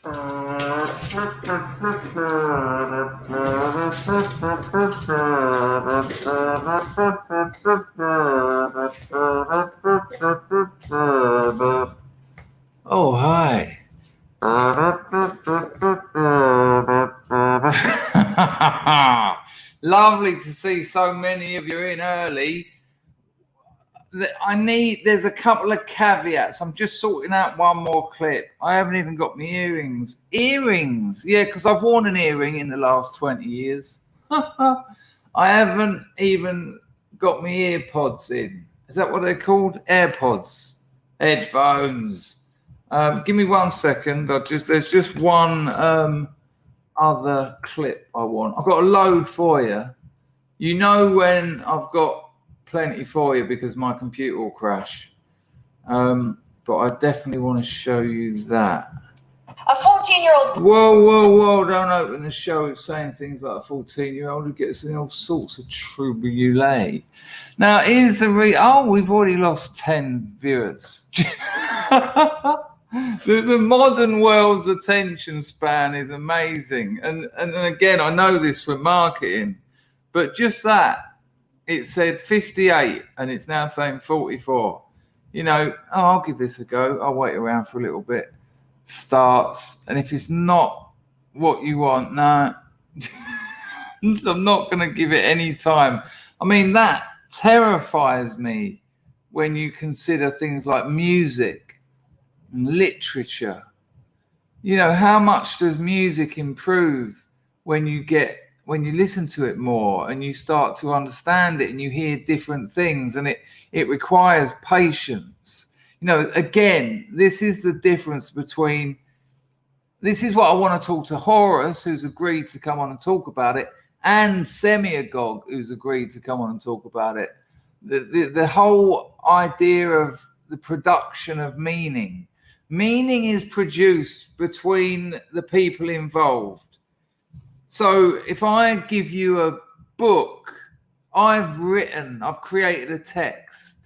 Oh, hi. Lovely to see so many of you in early. There's a couple of caveats. I'm just sorting out one more clip. I haven't even got my earrings. Earrings, yeah, because I've worn an earring in the last 20 years. I haven't even got my earpods in. Is that what they're called? AirPods, headphones. Give me 1 second. There's just one other clip I want. I've got a load for you. You know when I've got plenty for you because my computer will crash. But I definitely want to show you that. A 14-year-old. Whoa. Don't open the show with saying things like a 14-year-old who gets in all sorts of trouble. Now, here's the we've already lost 10 viewers. The modern world's attention span is amazing. And again, I know this from marketing, but just that, it said 58 and it's now saying 44. I'll give this a go. I'll wait around for a little bit. Starts, and if it's not what you want, no, I'm not going to give it any time. I mean, that terrifies me when you consider things like music and literature. How much does music improve when you listen to it more and you start to understand it and you hear different things, and it requires patience. Again, this is the difference between, this is what I want to talk to Horus, who's agreed to come on and talk about it, and Semiagog, who's agreed to come on and talk about it. The whole idea of the production of meaning. Meaning is produced between the people involved. So if I give you a book, I've created a text,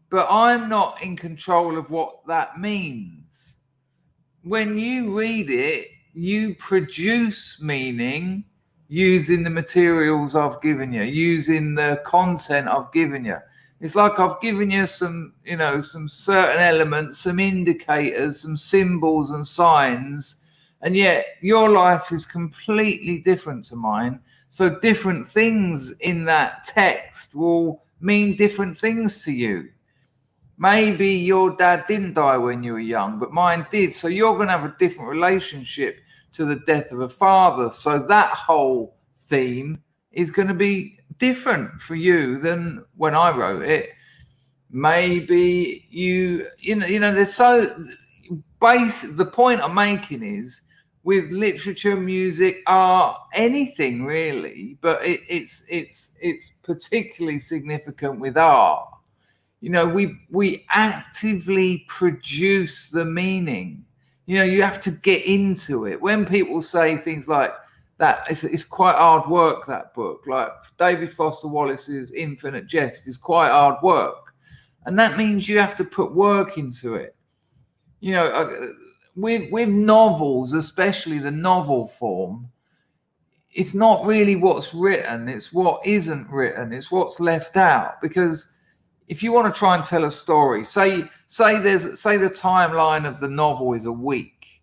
but I'm not in control of what that means. When you read it, you produce meaning using the materials I've given you, using the content I've given you. It's like I've given you some certain elements, some indicators, some symbols and signs, and yet your life is completely different to mine. So different things in that text will mean different things to you. Maybe your dad didn't die when you were young, but mine did. So you're going to have a different relationship to the death of a father. So that whole theme is going to be different for you than when I wrote it. Maybe the point I'm making is, with literature, music, art, anything really, but it's particularly significant with art. We actively produce the meaning. You have to get into it. When people say things like that, it's quite hard work, that book. Like David Foster Wallace's Infinite Jest is quite hard work. And that means you have to put work into it. With novels, especially the novel form, it's not really what's written, it's what isn't written, it's what's left out. Because if you want to try and tell a story, say the timeline of the novel is a week,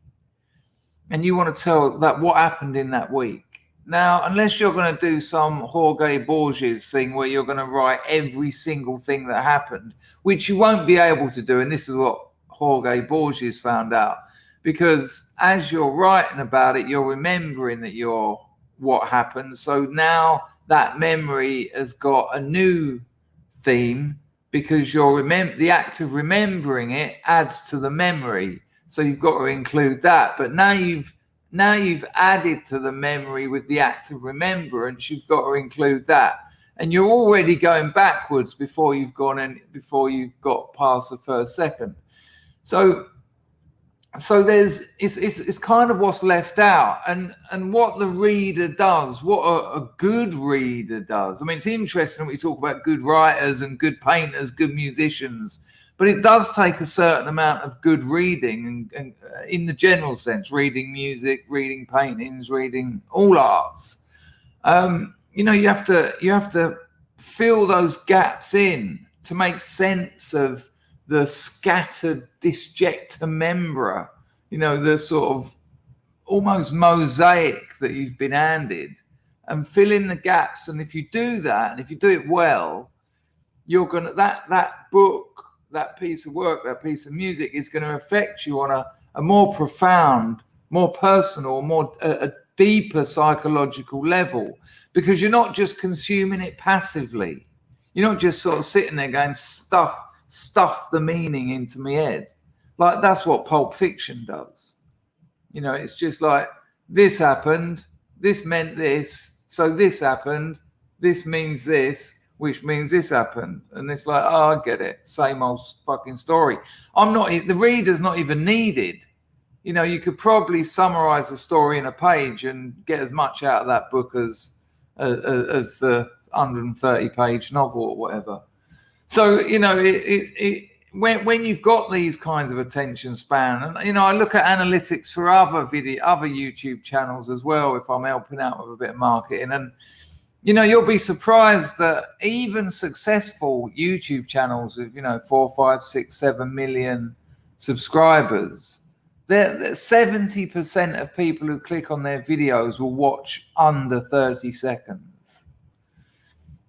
and you want to tell that what happened in that week. Now, unless you're going to do some Jorge Borges thing where you're going to write every single thing that happened, which you won't be able to do, and this is what Jorge Borges found out, because as you're writing about it, you're remembering what happened. So now that memory has got a new theme, because the act of remembering it adds to the memory. So you've got to include that. But now you've added to the memory with the act of remembrance, you've got to include that. And you're already going backwards before you've got past the first second. So it's kind of what's left out, and what the reader does, what a good reader does. I mean, it's interesting when we talk about good writers and good painters, good musicians, But it does take a certain amount of good reading, and in the general sense, reading music, reading paintings, reading all arts. You have to fill those gaps in to make sense of the scattered disjecta membra, the sort of almost mosaic that you've been handed, and fill in the gaps. And if you do that, and if you do it well, you're gonna that book, that piece of work, that piece of music is going to affect you on a more profound, more personal, a deeper psychological level, because you're not just consuming it passively. You're not just sort of sitting there going, stuff the meaning into my head. Like, that's what Pulp Fiction does. It's just like, this happened, this meant this, so this happened, this means this, which means this happened. And it's like, oh, I get it. Same old fucking story. The reader's not even needed. You could probably summarize the story in a page and get as much out of that book as the 130-page novel or whatever. So, when you've got these kinds of attention span, and, I look at analytics for other YouTube channels as well, if I'm helping out with a bit of marketing, and, you'll be surprised that even successful YouTube channels with, 4, 5, 6, 7 million subscribers, 70% of people who click on their videos will watch under 30 seconds.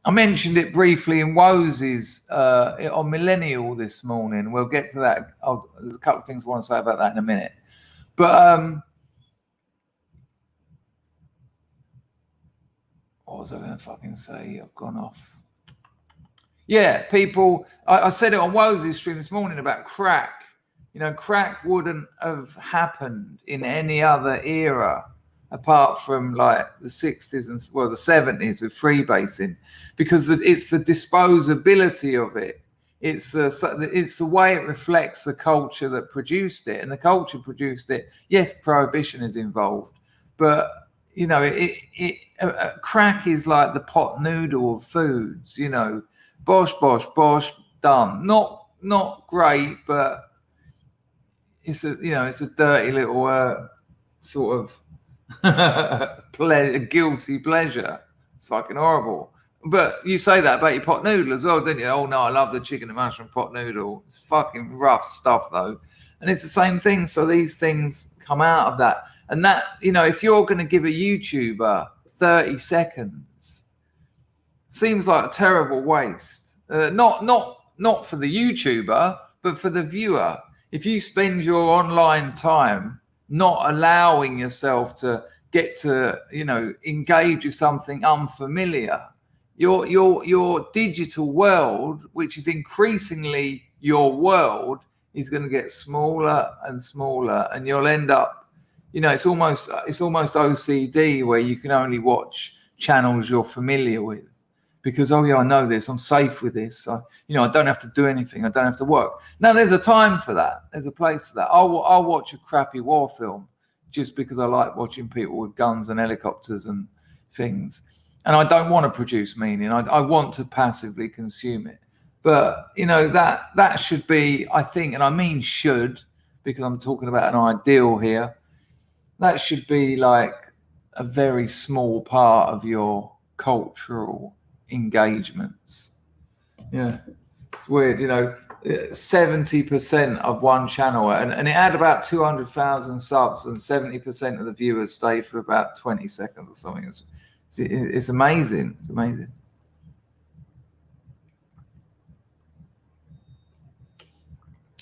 I mentioned it briefly in Woes' on Millenniyule this morning. We'll get to that. There's a couple of things I want to say about that in a minute. But what was I going to fucking say? I've gone off. Yeah, people. I said it on Woes' stream this morning about crack. Crack wouldn't have happened in any other era apart from like the 60s and the 70s with freebasing, because it's the disposability of it. It's the way it reflects the culture that produced it, and the culture produced it. Yes, prohibition is involved, but crack is like the pot noodle of foods. Bosh, bosh, bosh, done. Not great, but it's a dirty little sort of guilty pleasure. It's fucking horrible. But you say that about your pot noodle as well, don't you? Oh no, I love the chicken and mushroom pot noodle. It's fucking rough stuff though. And it's the same thing. So these things come out of that. And that, if you're going to give a YouTuber 30 seconds, seems like a terrible waste. Not for the YouTuber, but for the viewer. If you spend your online time not allowing yourself to get to, engage with something unfamiliar, your digital world, which is increasingly your world, is going to get smaller and smaller, and you'll end up, it's almost OCD, where you can only watch channels you're familiar with. Because, oh yeah, I know this, I'm safe with this. I don't have to do anything. I don't have to work. Now, there's a time for that. There's a place for that. I'll watch a crappy war film just because I like watching people with guns and helicopters and things. And I don't want to produce meaning. I want to passively consume it. But, that should be, I think, and I mean should, because I'm talking about an ideal here, that should be like a very small part of your cultural engagements. Yeah, it's weird. 70% of one channel, and it had about 200,000 subs, and 70% of the viewers stayed for about 20 seconds or something. It's amazing. It's amazing.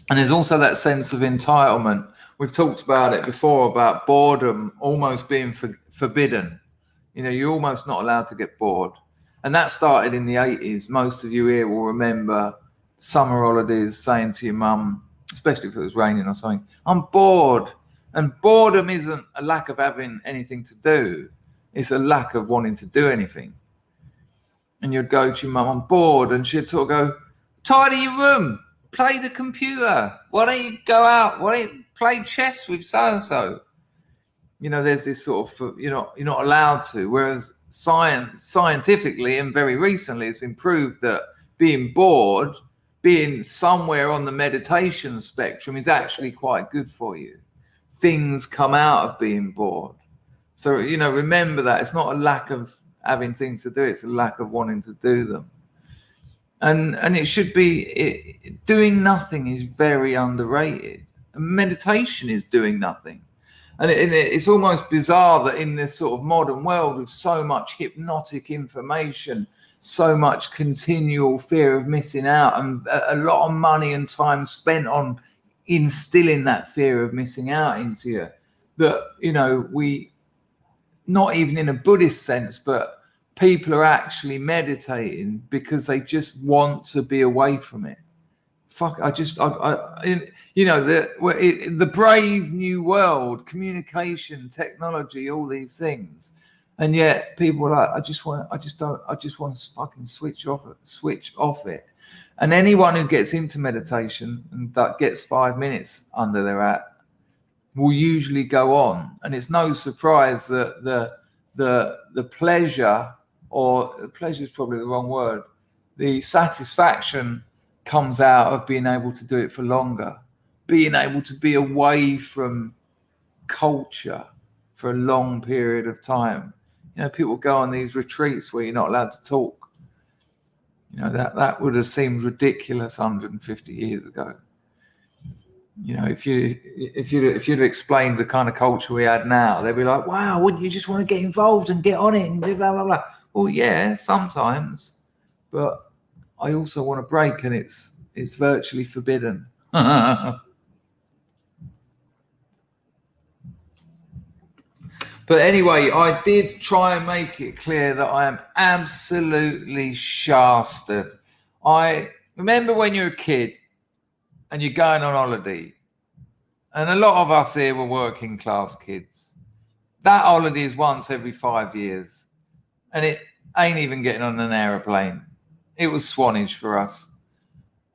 And there's also that sense of entitlement. We've talked about it before, about boredom almost being forbidden. You're almost not allowed to get bored. And that started in the 80s. Most of you here will remember summer holidays, saying to your mum, especially if it was raining or something, I'm bored. And boredom isn't a lack of having anything to do. It's a lack of wanting to do anything. And you'd go to your mum, I'm bored. And she'd sort of go, tidy your room, play the computer. Why don't you go out? Why don't you play chess with so-and-so? There's this sort of, you're not allowed to. Whereas scientifically and very recently, it's been proved that being bored being somewhere on the meditation spectrum is actually quite good for you. Things come out of being bored. So, remember that it's not a lack of having things to do, it's a lack of wanting to do them. And it should be, doing nothing is very underrated. Meditation is doing nothing. And it's almost bizarre that in this sort of modern world with so much hypnotic information, so much continual fear of missing out, and a lot of money and time spent on instilling that fear of missing out into you, that, we, not even in a Buddhist sense, but people are actually meditating because they just want to be away from it. The brave new world, communication, technology, all these things, and yet people are like, I just want to fucking switch off it. And anyone who gets into meditation and that gets 5 minutes under their hat will usually go on. And it's no surprise that the pleasure, or pleasure is probably the wrong word, the satisfaction comes out of being able to do it for longer, being able to be away from culture for a long period of time. People go on these retreats where you're not allowed to talk. That would have seemed ridiculous 150 years ago. If you'd explained the kind of culture we had now, they'd be like, wow, wouldn't you just want to get involved and get on it and blah, blah, blah. Well, yeah, sometimes, but I also want a break, and it's virtually forbidden. But anyway, I did try and make it clear that I am absolutely shafted. I remember when you're a kid and you're going on holiday, and a lot of us here were working class kids. That holiday is once every 5 years, and it ain't even getting on an aeroplane. It was Swanage for us.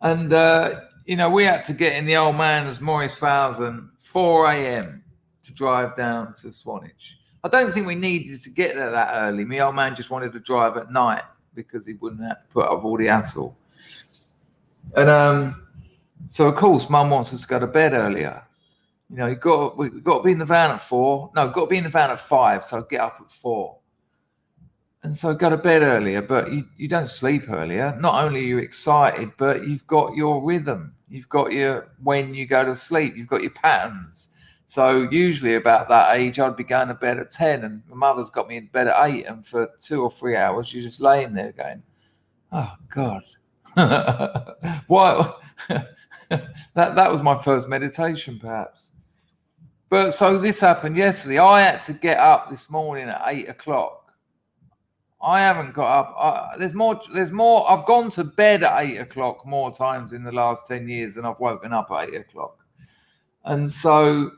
And, we had to get in the old man's Morris 1000, 4 a.m. to drive down to Swanage. I don't think we needed to get there that early. My old man just wanted to drive at night because he wouldn't have to put up all the hassle. And so, of course, Mum wants us to go to bed earlier. We've got to be in the van at 4. No, got to be in the van at 5, so I'd get up at 4. And so go to bed earlier, but you don't sleep earlier. Not only are you excited, but you've got your rhythm. You've got your, when you go to sleep, you've got your patterns. So usually about that age, I'd be going to bed at 10, and my mother's got me in bed at 8. And for 2 or 3 hours, you're just laying there going, oh, God. Why? That was my first meditation, perhaps. But so this happened yesterday. I had to get up this morning at 8 o'clock. I haven't got up. There's more. I've gone to bed at 8 o'clock more times in the last 10 years than I've woken up at 8 o'clock. And so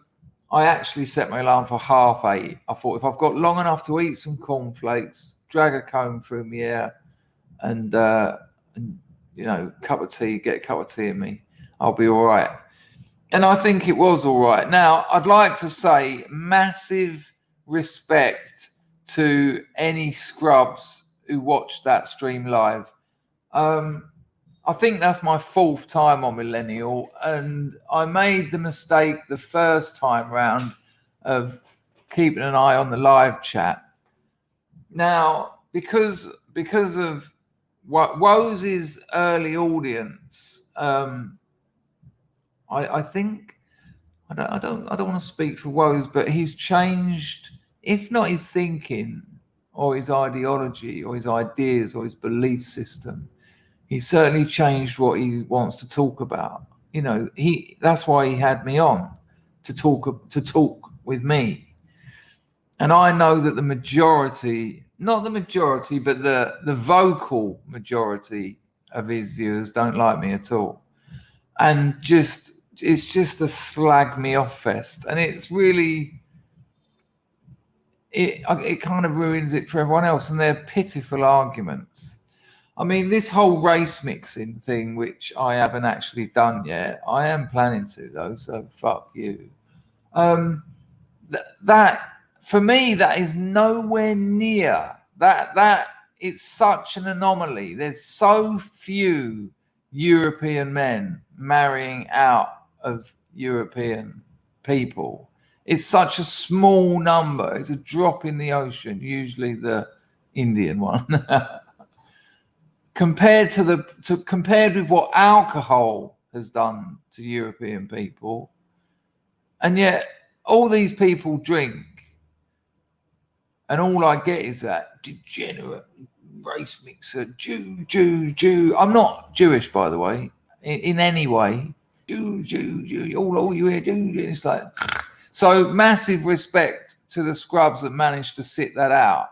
I actually set my alarm for 8:30. I thought if I've got long enough to eat some cornflakes, drag a comb through my hair, and cup of tea, get a cup of tea in me, I'll be all right. And I think it was all right. Now, I'd like to say massive respect to any scrubs who watched that stream live. I think that's my 4th time on Millenniyule, and I made the mistake the first time round of keeping an eye on the live chat. Now, because of Woes' early audience, I think I don't want to speak for Woes, but he's changed, if not his thinking or his ideology or his ideas or his belief system, he certainly changed what he wants to talk about. That's why he had me on to talk with me. And I know that the majority, not the majority, but the vocal majority of his viewers don't like me at all. And it's just a slag me off fest. And it's really, it kind of ruins it for everyone else. And they're pitiful arguments. I mean, this whole race mixing thing, which I haven't actually done yet, I am planning to though, so fuck you. That for me, that is nowhere near that. It's such an anomaly. There's so few European men marrying out of European people. It's such a small number. It's a drop in the ocean, usually the Indian one. compared with what alcohol has done to European people. And yet all these people drink, and all I get is that degenerate race mixer, Jew. I'm not Jewish, by the way, in any way. Jew. All you hear, Jew. It's like, so massive respect to the scrubs that managed to sit that out,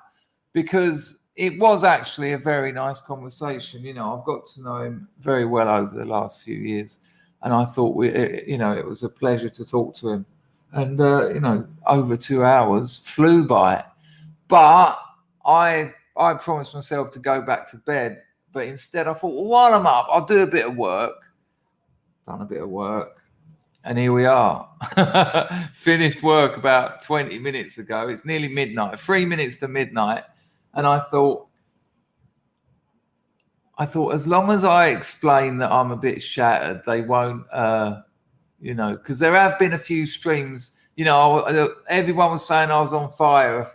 because it was actually a very nice conversation. You know, I've got to know him very well over the last few years, and I thought it was a pleasure to talk to him. And over 2 hours flew by, but I promised myself to go back to bed. But instead, I thought, well, while I'm up, I'll do a bit of work. Done a bit of work, and here we are. Finished work about 20 minutes ago. It's nearly midnight, 3 minutes to midnight. And I thought, as long as I explain that I'm a bit shattered, they won't, because there have been a few streams. Everyone was saying I was on fire a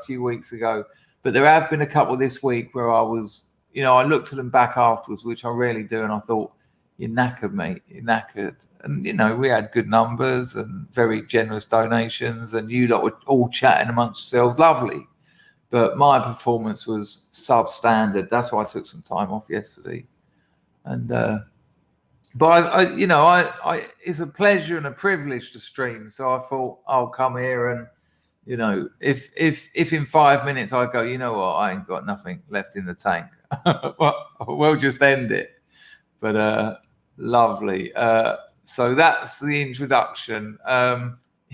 few weeks ago, but there have been a couple this week where I was, I looked at them back afterwards, which I rarely do, and I thought, you're knackered, mate, you're knackered. And, we had good numbers and very generous donations, and you lot were all chatting amongst yourselves, lovely. But my performance was substandard. That's why I took some time off yesterday. And but it's a pleasure and a privilege to stream. So I thought I'll come here and, if in 5 minutes I go, you know what, I ain't got nothing left in the tank, we'll just end it. But lovely. So that's the introduction.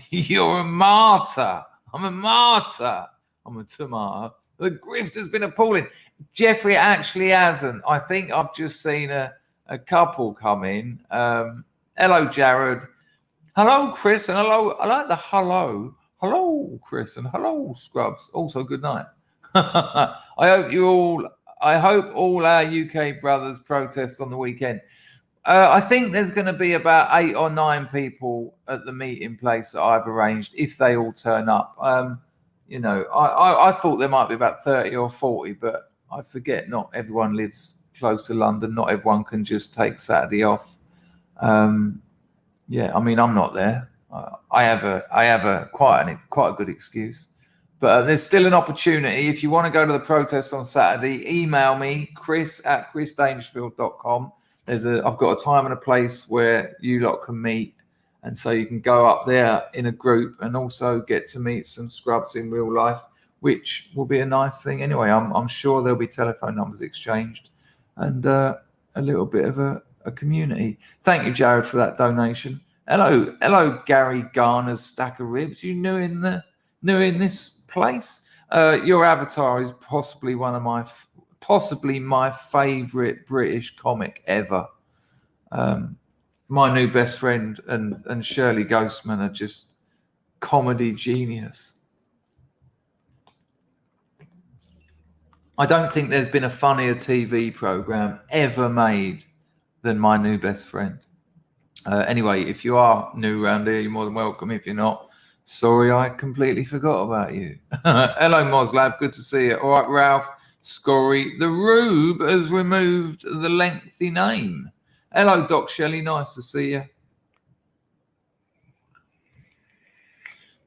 You're a martyr. I'm a martyr. I'm a tomato. The grift has been appalling. Jeffrey actually hasn't. I think I've just seen a couple come in. Hello, Jared. Hello, Chris. And hello. I like the hello. Hello, Chris. And hello, Scrubs. Also, good night. I hope all our UK brothers protest on the weekend. I think there's going to be about 8 or 9 people at the meeting place that I've arranged, if they all turn up. I thought there might be about 30 or 40, but I forget not everyone lives close to London. Not everyone can just take Saturday off. I'm not there. I have quite a good excuse, but there's still an opportunity. If you want to go to the protest on Saturday, email me, chris@chrisdangerfield.com. I've got a time and a place where you lot can meet. And so you can go up there in a group and also get to meet some scrubs in real life, which will be a nice thing. Anyway, I'm sure there'll be telephone numbers exchanged and a little bit of a community. Thank you, Jared, for that donation. Hello, Gary Garner's stack of ribs. You new in this place? Your avatar is possibly my favorite British comic ever. My new best friend and Shirley Ghostman are just comedy genius. I don't think there's been a funnier TV program ever made than My New Best Friend. Anyway, if you are new around here, you're more than welcome. If you're not, sorry, I completely forgot about you. Hello, Moslab. Good to see you. All right, Ralph Scorry. The Rube has removed the lengthy name. Hello, Doc Shelley. Nice to see you.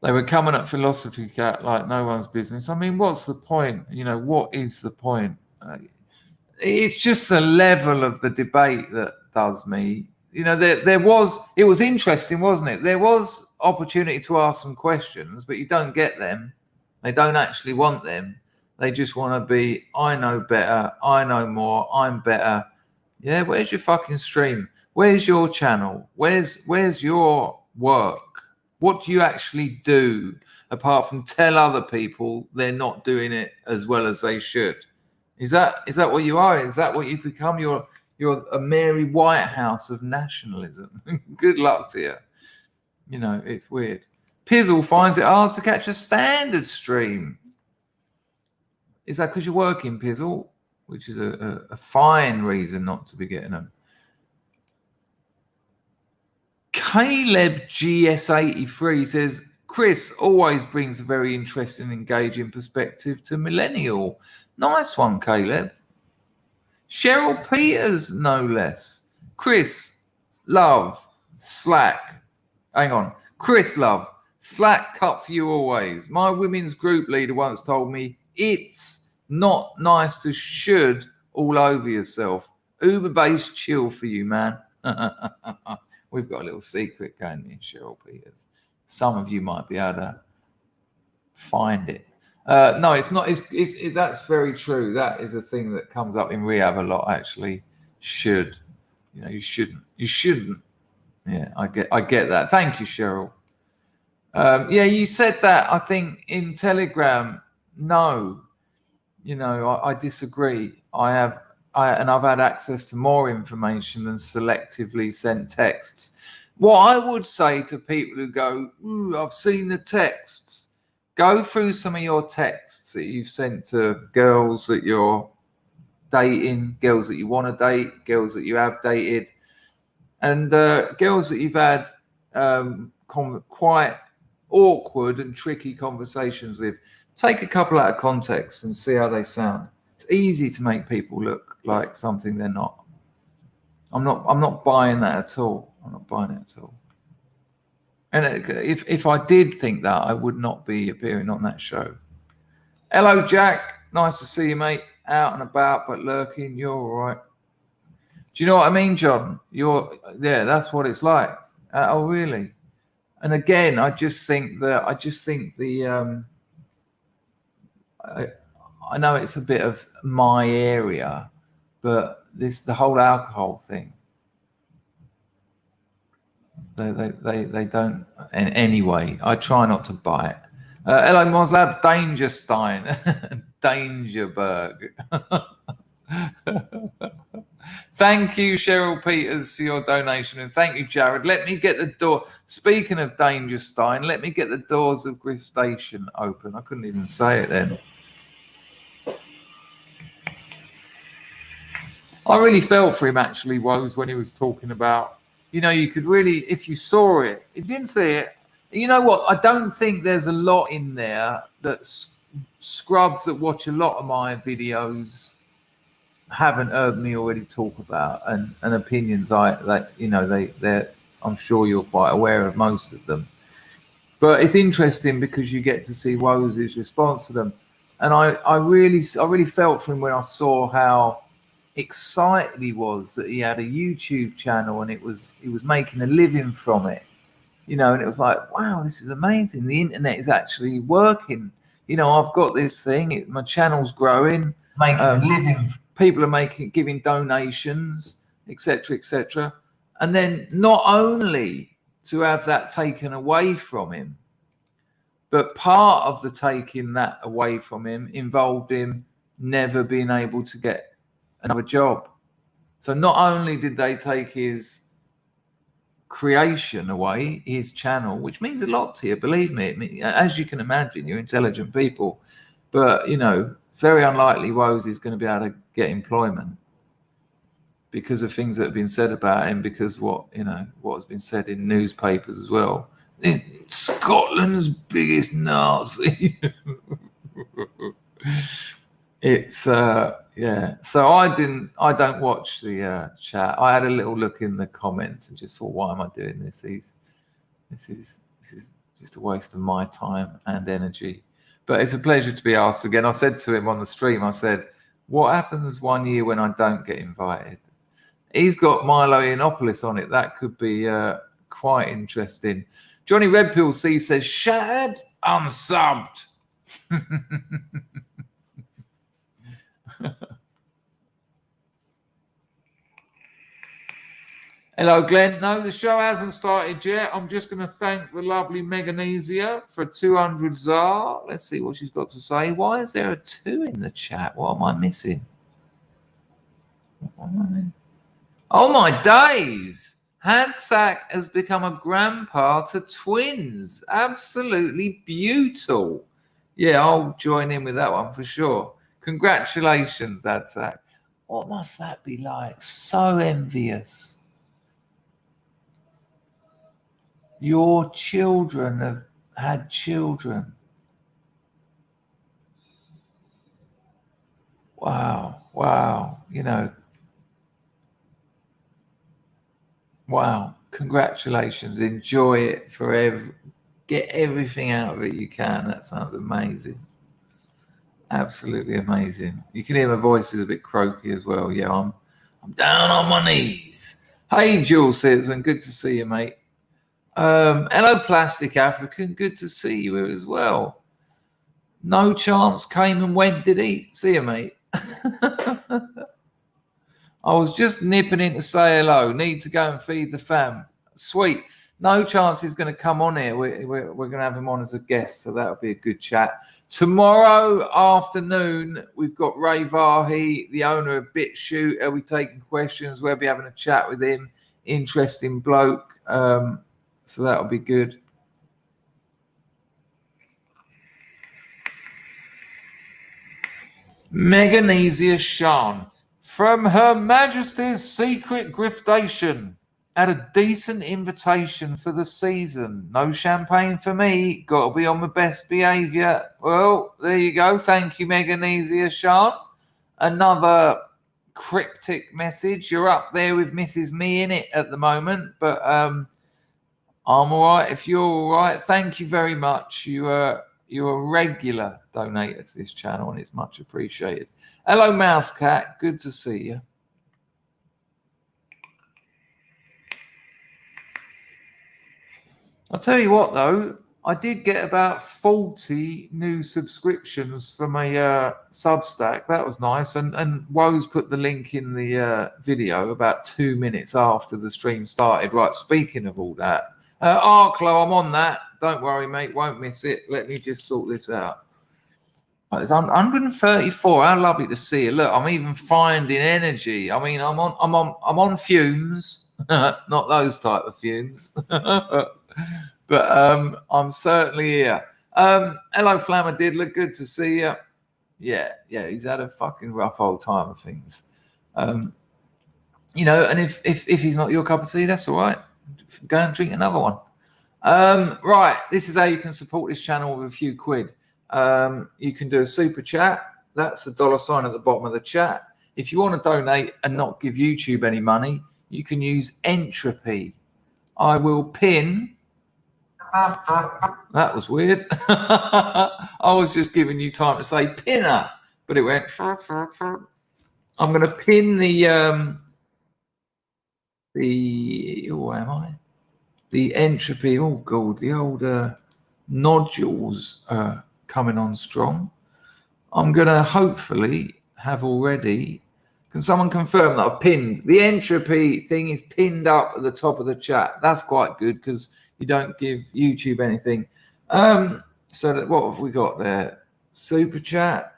They were coming at Philosophy Cat like no one's business. I mean, what's the point? What is the point? It's just the level of the debate that does me. It was interesting, wasn't it? There was opportunity to ask some questions, but you don't get them. They don't actually want them. They just want to be, I know better, I know more, I'm better. Yeah, where's your fucking stream? Where's your channel? Where's your work? What do you actually do apart from tell other people they're not doing it as well as they should? Is that what you are? Is that what you've become? You're a Mary Whitehouse of nationalism. Good luck to you. It's weird. Pizzle finds it hard to catch a standard stream. Is that because you're working, Pizzle? which is a fine reason not to be getting them. Caleb GS83 says, Chris always brings a very interesting, engaging perspective to Millenniyule. Nice one, Caleb. Cheryl Peters, no less. Chris, love, slack. Hang on. Chris, love, slack cut for you always. My women's group leader once told me it's not nice to should all over yourself. Uber-based chill for you, man. We've got a little secret going in, Cheryl Peters. Some of you might be able to find it. No, it's not. That's very true. That is a thing that comes up in rehab a lot, actually. Should. You shouldn't. You shouldn't. Yeah, I get that. Thank you, Cheryl. Yeah, you said that, I think, in Telegram. No. I disagree. I've had access to more information than selectively sent texts. What I would say to people who go, ooh, I've seen the texts, go through some of your texts that you've sent to girls that you're dating, girls that you want to date, girls that you have dated, and girls that you've had quite awkward and tricky conversations with. Take a couple out of context and see how they sound. It's easy to make people look like something they're not. I'm not buying that at all. I'm not buying it at all. And if I did think that, I would not be appearing on that show. Hello, Jack. Nice to see you, mate. Out and about, but lurking. You're all right. Do you know what I mean, John? That's what it's like. Oh, really? And again, I know it's a bit of my area, but the whole alcohol thing. They don't. And anyway, I try not to buy it. Hello, Moslab. Dangerstein. Dangerberg. Thank you, Cheryl Peters, for your donation. And thank you, Jared. Let me get the door. Speaking of Dangerstein, let me get the doors of Griff Station open. I couldn't even say it then. I really felt for him, actually, Woes, when he was talking about, you could really, if you saw it, if you didn't see it, you know what? I don't think there's a lot in there that scrubs that watch a lot of my videos haven't heard me already talk about, and opinions I'm sure you're quite aware of most of them. But it's interesting because you get to see Woes' response to them. And I really felt for him when I saw how excited he was that he had a YouTube channel and he was making a living from it, and it was like, wow, this is amazing. The internet is actually working. I've got this thing, my channel's growing, making a living. People are giving donations, etc. And then not only to have that taken away from him, but part of the taking that away from him involved him never being able to get another job. So not only did they take his creation away, his channel, which means a lot to you, believe me. As you can imagine, you're intelligent people, but it's very unlikely Woes is going to be able to get employment because of things that have been said about him, because what has been said in newspapers as well. Scotland's biggest Nazi. It's yeah. So I don't watch the chat. I had a little look in the comments and just thought, why am I doing this? This is just a waste of my time and energy. But it's a pleasure to be asked again. I said to him on the stream, I said, what happens 1 year when I don't get invited? He's got Milo Yiannopoulos on it. That could be quite interesting. Johnny Redpill C says, shattered, unsubbed. Hello, Glenn. No, the show hasn't started yet. I'm just going to thank the lovely Meganesia for 200 ZAR. Let's see what she's got to say. Why is there a 2 in the chat? What am I missing? Oh, my days. Hadsack has become a grandpa to twins. Absolutely beautiful. Yeah, I'll join in with that one for sure. Congratulations, SUBSTACK. What must that be like? So envious. Your children have had children. Wow. Wow. Congratulations. Enjoy it forever. Get everything out of it you can. That sounds amazing. Absolutely amazing. You can hear my voice is a bit croaky as well. Yeah, I'm down on my knees. Hey, Jules Citizen, good to see you, mate. Hello, Plastic African. Good to see you here as well. No chance came and went, did he? See you, mate. I was just nipping in to say hello. Need to go and feed the fam. Sweet. No chance he's going to come on here. We're going to have him on as a guest, so that'll be a good chat. Tomorrow afternoon, we've got Ray Vahi, the owner of BitShoot. He'll be taking questions. We'll be having a chat with him. Interesting bloke. So that'll be good. Meganesia Shan. From Her Majesty's Secret Griftation. Had a decent invitation for the season. No champagne for me. Got to be on my best behaviour. Well, there you go. Thank you, Meganesia Shan. Another cryptic message. You're up there with Mrs. Me in it at the moment, but I'm all right if you're all right. Thank you very much. You're a regular donator to this channel, and it's much appreciated. Hello, Mouse Cat. Good to see you. I'll tell you what, though, I did get about 40 new subscriptions from a Substack. That was nice. And Woes put the link in the video about 2 minutes after the stream started. Right, speaking of all that, Arklow, I'm on that. Don't worry, mate. Won't miss it. Let me just sort this out. It's 134. How lovely to see you. Look, I'm even finding energy. I mean, I'm on fumes. Not those type of fumes. But I'm certainly here. Hello, Flammadiddler. Good to see you. Yeah, he's had a fucking rough old time of things. And if he's not your cup of tea, that's all right. Go and drink another one. Right, this is how you can support this channel with a few quid. You can do a super chat. That's the $sign at the bottom of the chat. If you want to donate and not give YouTube any money, you can use Entropy. I will pin. That was weird. I was just giving you time to say pinner, but it went. I'm going to pin the Entropy. Oh God, the old nodules coming on strong. I'm going to hopefully have already. Can someone confirm that I've pinned? The Entropy thing is pinned up at the top of the chat. That's quite good because you don't give YouTube anything. So that, what have we got there? Super chat,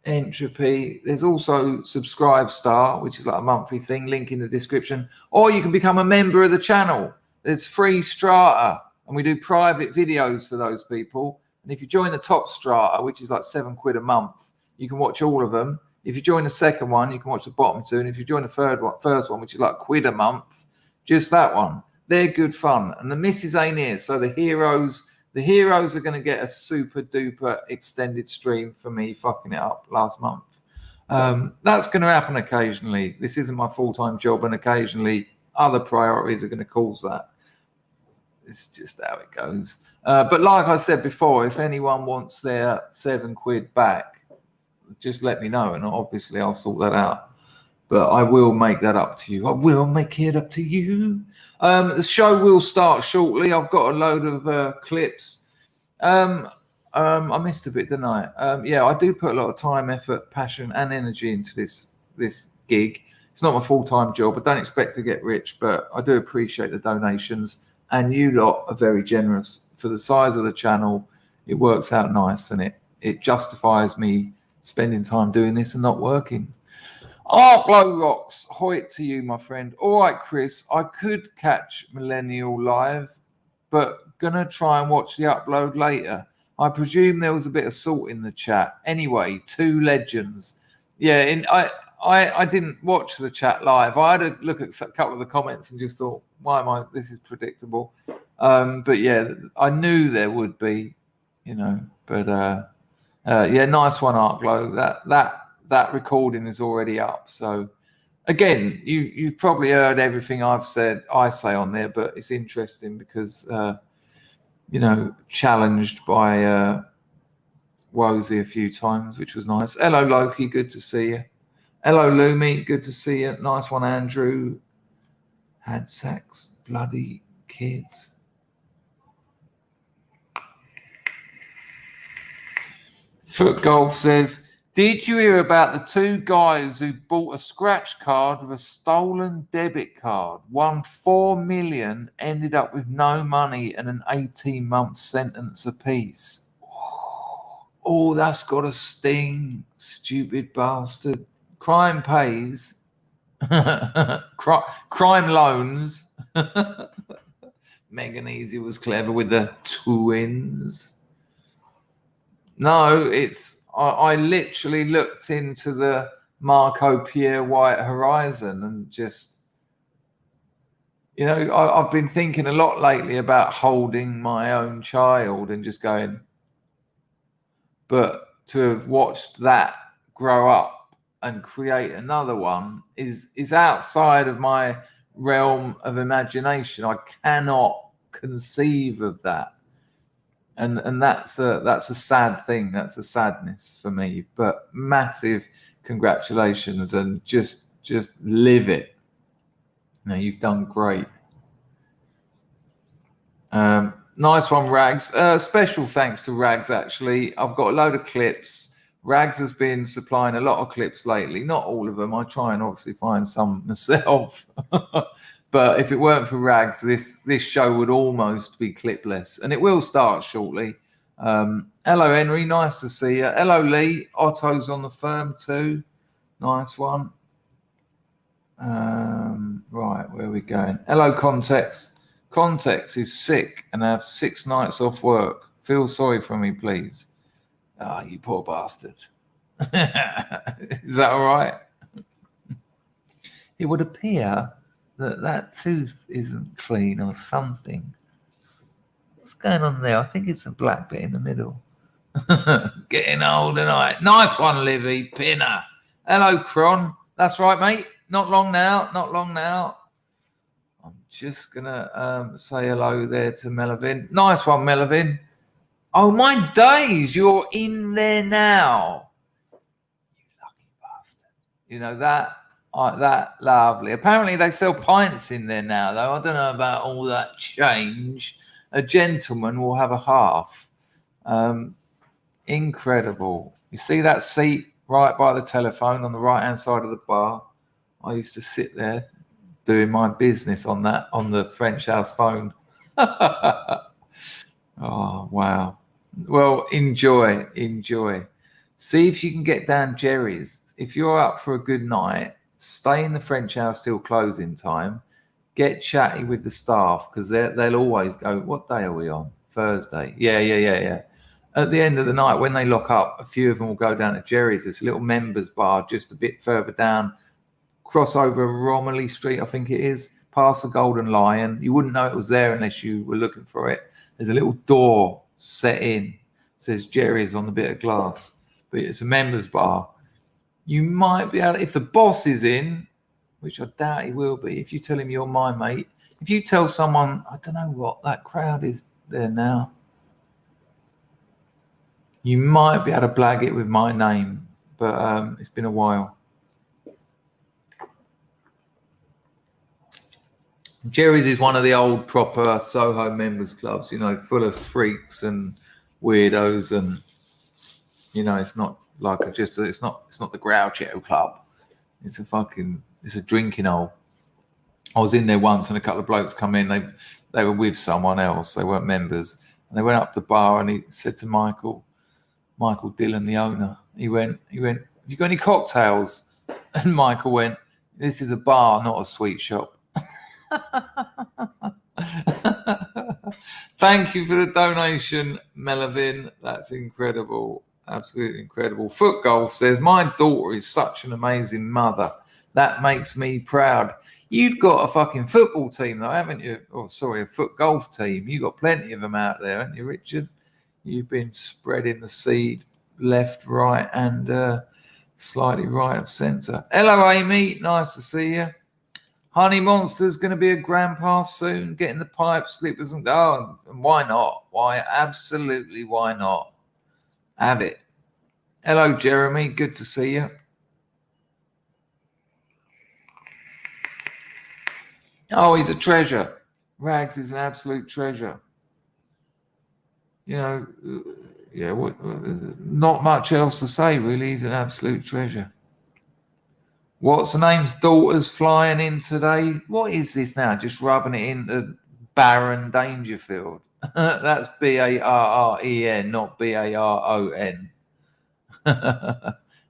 Entropy. There's also Subscribe Star, which is like a monthly thing. Link in the description. Or you can become a member of the channel. There's free strata, and we do private videos for those people. And if you join the top strata, which is like £7 a month, you can watch all of them. If you join the second one, you can watch the bottom two. And if you join the first one, which is like £1 a month, just that one, they're good fun. And the missus ain't here. So the heroes are going to get a super duper extended stream for me fucking it up last month. That's going to happen occasionally. This isn't my full-time job. And occasionally other priorities are going to cause that. It's just how it goes. But like I said before, if anyone wants their £7 back, just let me know, and obviously I'll sort that out. But I will make that up to you. I will make it up to you. The show will start shortly. I've got a load of clips. I missed a bit, didn't I? Yeah, I do put a lot of time, effort, passion, and energy into this gig. It's not my full-time job. I don't expect to get rich, but I do appreciate the donations. And you lot are very generous. For the size of the channel, it works out nice, and it justifies me spending time doing this and not working. Blow rocks. Hoyt to you, my friend. All right, Chris, I could catch Millenniyule live, but gonna try and watch the upload later. I presume there was a bit of salt in the chat. Anyway, 2 legends. Yeah, I didn't watch the chat live. I had a look at a couple of the comments and just thought, this is predictable. But yeah, I knew there would be, but yeah, nice one, Arklow. That recording is already up. So again, you've probably heard everything I say on there, but it's interesting because challenged by Wozy a few times, which was nice. Hello, Loki, good to see you. Hello, Lumi, good to see you. Nice one, Andrew. Had sex, bloody kids. Foot Golf says, did you hear about the 2 guys who bought a scratch card with a stolen debit card, won $4 million, ended up with no money and an 18-month sentence apiece? Oh, that's got to sting, stupid bastard. Crime pays. Crime loans. Megan Easy was clever with the twins. No, I literally looked into the Marco Pierre White horizon and just, I've been thinking a lot lately about holding my own child and just going, but to have watched that grow up and create another one is outside of my realm of imagination. I cannot conceive of that. And that's a sad thing. That's a sadness for me. But massive congratulations and just live it. You've done great. Nice one, Rags. Special thanks to Rags, actually. I've got a load of clips. Rags has been supplying a lot of clips lately. Not all of them. I try and obviously find some myself. But if it weren't for Rags, this show would almost be clipless. And it will start shortly. Hello, Henry. Nice to see you. Hello, Lee. Otto's on the firm too. Nice one. Right, where are we going? Hello, Context. Context is sick and I have 6 nights off work. Feel sorry for me, please. Ah, you poor bastard. Is that all right? It would appear that tooth isn't clean or something. What's going on there? I think it's a black bit in the middle. Getting old tonight. Nice one, Livy. Pinner. Hello, Cron. That's right, mate. Not long now. I'm just going to say hello there to Melvin. Nice one, Melvin. Oh, my days. You're in there now. You lucky bastard. That lovely. Apparently they sell pints in there now, though. I don't know about all that change. A gentleman will have a half. Incredible. You see that seat right by the telephone on the right-hand side of the bar? I used to sit there doing my business on the French house phone. Oh, wow. Well, enjoy. See if you can get down Jerry's. If you're up for a good night, stay in the French house till closing time. Get chatty with the staff because they'll always go, what day are we on? Thursday. Yeah. At the end of the night, when they lock up, a few of them will go down to Jerry's. This little members bar just a bit further down. Cross over Romilly Street, I think it is, past the Golden Lion. You wouldn't know it was there unless you were looking for it. There's a little door set in. It says Jerry's on the bit of glass, but it's a members bar. You might be able to, if the boss is in, which I doubt he will be, if you tell him you're my mate, if you tell someone, I don't know what, that crowd is there now, you might be able to blag it with my name, but it's been a while. Jerry's is one of the old proper Soho members clubs, full of freaks and weirdos, and it's not like it's not the Groucho Club. It's a drinking hole. I was in there once, and a couple of blokes come in. They were with someone else. They weren't members, and they went up to the bar, and he said to Michael Dillon, the owner, he went, have you got any cocktails? And Michael went, this is a bar, not a sweet shop. Thank you for the donation, Melvin. That's incredible. Absolutely incredible. Foot Golf says, my daughter is such an amazing mother. That makes me proud. You've got a fucking football team, though, haven't you? Oh, sorry, a foot golf team. You've got plenty of them out there, haven't you, Richard? You've been spreading the seed left, right, and slightly right of centre. Hello, Amy. Nice to see you. Honey Monster's going to be a grandpa soon, getting the pipe slippers and and why not? Why? Absolutely, why not? Have it. Hello, Jeremy. Good to see you. Oh, he's a treasure. Rags is an absolute treasure. You know, yeah, not much else to say, really. He's an absolute treasure. What's the name's daughter's flying in today? What is this now? Just rubbing it into Baron Dangerfield. That's Barren, not Baron.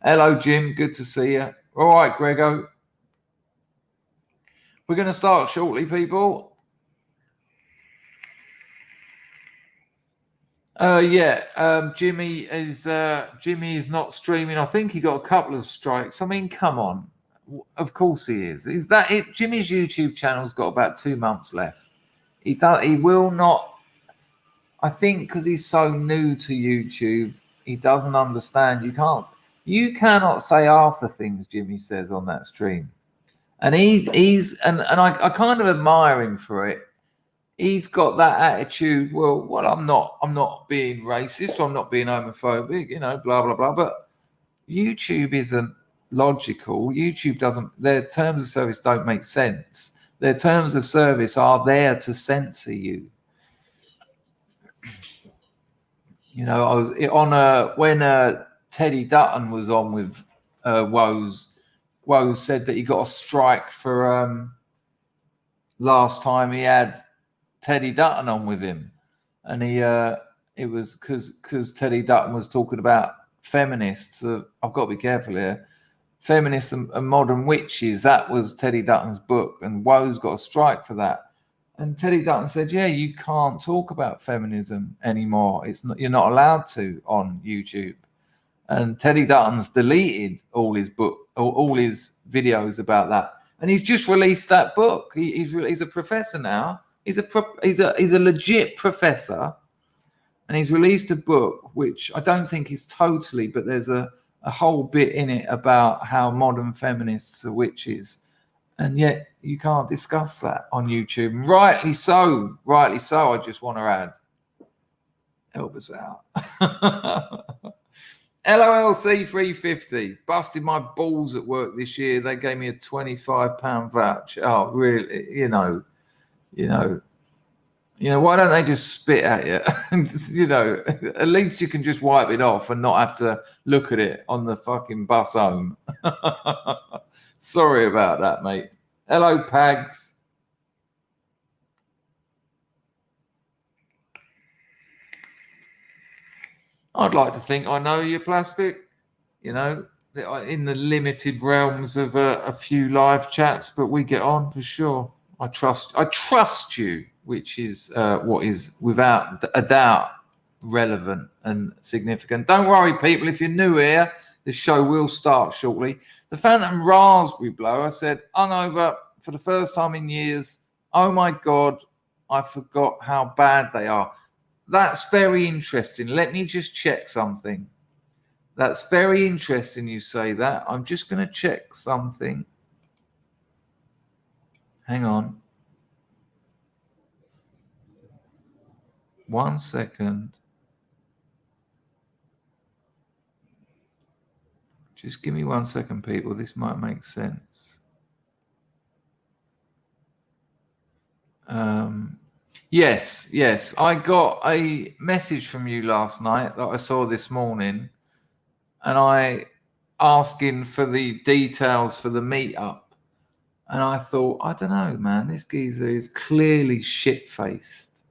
Hello, Jim. Good to see you. All right, Grego. We're going to start shortly, people. Jimmy is not streaming. I think he got a couple of strikes. I mean, come on. Of course he is. Is that it? Jimmy's YouTube channel's got about 2 months left. He will not. I think because he's so new to YouTube, he doesn't understand. You cannot say half the things Jimmy says on that stream. And I kind of admire him for it. He's got that attitude. Well, I'm not being racist, or I'm not being homophobic, blah blah blah. But YouTube isn't logical. YouTube doesn't. Their terms of service don't make sense. Their terms of service are there to censor you. I was on when Teddy Dutton was on with Woes. Woes said that he got a strike for last time he had Teddy Dutton on with him, and it was because Teddy Dutton was talking about feminists. I've got to be careful here. Feminists and Modern Witches. That was Teddy Dutton's book, and Woe's got a strike for that. And Teddy Dutton said, "Yeah, you can't talk about feminism anymore. You're not allowed to on YouTube." And Teddy Dutton's deleted all his videos about that, and he's just released that book. He's a professor now. He's a legit professor, and he's released a book which I don't think is totally, but there's a whole bit in it about how modern feminists are witches, and yet you can't discuss that on YouTube. And rightly so. I just want to add, help us out. LOLC 350 busted my balls at work this year. They gave me a £25 voucher. Oh, really? Why don't they just spit at you? At least you can just wipe it off and not have to look at it on the fucking bus home. Sorry about that, mate. Hello, Pags. I'd like to think I know you're plastic, in the limited realms of a few live chats, but we get on for sure. I trust you, which is what is without a doubt relevant and significant. Don't worry, people. If you're new here, this show will start shortly. The Phantom Raspberry Blower said, hungover for the first time in years. Oh my God, I forgot how bad they are. That's very interesting. Let me just check something. That's very interesting you say that. I'm just going to check something. Hang on. 1 second. Just give me 1 second, people. This might make sense. Yes. I got a message from you last night that I saw this morning, and I asking for the details for the meetup. And I thought, I don't know, man, this geezer is clearly shit-faced.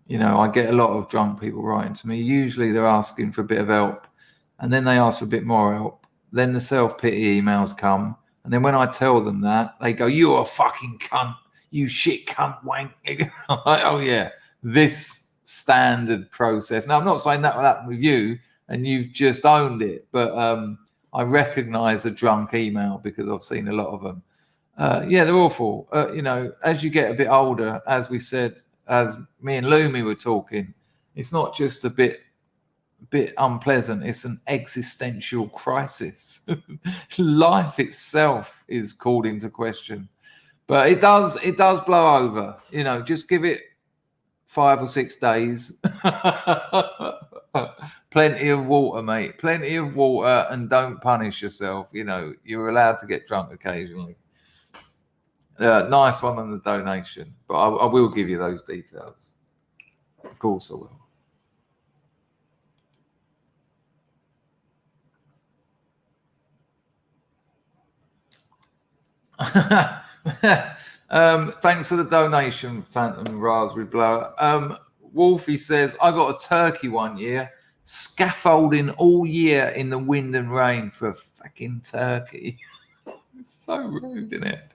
I get a lot of drunk people writing to me. Usually they're asking for a bit of help, and then they ask for a bit more help. Then the self-pity emails come, and then when I tell them that, they go, "You're a fucking cunt. You shit cunt wank." Oh, yeah. this standard process. Now, I'm not saying that will happen with you and you've just owned it, but I recognize a drunk email because I've seen a lot of them. Yeah, they're awful. You know, as you get a bit older, as we said, as me and Lumi were talking, it's not just a bit unpleasant, it's an existential crisis. Life itself is called into question. But it does blow over. You know, just give it 5 or 6 days. Plenty of water, mate. Plenty of water, and don't punish yourself. You know, you're allowed to get drunk occasionally. Nice one on the donation, but I will give you those details. Of course I will. Thanks for the donation, Phantom Raspberry Blower. Wolfie says, I got a turkey one year, scaffolding all year in the wind and rain for a fucking turkey. It's so rude, isn't it?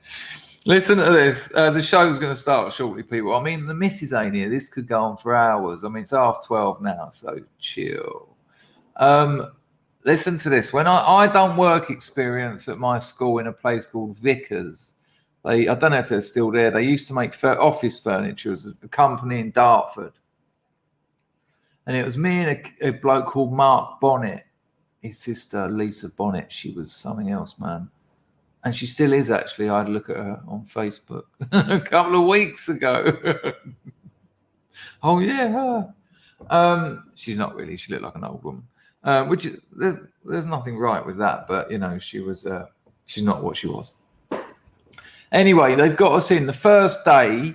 Listen to this. The show's going to start shortly, people. I mean, the missus ain't here. This could go on for hours. I mean, it's 12:30 now, so chill. Listen to this. When I done work experience at my school in a place called Vickers. I don't know if they're still there. They used to make office furniture as a company in Dartford. And it was me and a bloke called Mark Bonnet. His sister, Lisa Bonnet, she was something else, man. And she still is, actually. I had a look at her on Facebook a couple of weeks ago. Oh, yeah, her. She's not really. She looked like an old woman. Which is, there's nothing right with that. But, you know, she's not what she was. Anyway, they've got us in. The first day,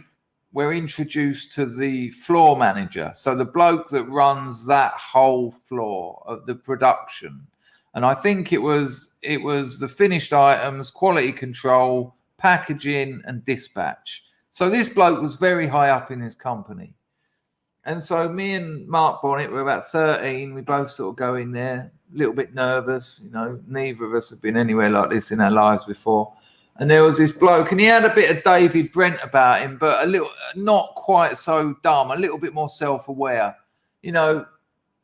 we're introduced to the floor manager. So the bloke that runs that whole floor of the production. And I think it was the finished items, quality control, packaging, and dispatch. So this bloke was very high up in his company. And so me and Mark Bonnet were about 13. We both sort of go in there, a little bit nervous. You know, neither of us have been anywhere like this in our lives before. And there was this bloke, and he had a bit of David Brent about him, but a little, not quite so dumb, a little bit more self-aware. You know,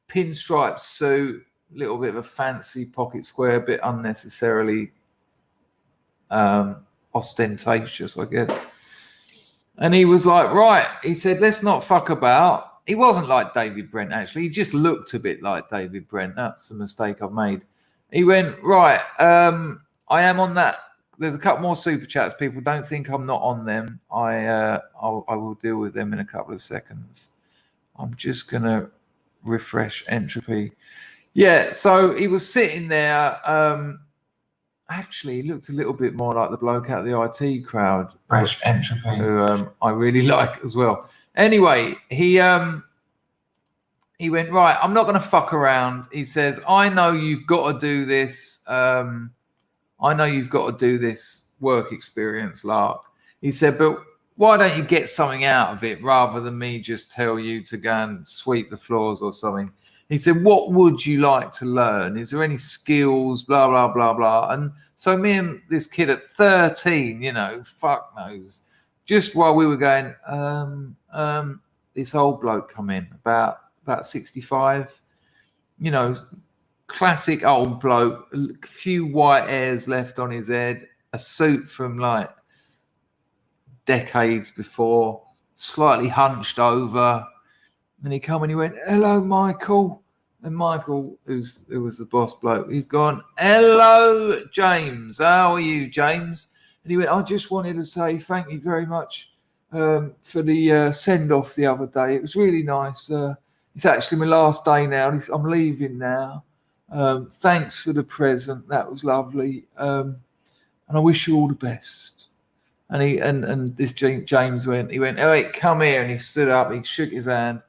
pinstripe suit, a little bit of a fancy pocket square, a bit unnecessarily ostentatious, I guess. And he was like, right, he said, let's not fuck about. He wasn't like David Brent, actually. He just looked a bit like David Brent. That's the mistake I've made. He went, right, I am on that. There's a couple more super chats. People don't think I'm not on them. I will deal with them in a couple of seconds. I'm just going to refresh entropy. Yeah, so he was sitting there. Actually, he looked a little bit more like the bloke out of the IT crowd. Fresh entropy. Who I really like as well. Anyway, he went, right, I'm not going to fuck around. He says, I know you've got to do this. I know you've got to do this work experience, Lark. He said, but why don't you get something out of it rather than me just tell you to go and sweep the floors or something? He said, what would you like to learn? Is there any skills, blah, blah, blah, blah. And so me and this kid at 13, you know, fuck knows, just while we were going, this old bloke come in, about 65, you know, classic old bloke, a few white hairs left on his head, a suit from like decades before, slightly hunched over. And he come and he went, hello, Michael. And Michael, who was the boss bloke, he's gone, hello, James. How are you, James? And he went, I just wanted to say thank you very much for the send-off the other day. It was really nice. It's actually my last day now. I'm leaving now. Thanks for the present. That was lovely. And I wish you all the best. And this James went, he went, all right, come here. And he stood up, he shook his hand,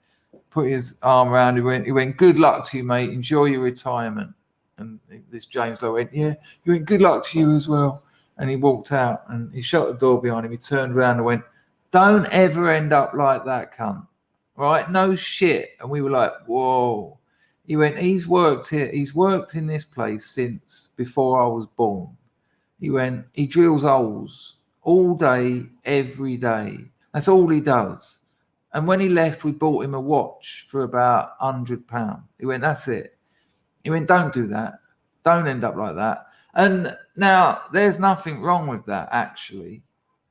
put his arm around, he went, good luck to you, mate. Enjoy your retirement. And this James went, yeah. He went, good luck to you as well. And he walked out and he shut the door behind him. He turned around and went, don't ever end up like that cunt. Right? No shit. And we were like, whoa. He went, he's worked here. He's worked in this place since before I was born. He went, he drills holes all day, every day. That's all he does. And when he left, we bought him a watch for about £100. He went, that's it. He went, don't do that. Don't end up like that. And now there's nothing wrong with that, actually.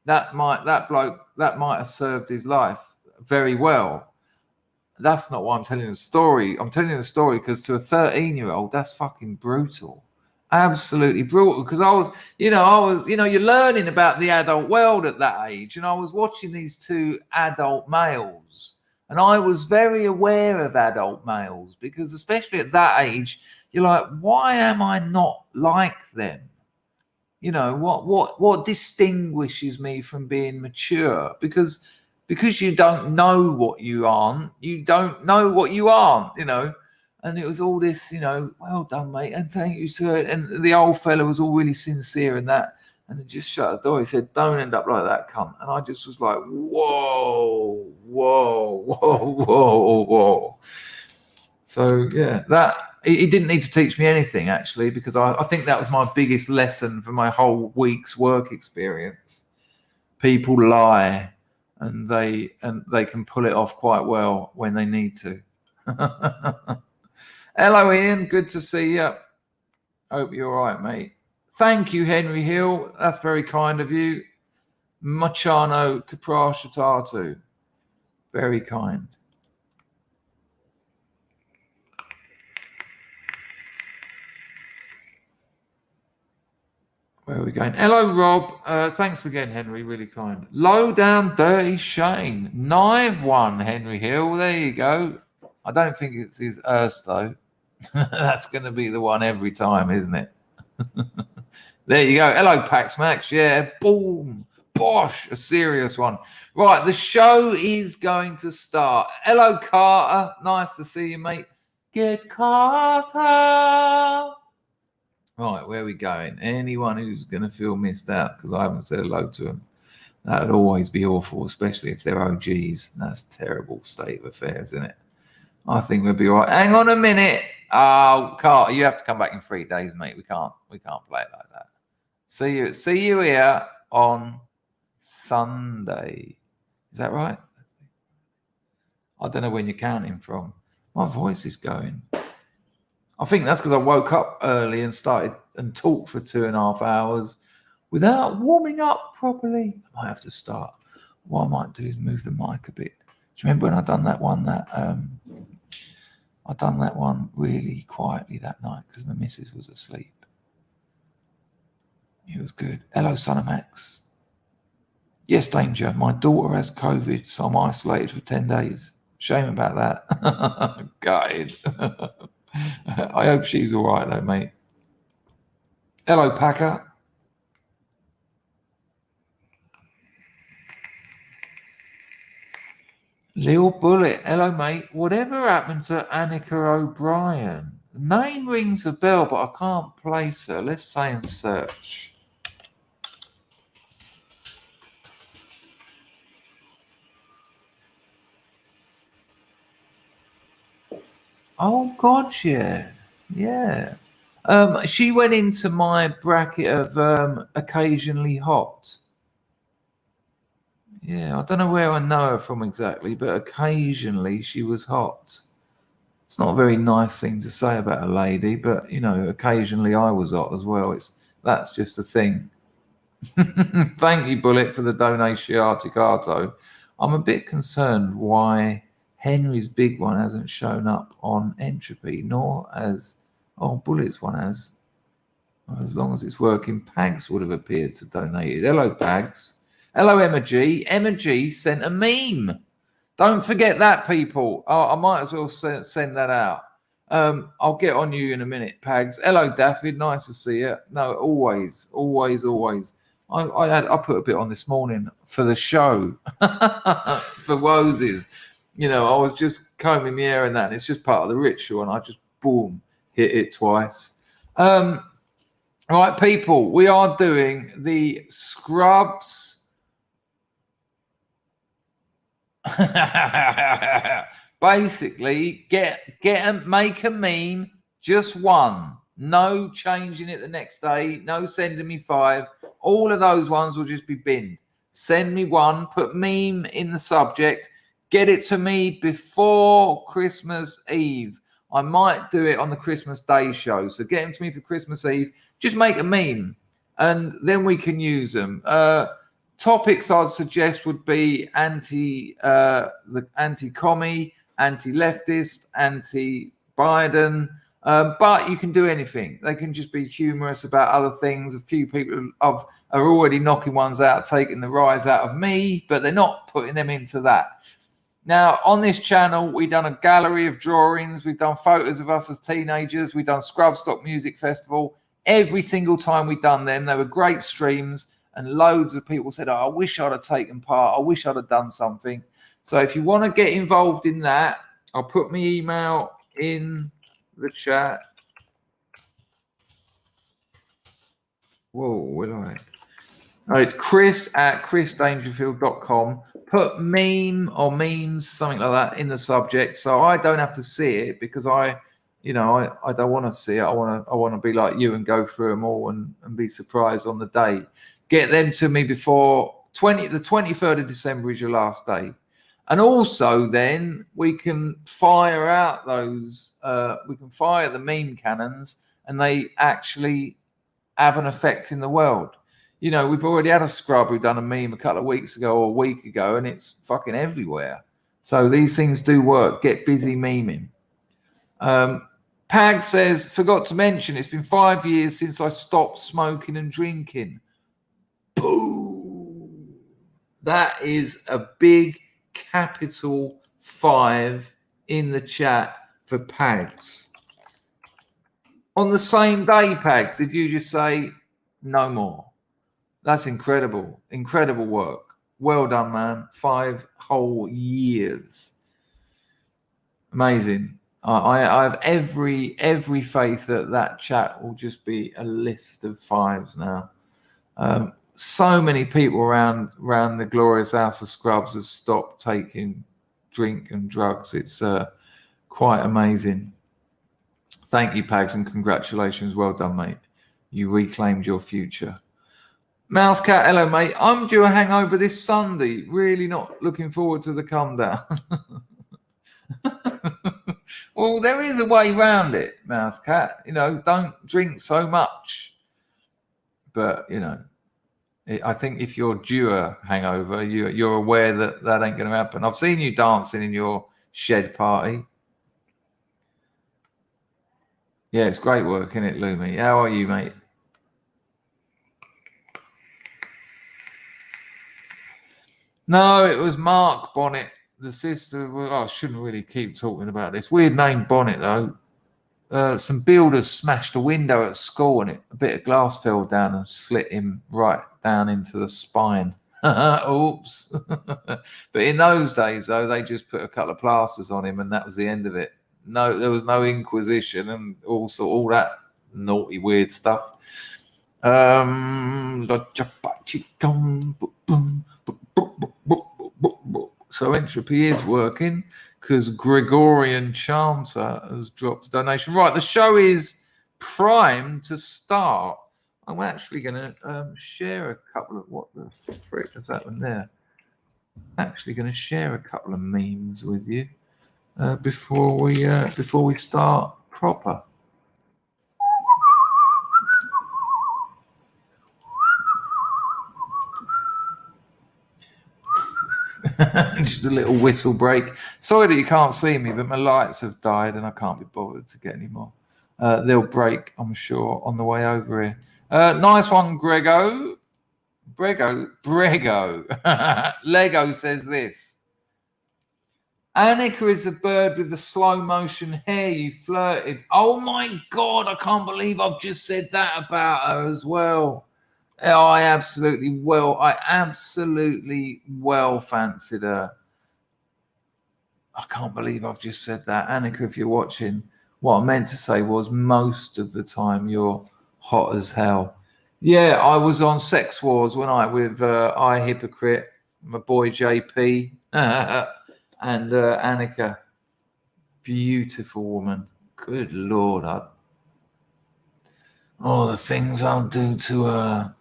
That might have served his life very well. That's not why I'm telling the story. I'm telling you the story because to a 13-year-old, that's fucking brutal. Absolutely brutal. Because I was, you're learning about the adult world at that age. And I was watching these two adult males. And I was very aware of adult males because especially at that age, you're like, why am I not like them? What distinguishes me from being mature? Because you don't know what you aren't, you don't know what you aren't, And it was all this, well done, mate, and thank you, sir. And the old fella was all really sincere in that. And he just shut the door. He said, don't end up like that, cunt. And I just was like, whoa. So, yeah, he didn't need to teach me anything, actually, because I think that was my biggest lesson for my whole week's work experience. People lie, and they can pull it off quite well when they need to. Hello, Ian. Good to see you. Hope you're all right, mate. Thank you, Henry Hill. That's very kind of you. Machano Caprashatatu. Very kind. Where are we going? Hello, Rob. Thanks again, Henry. Really kind. Low down, dirty Shane. Knife one, Henry Hill. There you go. I don't think it's his though. That's going to be the one every time, isn't it? There you go. Hello, Pax Max. Yeah, boom. Bosh. A serious one. Right, the show is going to start. Hello, Carter. Nice to see you, mate. Get Carter. Right, where are we going? Anyone who's going to feel missed out because I haven't said hello to them. That would always be awful, especially if they're OGs. That's a terrible state of affairs, isn't it? I think we'll be all right. Hang on a minute. Oh, Carter, you have to come back in 3 days, mate. We can't play it like that. See you here on Sunday. Is that right? I don't know when you're counting from. My voice is going. I think that's because I woke up early and started and talked for 2.5 hours without warming up properly. I might have to start. What I might do is move the mic a bit. Do you remember when I done that one? I done that one really quietly that night because my missus was asleep. It was good. Hello, son of Max. Yes, Danger. My daughter has COVID, so I'm isolated for 10 days. Shame about that. Gutted. I hope she's all right, though, mate. Hello, Packer. Lil Bullet. Hello, mate. Whatever happened to Annika O'Brien? The name rings a bell, but I can't place her. Let's say and search. Oh, God, yeah. Yeah. She went into my bracket of occasionally hot. Yeah, I don't know where I know her from exactly, but occasionally she was hot. It's not a very nice thing to say about a lady, but, occasionally I was hot as well. That's just a thing. Thank you, Bullet, for the donation, Articato. I'm a bit concerned why Henry's big one hasn't shown up on Entropy, nor as Bullet's one has. As long as it's working, Pags would have appeared to donate it. Hello, Pags. Hello, Emma G. Emma G sent a meme. Don't forget that, people. I might as well send that out. I'll get on you in a minute, Pags. Hello, Daffyd. Nice to see you. No, always. I put a bit on this morning for the show, for Woses. I was just combing my hair and that, and it's just part of the ritual, and I just, boom, hit it twice. All right, people, we are doing the Scrubs. Basically, make a meme, just one. No changing it the next day. No sending me 5. All of those ones will just be binned. Send me one, put meme in the subject, Get it to me before Christmas Eve. I might do it on the Christmas Day show. So get them to me for Christmas Eve. Just make a meme, and then we can use them. Topics I'd suggest would be the anti-commie, anti-leftist, anti-Biden. But you can do anything. They can just be humorous about other things. A few people are already knocking ones out, taking the rise out of me, but they're not putting them into that. Now, on this channel, we've done a gallery of drawings. We've done photos of us as teenagers. We've done SUBSTACK Music Festival. Every single time we've done them, they were great streams, and loads of people said, oh, I wish I'd have taken part. I wish I'd have done something. So if you want to get involved in that, I'll put my email in the chat. Whoa, will I? Oh, it's chris@chrisdangerfield.com. Put meme or memes, something like that, in the subject, so I don't have to see it, because I don't want to see it. I want to be like you and go through them all and be surprised on the day. Get them to me before the 23rd of December is your last day. And also then we can fire out those, we can fire the meme cannons, and they actually have an effect in the world. You know, we've already had a scrub who done a meme a couple of weeks ago or a week ago, and it's fucking everywhere. So these things do work. Get busy memeing. Pag says, forgot to mention, it's been 5 years since I stopped smoking and drinking. Boom. That is a big capital 5 in the chat for Pags. On the same day, Pags, did you just say no more? That's incredible. Incredible work. Well done, man. 5 whole years. Amazing. I have every faith that chat will just be a list of 5s now. So many people around the glorious House of Scrubs have stopped taking drink and drugs. It's quite amazing. Thank you, Pags, and congratulations. Well done, mate. You reclaimed your future. Mouse Cat, hello, mate. I'm due a hangover this Sunday. Really not looking forward to the come down. Well, there is a way around it, Mouse Cat. You know, don't drink so much. But, you know, I think if you're due a hangover, you're aware that ain't going to happen. I've seen you dancing in your shed party. Yeah, it's great work, isn't it, Lumi? How are you, mate? No, it was Mark Bonnet, the sister. Oh, I shouldn't really keep talking about this. Weird name, Bonnet, though. Some builders smashed a window at school, and a bit of glass fell down and slit him right down into the spine. Oops. But in those days, though, they just put a couple of plasters on him, and that was the end of it. No, there was no inquisition and also all that naughty, weird stuff. So entropy is working because Gregorian Chanter has dropped a donation. Right, the show is primed to start. I'm actually going to share a couple of what the frick has happened there. Actually going to share a couple of memes with you before we start proper. Just a little whistle break. Sorry that you can't see me, but my lights have died and I can't be bothered to get any more. They'll break, I'm sure, on the way over here. Nice one, Brego. Lego says this. Annika is a bird with the slow motion hair you flirted. Oh my God, I can't believe I've just said that about her as well. I absolutely well fancied her. I can't believe I've just said that. Annika, if you're watching, what I meant to say was most of the time you're hot as hell. Yeah, I was on Sex Wars with I Hypocrite, my boy JP, and Annika. Beautiful woman. Good Lord. The things I'll do to her.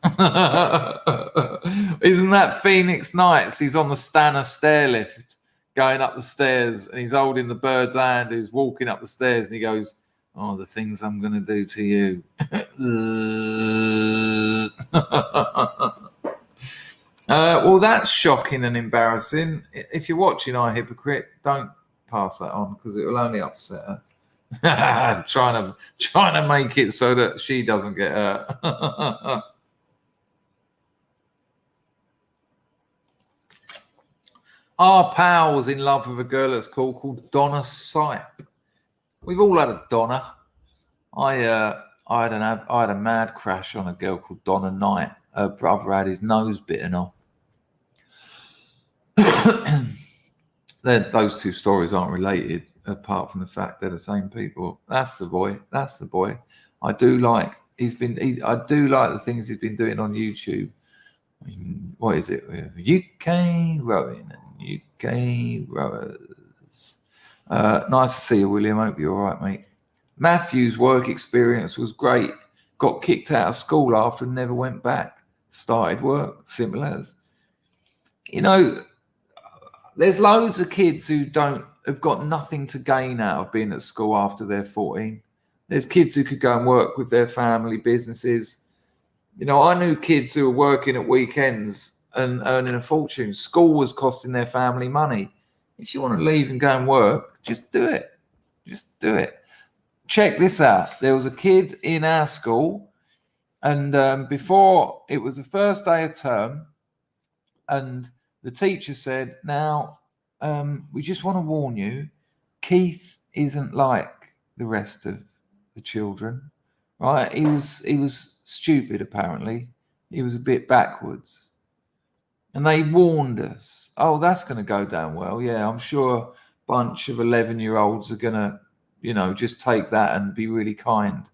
Isn't that Phoenix Nights? He's on the Stanner stairlift going up the stairs, and he's holding the bird's hand who's walking up the stairs, and he goes, "Oh, the things I'm going to do to you." Well, that's shocking and embarrassing. If you're watching I Hypocrite, don't pass that on because it will only upset her. trying to make it so that she doesn't get hurt. Our pal was in love with a girl at school called Donna Sipe. We've all had a Donna. I had a mad crash on a girl called Donna Knight. Her brother had his nose bitten off. Those two stories aren't related, apart from the fact they're the same people. That's the boy. That's the boy. I do like the things he's been doing on YouTube. What is it? UK rowing and UK rowers. Nice to see you, William. Hope you're all right, mate. Matthew's work experience was great. Got kicked out of school after and never went back. Started work. Simple as. You know, there's loads of kids who have got nothing to gain out of being at school after they're 14. There's kids who could go and work with their family businesses. You know, I knew kids who were working at weekends and earning a fortune. School was costing their family money. If you want to leave and go and work, just do it. Just do it. Check this out. There was a kid in our school, and before it was the first day of term, and the teacher said, "Now, we just want to warn you, Keith isn't like the rest of the children." Right, he was stupid apparently. He was a bit backwards, and they warned us. Oh, that's going to go down well. Yeah, I'm sure a bunch of 11-year-olds are going to, you know, just take that and be really kind.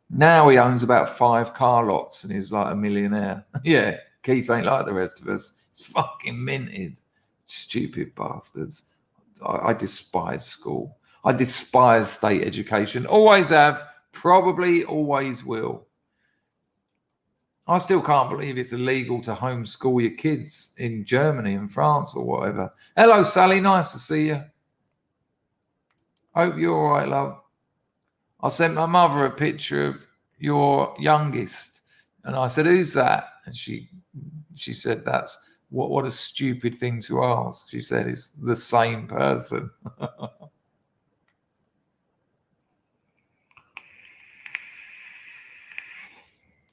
Now he owns about 5 car lots and he's like a millionaire. Yeah, Keith ain't like the rest of us. He's fucking minted. Stupid bastards. I despise school. I despise state education. Always have. Probably always will. I still can't believe it's illegal to homeschool your kids in Germany and France or whatever. Hello, Sally. Nice to see you. Hope you're all right, love. I sent my mother a picture of your youngest, and I said, "Who's that?" And she said, "That's what a stupid thing to ask." She said, "It's the same person."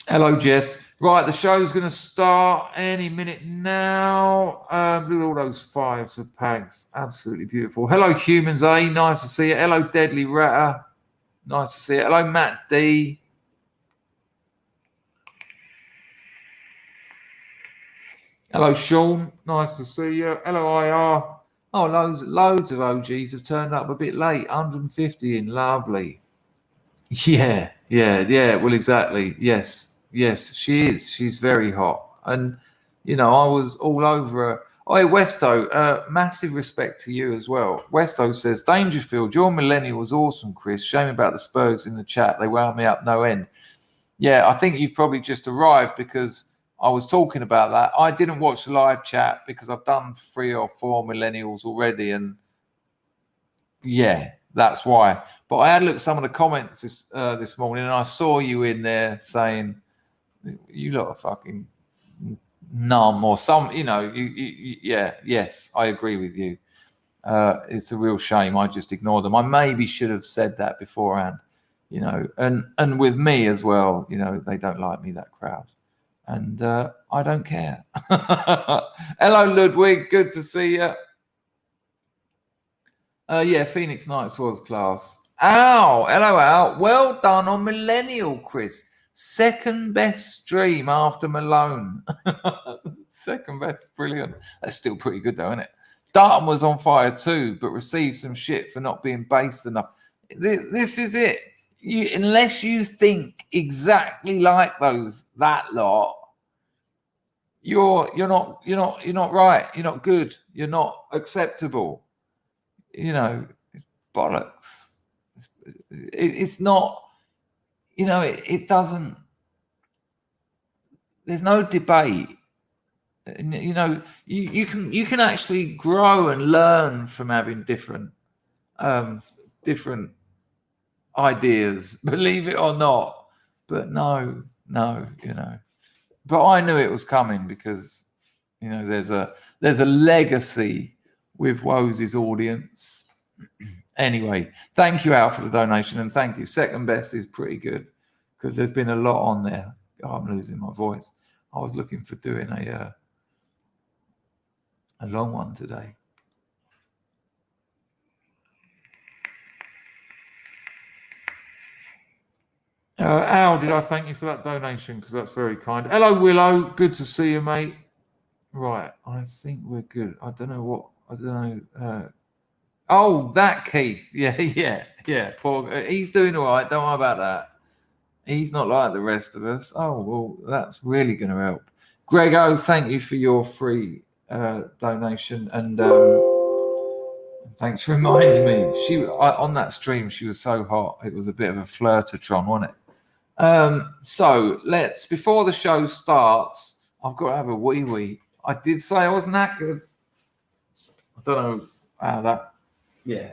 Hello, Jess. Right, the show's going to start any minute now. Look at all those 5s of Pags. Absolutely beautiful. Hello, Humans A. Nice to see you. Hello, Deadly Ratter. Nice to see you. Hello, Matt D. Hello, Sean. Nice to see you. Hello, IR. Oh, loads of OGs have turned up a bit late. 150 in. Lovely. Yeah. Well, exactly. Yes, she is. She's very hot. And, you know, I was all over her. Oh, hey, Westo, massive respect to you as well. Westo says, Dangerfield, your millennial was awesome, Chris. Shame about the Spurs in the chat. They wound me up no end. Yeah, I think you've probably just arrived because I was talking about that. I didn't watch the live chat because I've done 3 or 4 millennials already. And, yeah, that's why. But I had a look at some of the comments this morning, and I saw you in there saying, "You lot are fucking numb," or some, you know. Yes, I agree with you. It's a real shame. I just ignore them. I maybe should have said that beforehand, you know. And with me as well, you know, they don't like me, that crowd, and I don't care. Hello, Ludwig. Good to see you. Yeah, Phoenix Nights was class. Ow, hello, Al. Well done on Millennial, Chris. Second best stream after Malone. Second best, brilliant. That's still pretty good though, isn't it? Darton was on fire too, but received some shit for not being based enough. This is it. Unless you think exactly like that lot, you're not right. You're not good. You're not acceptable. You know, it's bollocks. It's not, you know, it doesn't, there's no debate. And, you know, you can actually grow and learn from having different ideas, believe it or not. But no, you know. But I knew it was coming because, you know, there's a legacy with Wose's audience. Anyway, thank you, Al, for the donation, and thank you. Second best is pretty good because there's been a lot on there. Oh, I'm losing my voice. I was looking for doing a long one today. Al, did I thank you for that donation? Because that's very kind. Hello, Willow. Good to see you, mate. Right, I think we're good. I don't know. Oh, that Keith. Yeah. Poor. He's doing all right. Don't worry about that. He's not like the rest of us. Oh, well, that's really going to help. Grego, thank you for your free donation, and thanks for reminding me. On that stream, she was so hot. It was a bit of a flirtatron, wasn't it? So before the show starts, I've got to have a wee. I did say I wasn't that good. I don't know how that. Yeah.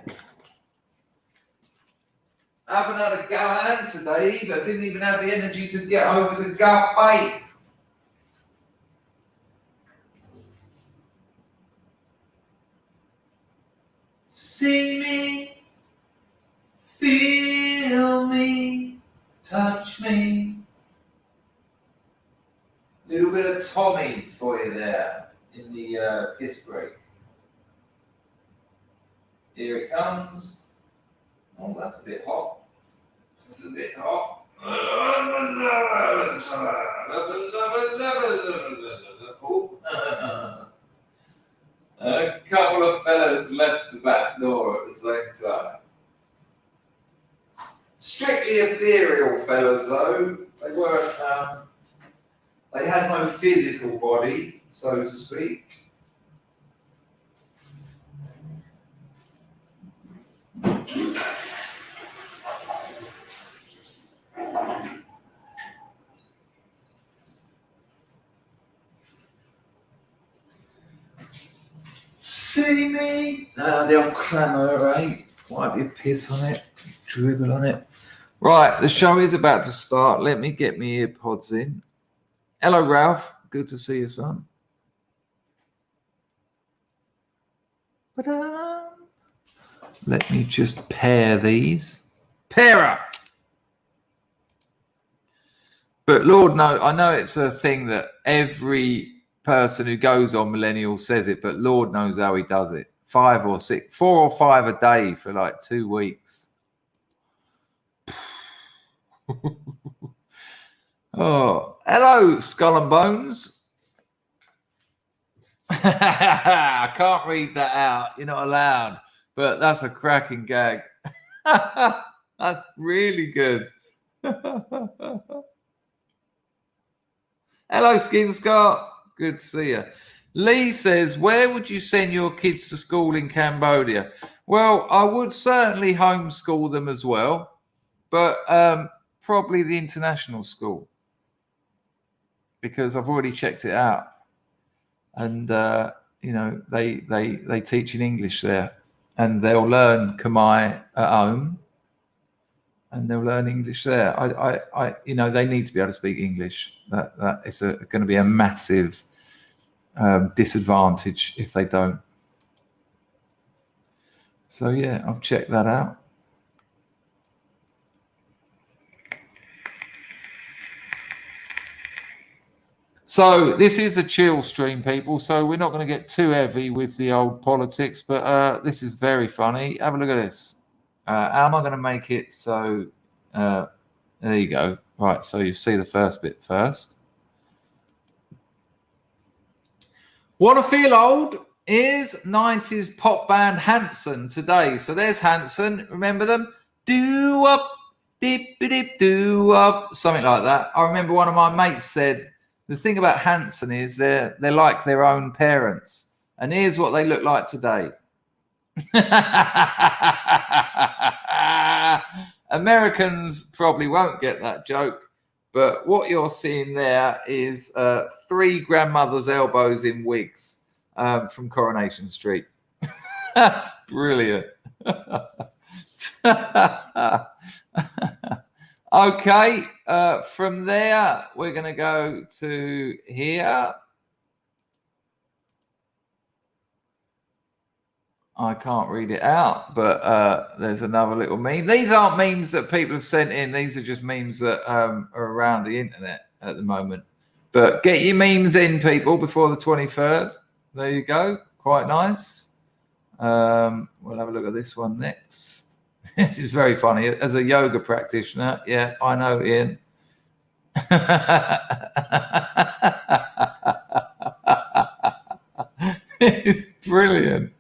I haven't had a go hand today either. Didn't even have the energy to get over to gut bait. See me, feel me, touch me. Little bit of Tommy for you there in the piss break. Here it comes. Oh, that's a bit hot. It's a bit hot. A couple of fellas left the back door at the same time. Strictly ethereal fellas, though. They weren't. They had no physical body, so to speak. See me? The old clamour, eh? Wipe your piss on it, dribble on it. Right, the show is about to start. Let me get my earpods in. Hello, Ralph. Good to see you, son. Let me just pair these. Pairer! But Lord, no, I know it's a thing that every person who goes on Millennial says it, but Lord knows how he does it. 4 or 5 a day for like 2 weeks. Oh, hello, Skull and Bones. I can't read that out. You're not allowed. But that's a cracking gag. That's really good. Hello, Skin Scott. Good to see you. Lee says, where would you send your kids to school in Cambodia? Well, I would certainly homeschool them as well, but probably the international school because I've already checked it out. And, you know, they teach in English there and they'll learn Khmer at home and they'll learn English there. I you know, they need to be able to speak English. That is going to be a massive disadvantage if they don't. So yeah, I've checked that out. So this is a chill stream, people. So we're not going to get too heavy with the old politics, but this is very funny. Have a look at this. How am I going to make it so? There you go. Right. So you see the first bit first. Want to feel old is 90s pop band Hanson today. So there's Hanson. Remember them? Do up, dip, dip, do up, something like that. I remember one of my mates said the thing about Hanson is they're like their own parents. And here's what they look like today. Americans probably won't get that joke, But what you're seeing there is 3 grandmothers' elbows in wigs from Coronation Street. That's brilliant. Okay, from there, we're going to go to here. I can't read it out, but there's another little meme. These aren't memes that people have sent in. These are just memes that are around the internet at the moment. But get your memes in, people, before the 23rd. There you go. Quite nice. We'll have a look at this one next. This is very funny. As a yoga practitioner, yeah, I know, Ian. It's brilliant.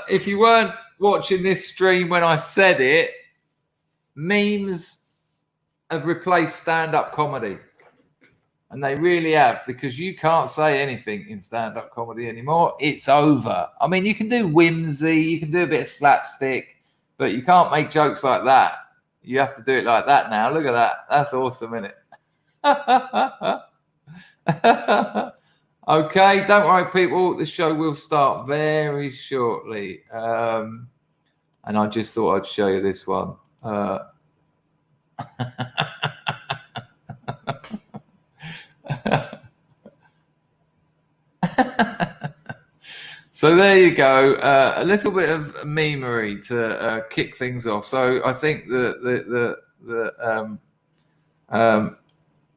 If you weren't watching this stream when I said it, memes have replaced stand-up comedy. And they really have, because you can't say anything in stand-up comedy anymore. It's over. I mean, you can do whimsy, you can do a bit of slapstick, but you can't make jokes like that. You have to do it like that now. Look at that. That's awesome, isn't it? Okay, don't worry, people. The show will start very shortly. And I just thought I'd show you this one. So there you go. A little bit of memery to kick things off. So I think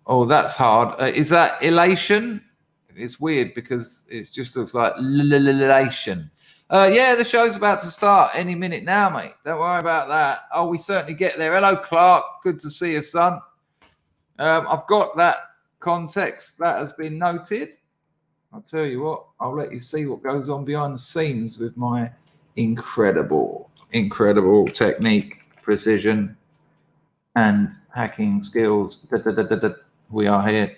oh, that's hard. Is that elation? It's weird because it just looks like elation. Yeah, the show's about to start any minute now, mate. Don't worry about that. Oh, we certainly get there. Hello, Clark. Good to see you, son. I've got that context. That has been noted. I'll tell you what, I'll let you see what goes on behind the scenes with my incredible technique, precision, and hacking skills. We are here.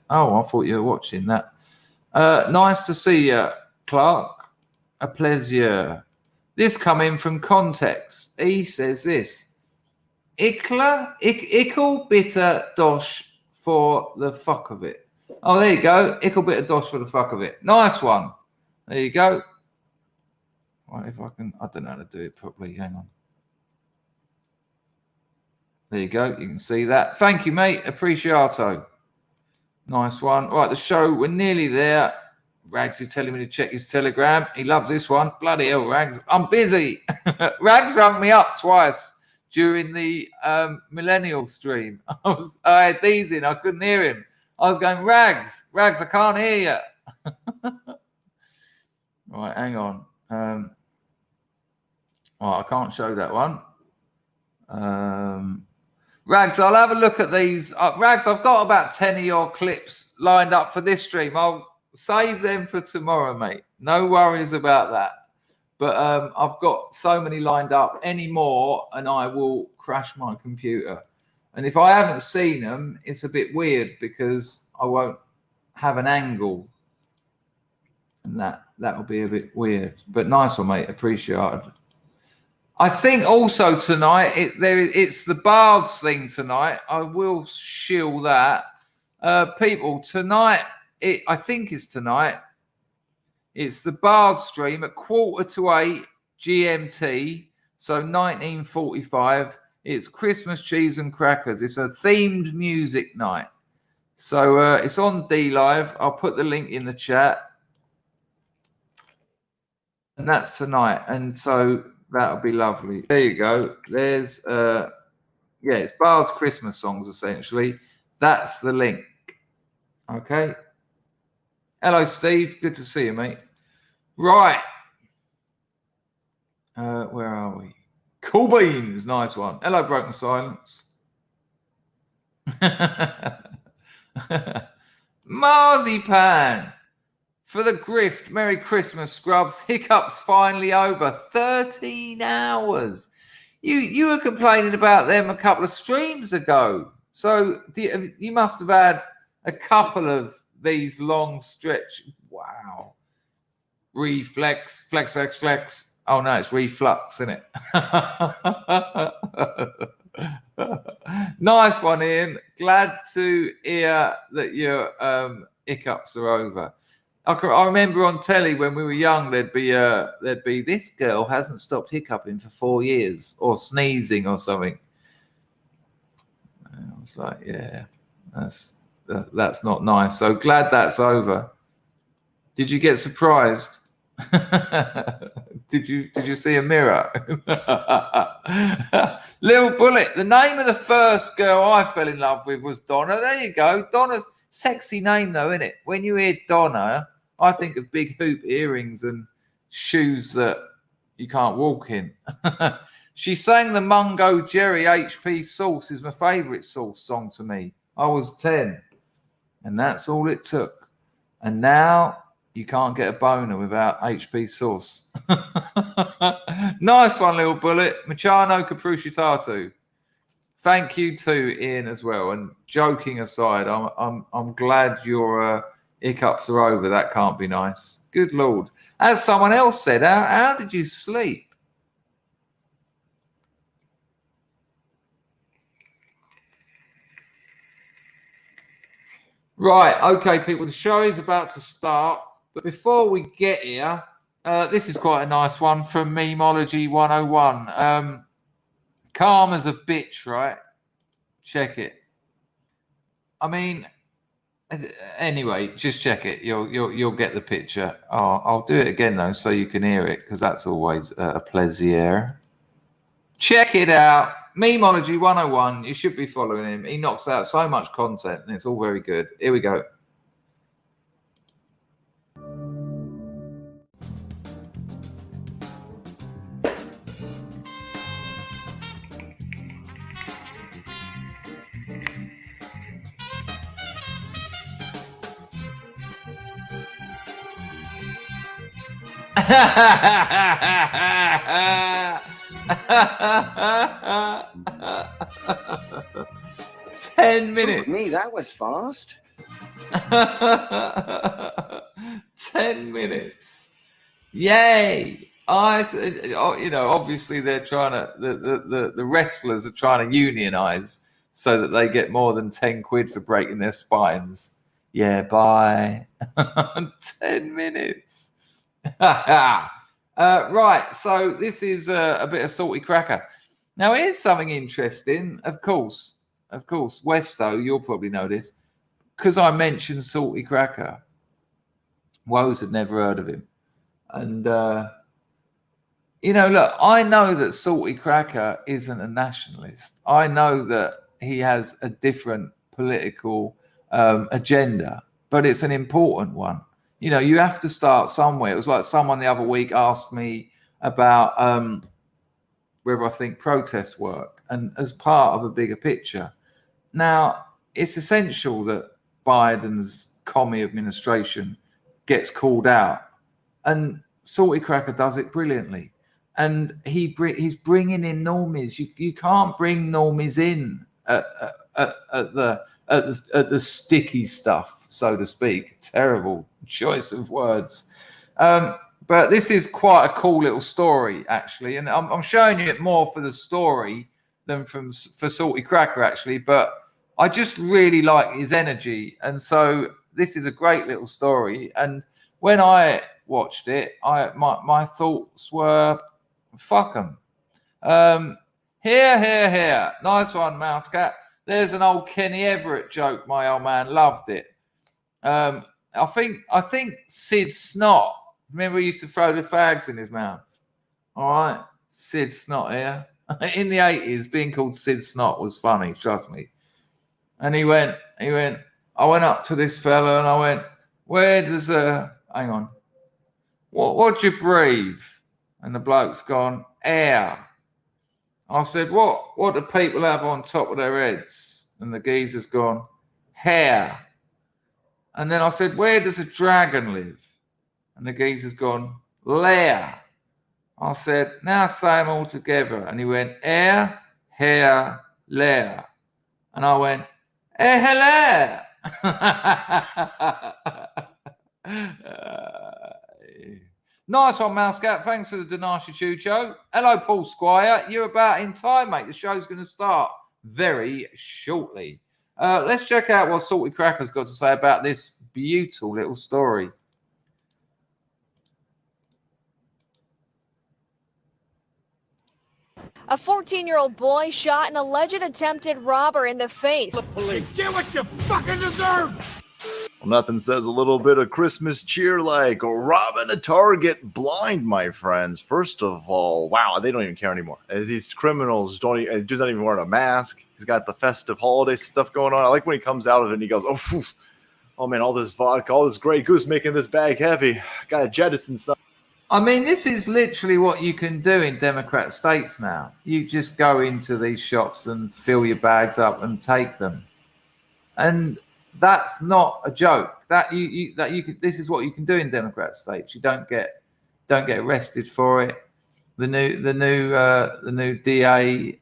Oh, I thought you were watching that. Nice to see you, Clark. A pleasure. This coming from context. He says this. Ickle bitter dosh for the fuck of it. Oh, there you go. Ickle bit of dosh for the fuck of it. Nice one. There you go. Right, if I can, I don't know how to do it properly. Hang on. There you go. You can see that. Thank you, mate. Appreciato. Nice one. Right, the show, we're nearly there. Rags is telling me to check his Telegram. He loves this one. Bloody hell, Rags. I'm busy. Rags rang me up twice during the Millennial stream. I had these in. I couldn't hear him. I was going, Rags, I can't hear you. Right, hang on. Oh, I can't show that one. Rags, I'll have a look at these. Rags, I've got about 10 of your clips lined up for this stream. I'll save them for tomorrow, mate. No worries about that. But I've got so many lined up. Any more, and I will crash my computer. And if I haven't seen them, it's a bit weird because I won't have an angle. And that'll be a bit weird. But nice one, mate. Appreciated. I think also tonight, it's the Bards thing tonight. I will shill that. People, tonight, I think it's tonight. It's the Bards stream at 7:45 GMT. So 1945. It's Christmas cheese and crackers. It's a themed music night. So it's on D Live. I'll put the link in the chat. And that's tonight. And so that'll be lovely. There you go. There's, it's Bar's Christmas songs, essentially. That's the link. Okay. Hello, Steve. Good to see you, mate. Right. Where are we? Cool beans. Nice one. Hello, Broken Silence. Marzipan. For the grift, Merry Christmas, Scrubs. Hiccups finally over. 13 hours. You were complaining about them a couple of streams ago. So you must have had a couple of these long stretch. Wow. Reflex, flex. Oh, no, it's reflux, isn't it? Nice one, Ian. Glad to hear that your hiccups are over. I remember on telly when we were young, there'd be this girl hasn't stopped hiccuping for 4 years, or sneezing or something. And I was like, yeah, that's not nice. So glad that's over. Did you get surprised? Did you see a mirror? Little Bullet. The name of the first girl I fell in love with was Donna. There you go. Donna's sexy name though, isn't it? When you hear Donna, I think of big hoop earrings and shoes that you can't walk in. She sang the Mungo Jerry HP Sauce is my favourite sauce song to me. I was 10, and that's all it took. And now you can't get a boner without HP sauce. Nice one, Little Bullet. Machano Capruscitato. Thank you to Ian as well. And joking aside, I'm glad your hiccups are over. That can't be nice. Good Lord. As someone else said, how did you sleep? Right, okay, people, the show is about to start. But before we get here, this is quite a nice one from Memology 101. Calm as a bitch, right? Check it. I mean, anyway, just check it. You'll get the picture. I'll do it again though, so you can hear it, because that's always a pleasure. Check it out. Memology 101. You should be following him. He knocks out so much content, and it's all very good. Here we go. Ten minutes. Me, that was fast. 10 minutes. Yay! Obviously they're trying to. The wrestlers are trying to unionize so that they get more than 10 quid for breaking their spines. Yeah, bye. 10 minutes. Right, so this is a bit of salty cracker. Now, here's something interesting. Of course, Westo, you'll probably know this, because I mentioned salty cracker. Woes had never heard of him. And, look, I know that salty cracker isn't a nationalist. I know that he has a different political agenda, but it's an important one. You have to start somewhere. It was like someone the other week asked me about whether I think protests work, and as part of a bigger picture. Now, it's essential that Biden's commie administration gets called out, and Salty Cracker does it brilliantly. And he's bringing in normies. You can't bring normies in at the sticky stuff, so to speak. Terrible choice of words. But this is quite a cool little story, actually. And I'm showing you it more for the story than for Salty Cracker, actually. But I just really like his energy. And so this is a great little story. And when I watched it, my thoughts were, fuck them. Here. Nice one, Mousecat. There's an old Kenny Everett joke. My old man loved it. I think Sid Snot. Remember, he used to throw the fags in his mouth. All right, Sid Snot here. In the 80s, being called Sid Snot was funny. Trust me. And he went. I went up to this fella and I went, "Where does hang on? What do you breathe?" And the bloke's gone, "Air." I said, "What do people have on top of their heads?" And the geezer's gone, "Hair." And then I said, "Where does a dragon live?" And the geezer's gone, "Lair." I said, "Now say them all together." And he went, "Air, hair, lair." And I went, "Eh, hello." Nice one, Mousecat. Thanks for the Danashi Chucho. Hello, Paul Squire. You're about in time, mate. The show's going to start very shortly. Let's check out what Salty Cracker's got to say about this beautiful little story. A 14-year-old boy shot an alleged attempted robber in the face. The police. Get what you fucking deserve! Well, nothing says a little bit of Christmas cheer like robbing a Target blind, my friends. First of all, wow, they don't even care anymore. These criminals just not even wearing a mask. He's got the festive holiday stuff going on. I like when he comes out of it and he goes, oh, phew. Oh man, all this vodka, all this Grey Goose making this bag heavy. Gotta jettison some. I mean, this is literally what you can do in Democrat states now. You just go into these shops and fill your bags up and take them. And that's not a joke. This is what you can do in Democrat states. You don't get arrested for it. The new DA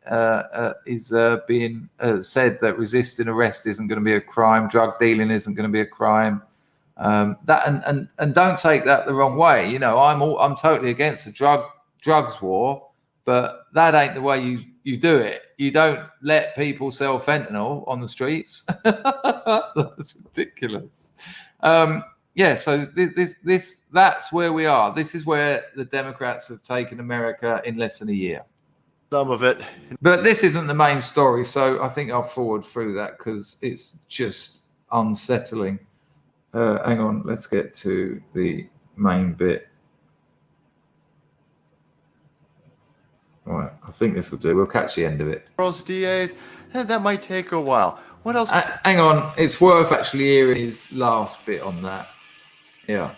is being said that resisting arrest isn't going to be a crime. Drug dealing isn't going to be a crime. That and don't take that the wrong way. You know, I'm totally against the drugs war, but that ain't the way you do it. You don't let people sell fentanyl on the streets. That's ridiculous. Yeah, so that's where we are. This is where the Democrats have taken America in less than a year. Some of it. But this isn't the main story, so I think I'll forward through that because it's just unsettling. Hang on, let's get to the main bit. All right, I think this will do. We'll catch the end of it. Those DAs, that might take a while. What else? Hang on, it's worth actually hearing his last bit on that. Yeah.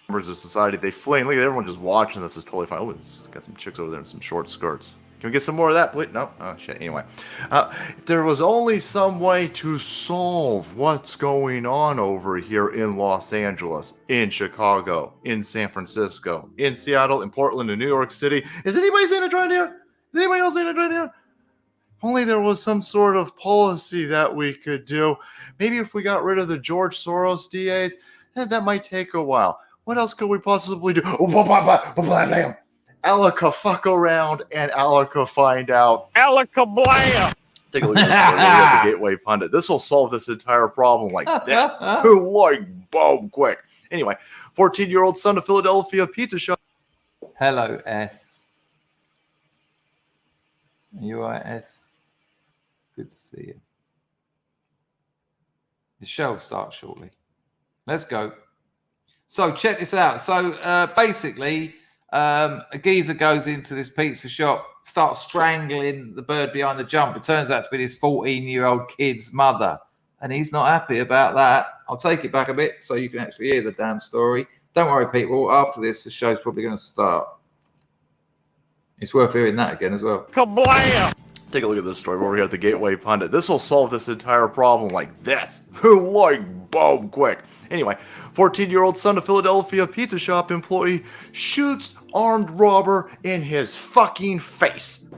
Members of society, they fling. Look at everyone just watching this. Is totally fine. Oh, it's got some chicks over there in some short skirts. Can we get some more of that, please? No? Oh, shit. Anyway, if there was only some way to solve what's going on over here in Los Angeles, in Chicago, in San Francisco, in Seattle, in Portland, in New York City. Is anybody saying it right here? Is anybody else saying it right here? Only there was some sort of policy that we could do. Maybe if we got rid of the George Soros DAs, that might take a while. What else could we possibly do? Alaka fuck around and Alaka find out. Alaka blam! Take a look at this story at the Gateway Pundit. This will solve this entire problem like this. Like, boom, quick. Anyway, 14-year-old son of Philadelphia pizza shop. Hello, S. Are you all right, S? Good to see you. The show will start shortly. Let's go. So check this out. So basically, a geezer goes into this pizza shop, starts strangling the bird behind the jump. It turns out to be this 14-year-old kid's mother. And he's not happy about that. I'll take it back a bit so you can actually hear the damn story. Don't worry, people. After this, the show's probably going to start. It's worth hearing that again as well. Kablam! Take a look at this story over here at the Gateway Pundit. This will solve this entire problem like this. Like, boom, quick. Anyway, 14-year-old son of Philadelphia pizza shop employee shoots armed robber in his fucking face.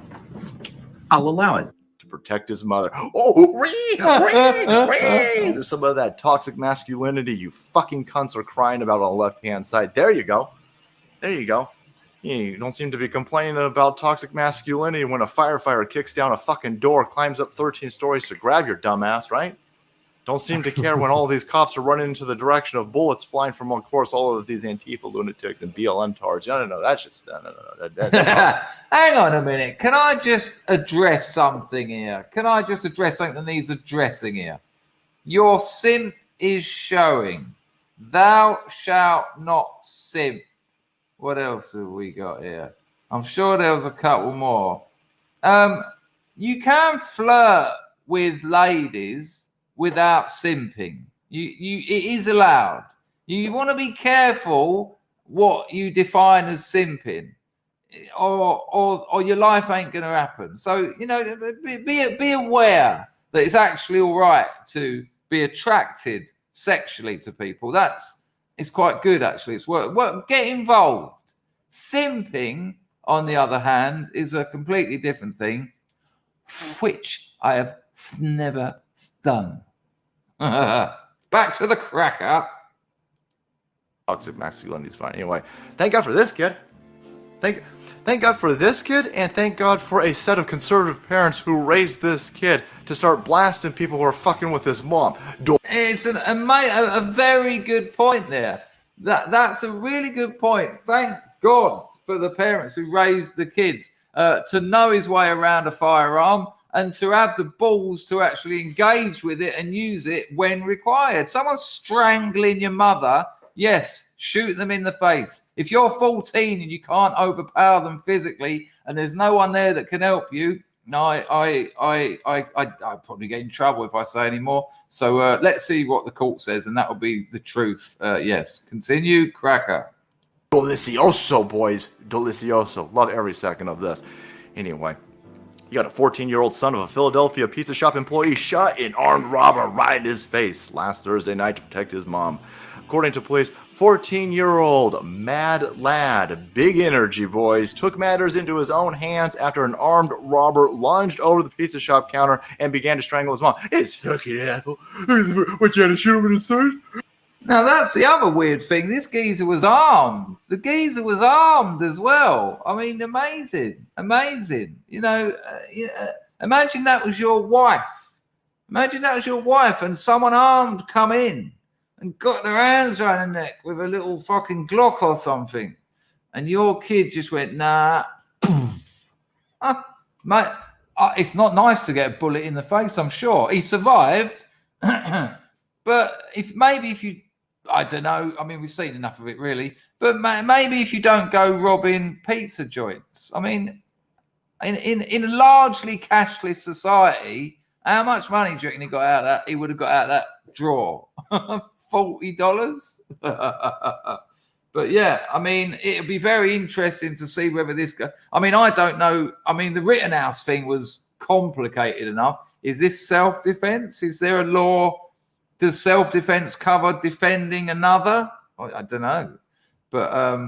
I'll allow it. To protect his mother. Oh, there's some of that toxic masculinity you fucking cunts are crying about on the left-hand side. There you go. There you go. You don't seem to be complaining about toxic masculinity when a firefighter kicks down a fucking door, climbs up 13 stories to grab your dumbass, right? Don't seem to care when all of these cops are running into the direction of bullets flying from, of course, all of these Antifa lunatics and BLM tards. No, that's just no. Hang on a minute. Can I just address something here? Can I just address something that needs addressing here? Your simp is showing. Thou shalt not simp. What else have we got here? I'm sure there was a couple more. You can flirt with ladies without simping. It is allowed. You want to be careful what you define as simping, or your life ain't going to happen. So be aware that it's actually all right to be attracted sexually to people. It's quite good, actually. It's work. Get involved. Simping, on the other hand, is a completely different thing, which I have never done. Back to the cracker. toxic masculinity is fine. Anyway, thank God for this kid. Thank God for this kid, and thank God for a set of conservative parents who raised this kid to start blasting people who are fucking with his mom. It's a very good point there. That's a really good point. Thank God for the parents who raised the kids to know his way around a firearm and to have the balls to actually engage with it and use it when required. Someone's strangling your mother, yes, shoot them in the face. If you're 14 and you can't overpower them physically and there's no one there that can help you, no, I'd probably get in trouble if I say any more. So let's see what the court says, and that will be the truth. Yes, continue, Cracker. Delicioso, boys. Delicioso. Love every second of this. Anyway, you got a 14-year-old son of a Philadelphia pizza shop employee shot an armed robber right in his face last Thursday night to protect his mom. According to police, 14-year-old Mad Lad, big energy, boys, took matters into his own hands after an armed robber lunged over the pizza shop counter and began to strangle his mom. It's fucking asshole. What, you had to shoot him in his face? Now, that's the other weird thing. This geezer was armed. The geezer was armed as well. I mean, amazing. You know, imagine that was your wife. Imagine that was your wife and someone armed come in and got their hands around her neck with a little fucking Glock or something. And your kid just went, nah. Mate, it's not nice to get a bullet in the face, I'm sure. He survived. But if you, I don't know, I mean, we've seen enough of it really, but maybe if you don't go robbing pizza joints. I mean, in a largely cashless society, how much money do you reckon he got out of that? He would have got out of that drawer. $40. But yeah, I mean, it'll be very interesting to see whether this guy, I mean, I don't know. I mean, the Rittenhouse thing was complicated enough. Is this self-defense? Is there a law? Does self-defense cover defending another? I don't know. But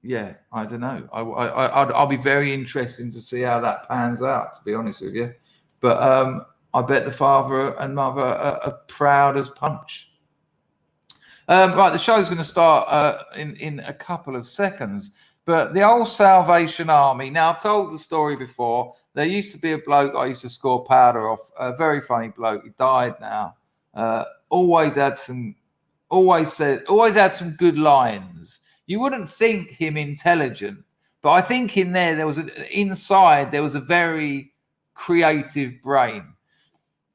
yeah, I don't know. I'll be very interested to see how that pans out, to be honest with you. But I bet the father and mother are proud as punch. Right, the show's going to start in a couple of seconds. But the old Salvation Army. Now, I've told the story before. There used to be a bloke I used to score powder off. A very funny bloke. He died now. Always had some good lines. You wouldn't think him intelligent, but I think inside there was a very creative brain.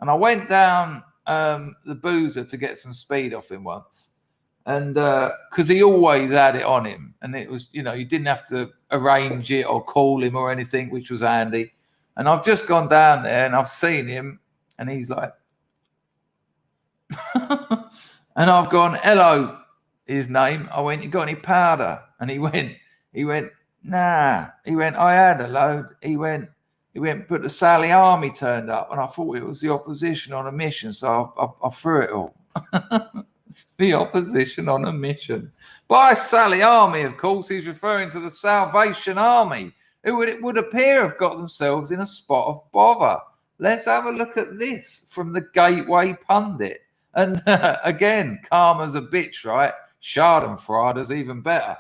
And I went down the boozer to get some speed off him once. And because he always had it on him. And it was, you didn't have to arrange it or call him or anything, which was handy. And I've just gone down there and I've seen him and he's like, and I've gone, hello, his name. I went, you got any powder? And he went, nah. He went, I had a load. He went, but the Sally Army turned up and I thought it was the opposition on a mission. So I threw it all. The opposition on a mission. By Sally Army, of course, he's referring to the Salvation Army, who it would appear have got themselves in a spot of bother. Let's have a look at this from the Gateway Pundit. And again, karma's a bitch, right? Schadenfreude's even better.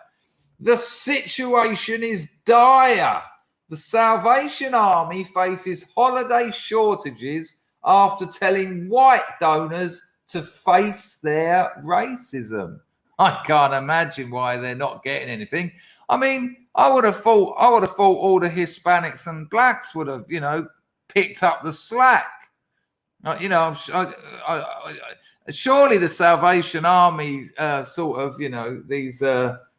The situation is dire. The Salvation Army faces holiday shortages after telling white donors to face their racism. I can't imagine why they're not getting anything. I mean, I would have thought all the Hispanics and blacks would have, picked up the slack. Surely the Salvation Army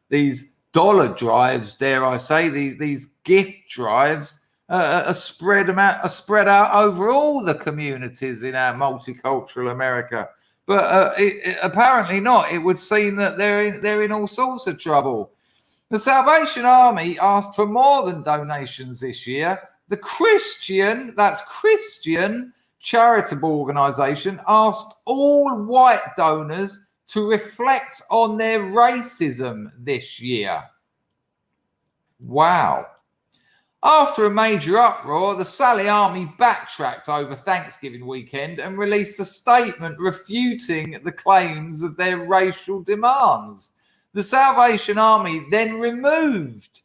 these dollar drives, dare I say, these gift drives are spread out over all the communities in our multicultural America. But apparently not. It would seem that they're in all sorts of trouble. The Salvation Army asked for more than donations this year. The Christian charitable organization asked all white donors to reflect on their racism this year. Wow. After a major uproar, the Sally Army backtracked over Thanksgiving weekend and released a statement refuting the claims of their racial demands. The Salvation Army then removed.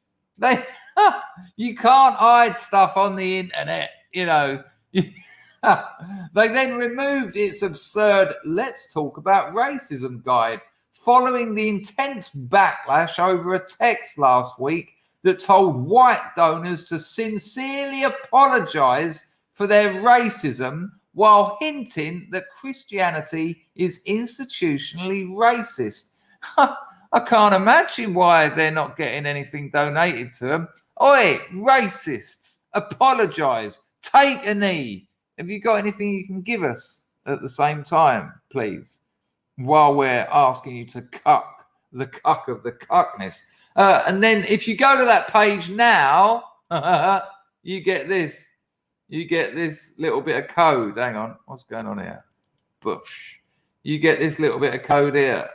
You can't hide stuff on the internet, you know. They then removed its absurd "Let's Talk About Racism" guide following the intense backlash over a text last week that told white donors to sincerely apologize for their racism while hinting that Christianity is institutionally racist. I can't imagine why they're not getting anything donated to them. Oi, racists, apologize, take a knee. Have you got anything you can give us at the same time, please? While we're asking you to cuck the cuck of the cuckness. And then if you go to that page now, you get this. You get this little bit of code. Hang on. What's going on here? Bush. You get this little bit of code here.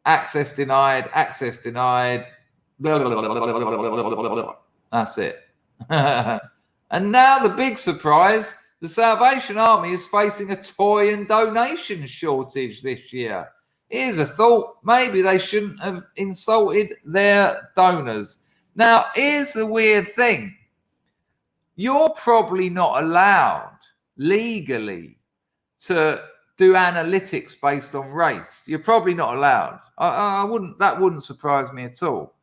Access denied. Access denied. Blah, blah, blah, blah, blah, blah. That's it. And now the big surprise. The Salvation Army is facing a toy and donation shortage this year. Here's a thought. Maybe they shouldn't have insulted their donors. Now, here's the weird thing. You're probably not allowed legally to do analytics based on race. You're probably not allowed. That wouldn't surprise me at all.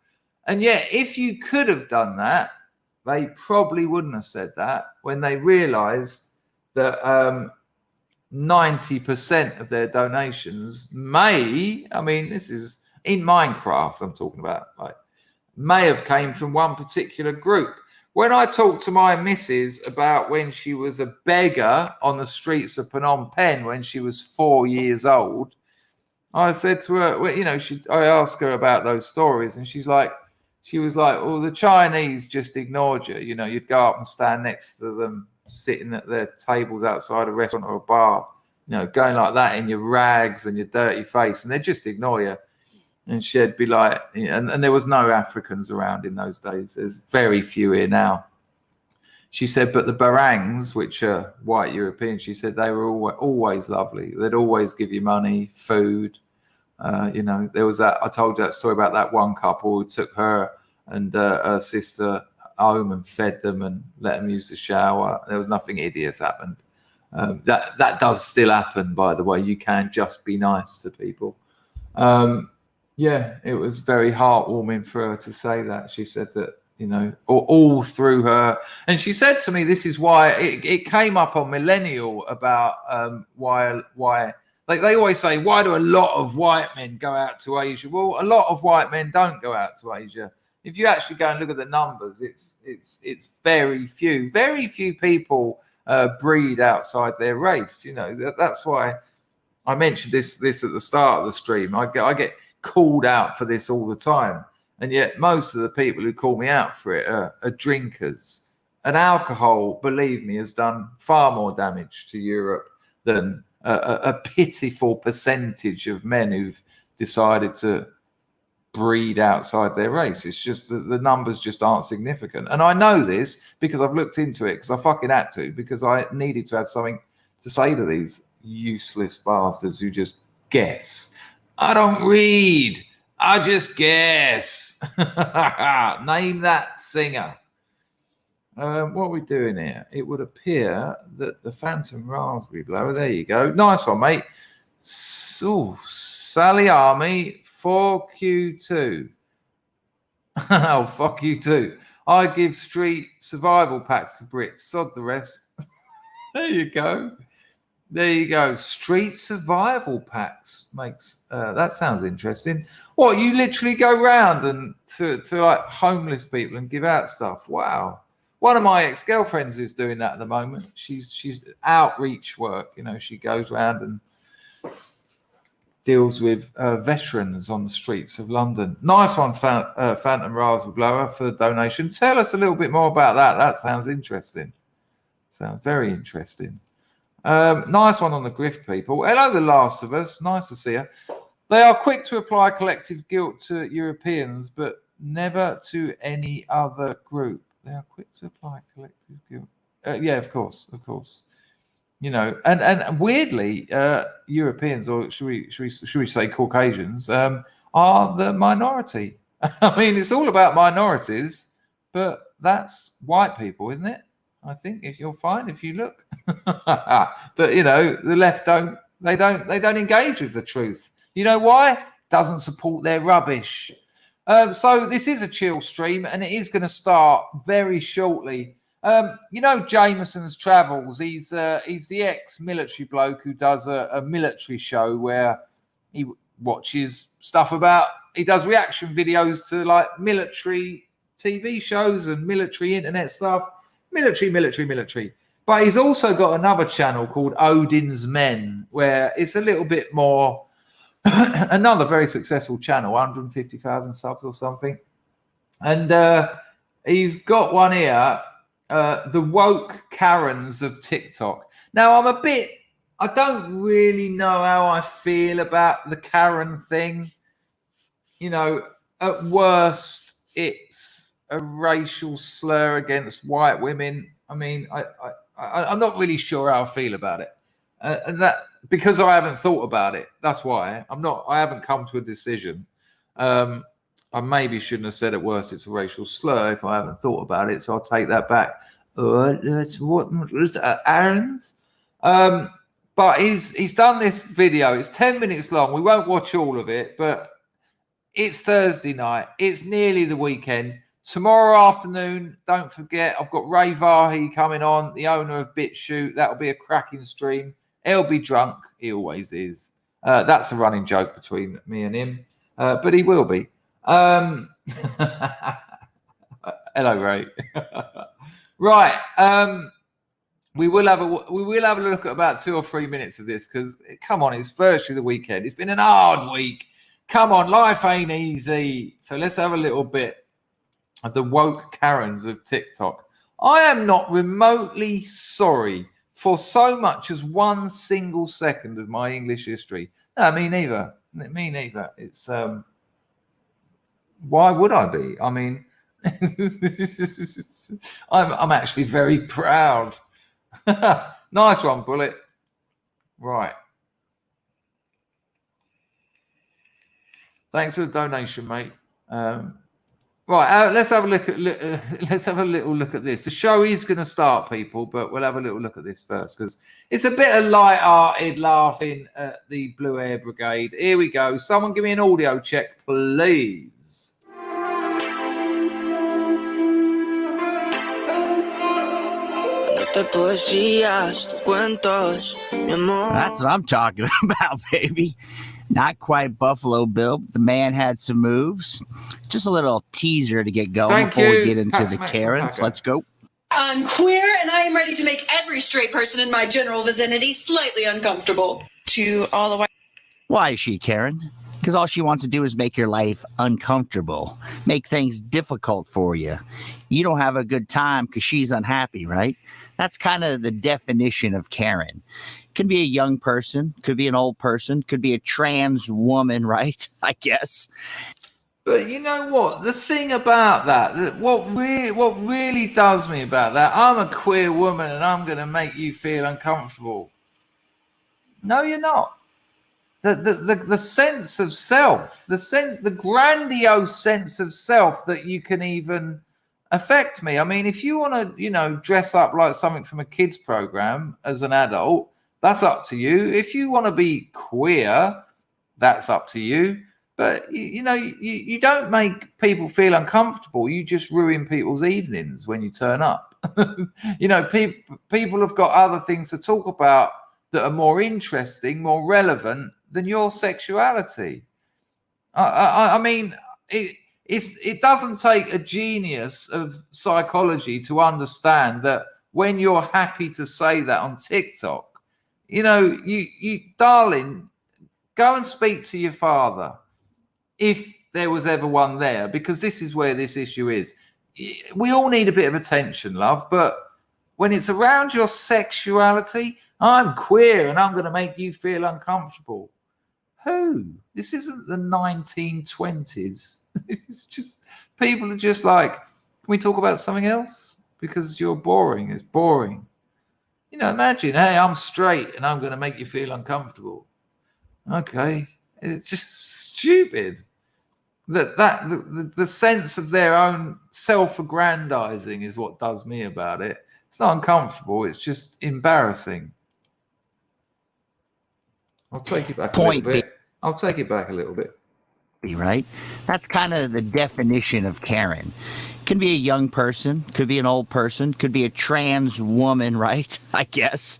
And yet, if you could have done that, they probably wouldn't have said that when they realized that 90% of their donations this is in Minecraft I'm talking about, like, may have came from one particular group. When I talked to my missus about when she was a beggar on the streets of Phnom Penh when she was 4 years old, I said to her, well, you know, I asked her about those stories, and she was like, well, the Chinese just ignored you. You know, you'd go up and stand next to them, sitting at their tables outside a restaurant or a bar, you know, going like that in your rags and your dirty face, and they'd just ignore you. And she'd be like, and there was no Africans around in those days. There's very few here now. She said, but the Barangs, which are white Europeans, she said they were always lovely. They'd always give you money, food. You know, there was that, I told you that story about that one couple who took her and her sister home and fed them and let them use the shower. There was nothing hideous happened. That does still happen, by the way. You can just be nice to people. Yeah, it was very heartwarming for her to say that. She said that, you know, all through her. And she said to me, this is why it came up on Millenniyule about why, like they always say, why do a lot of white men go out to Asia? Well, a lot of white men don't go out to Asia. If you actually go and look at the numbers, it's very few. Very few people breed outside their race. You know, that's why I mentioned this at the start of the stream. I get called out for this all the time, and yet most of the people who call me out for it are drinkers. And alcohol, believe me, has done far more damage to Europe than a pitiful percentage of men who've decided to breed outside their race. It's just that the numbers just aren't significant. And I know this because I've looked into it, because I fucking had to, because I needed to have something to say to these useless bastards who just guess. I don't read. I just guess. Name that singer. What are we doing here? It would appear that the Phantom Raspberry Blower, there you go. Nice one, mate. So, Sally Army 4Q2. Oh, fuck you too. I give street survival packs to Brits. Sod the rest. There you go. There you go. Street survival packs makes that sounds interesting. What, you literally go round and to like homeless people and give out stuff? Wow. One of my ex-girlfriends is doing that at the moment. She's outreach work. You know, she goes around and deals with veterans on the streets of London. Nice one, Phantom Raspberry Blower, for the donation. Tell us a little bit more about that. That sounds interesting. Sounds very interesting. Nice one on the grift people. Hello, The Last of Us. Nice to see you. They are quick to apply collective guilt to Europeans, but never to any other group. they are quick to apply collective guilt. Yeah, of course. You know, and weirdly, Europeans, or should we say Caucasians, are the minority. I mean, it's all about minorities, but that's white people, isn't it? I think if you'll find if you look. But you know, the left don't engage with the truth. You know why? Doesn't support their rubbish. So this is a chill stream, and it is going to start very shortly. You know, Jameson's Travels. He's the ex-military bloke who does a military show where he watches stuff about. He does reaction videos to like military TV shows and military internet stuff. Military. But he's also got another channel called Odin's Men, where it's a little bit more. Another very successful channel, 150,000 subs or something, and he's got one here. The woke Karens of TikTok. Now, I don't really know how I feel about the Karen thing. You know, at worst, it's a racial slur against white women. I mean, I'm not really sure how I feel about it. And that because I haven't thought about it. That's why I haven't come to a decision. I maybe shouldn't have said at worst it's a racial slur if I haven't thought about it, so I'll take that back. Aaron's? But he's done this video. It's 10 minutes long. We won't watch all of it, but it's Thursday night. It's nearly the weekend. Tomorrow afternoon, don't forget, I've got Ray Vahi coming on, the owner of BitShoot. That'll be a cracking stream. He'll be drunk. He always is. That's a running joke between me and him, but he will be. Hello, Ray. Right. We will have a look at about 2 or 3 minutes of this because, come on, it's virtually the weekend. It's been an hard week. Come on, life ain't easy. So let's have a little bit of the woke Karens of TikTok. I am not remotely sorry for so much as 1 single second of my English history. No, me neither. It's why would I be? I mean, I'm actually very proud. Nice one, Bullet. Right. Thanks for the donation, mate. Right, let's have a little look at this. The show is going to start, people, but we'll have a little look at this first because it's a bit of light-hearted laughing at the Blue Air Brigade. Here we go. Someone give me an audio check, please. That's what I'm talking about, baby. Not quite Buffalo Bill, but the man had some moves. Just a little teaser to get going before we get into the Karens. Let's go. I'm queer, and I am ready to make every straight person in my general vicinity slightly uncomfortable. To all the white. Why is she Karen? Because all she wants to do is make your life uncomfortable, make things difficult for you. You don't have a good time because she's unhappy, right? That's kind of the definition of Karen. Could be a young person, could be an old person, could be a trans woman, right? I guess. But you know what? The thing about that, what really does me about that, I'm a queer woman and I'm going to make you feel uncomfortable. No, you're not. The sense of self, the grandiose sense of self that you can even affect me. I mean, if you want to, dress up like something from a kids program as an adult, that's up to you. If you want to be queer, that's up to you. But, you don't make people feel uncomfortable. You just ruin people's evenings when you turn up. People have got other things to talk about that are more interesting, more relevant than your sexuality. I mean, it doesn't take a genius of psychology to understand that when you're happy to say that on TikTok, you darling, go and speak to your father if there was ever one there, because this is where this issue is. We all need a bit of attention, love, but when it's around your sexuality, I'm queer and I'm going to make you feel uncomfortable. Who? This isn't the 1920s. It's just, people are just like, Can we talk about something else? Because you're boring. It's boring. You know, imagine, hey, I'm straight and I'm going to make you feel uncomfortable. Okay. It's just stupid. The sense of their own self-aggrandizing is what does me about it. It's not uncomfortable. It's just embarrassing. I'll take it back a little bit. I'll take it back a little bit. Right? That's kind of the definition of Karen. Can be a young person, could be an old person, could be a trans woman, right? I guess.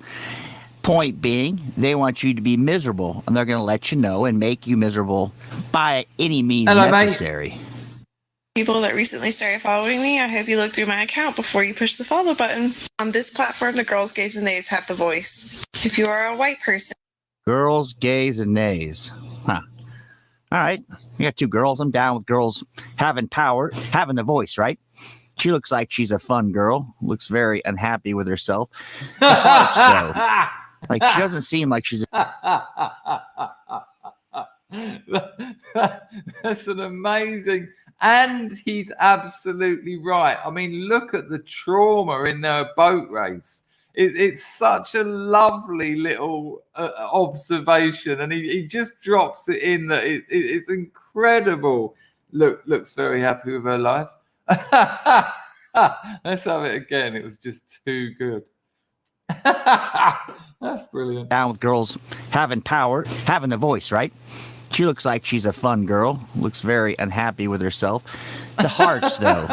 Point being, they want you to be miserable, and they're going to let you know and make you miserable by any means necessary. People that recently started following me, I hope you look through my account before you push the follow button. On this platform, the girls, gays, and nays have the voice. If you are a white person... Girls, gays, and nays. Huh. All right. You got two girls. I'm down with girls having power, having the voice, right? She looks like she's a fun girl. Looks very unhappy with herself. The hearts, though. Like, she doesn't seem like she's... That's an amazing... And he's absolutely right. I mean, look at the trauma in their boat race. It's such a lovely little observation, and he just drops it in that it's incredible. Looks very happy with her life. Let's have it again. It was just too good. That's brilliant. Down with girls having power, having the voice, right? She looks like she's a fun girl. Looks very unhappy with herself. The hearts, though.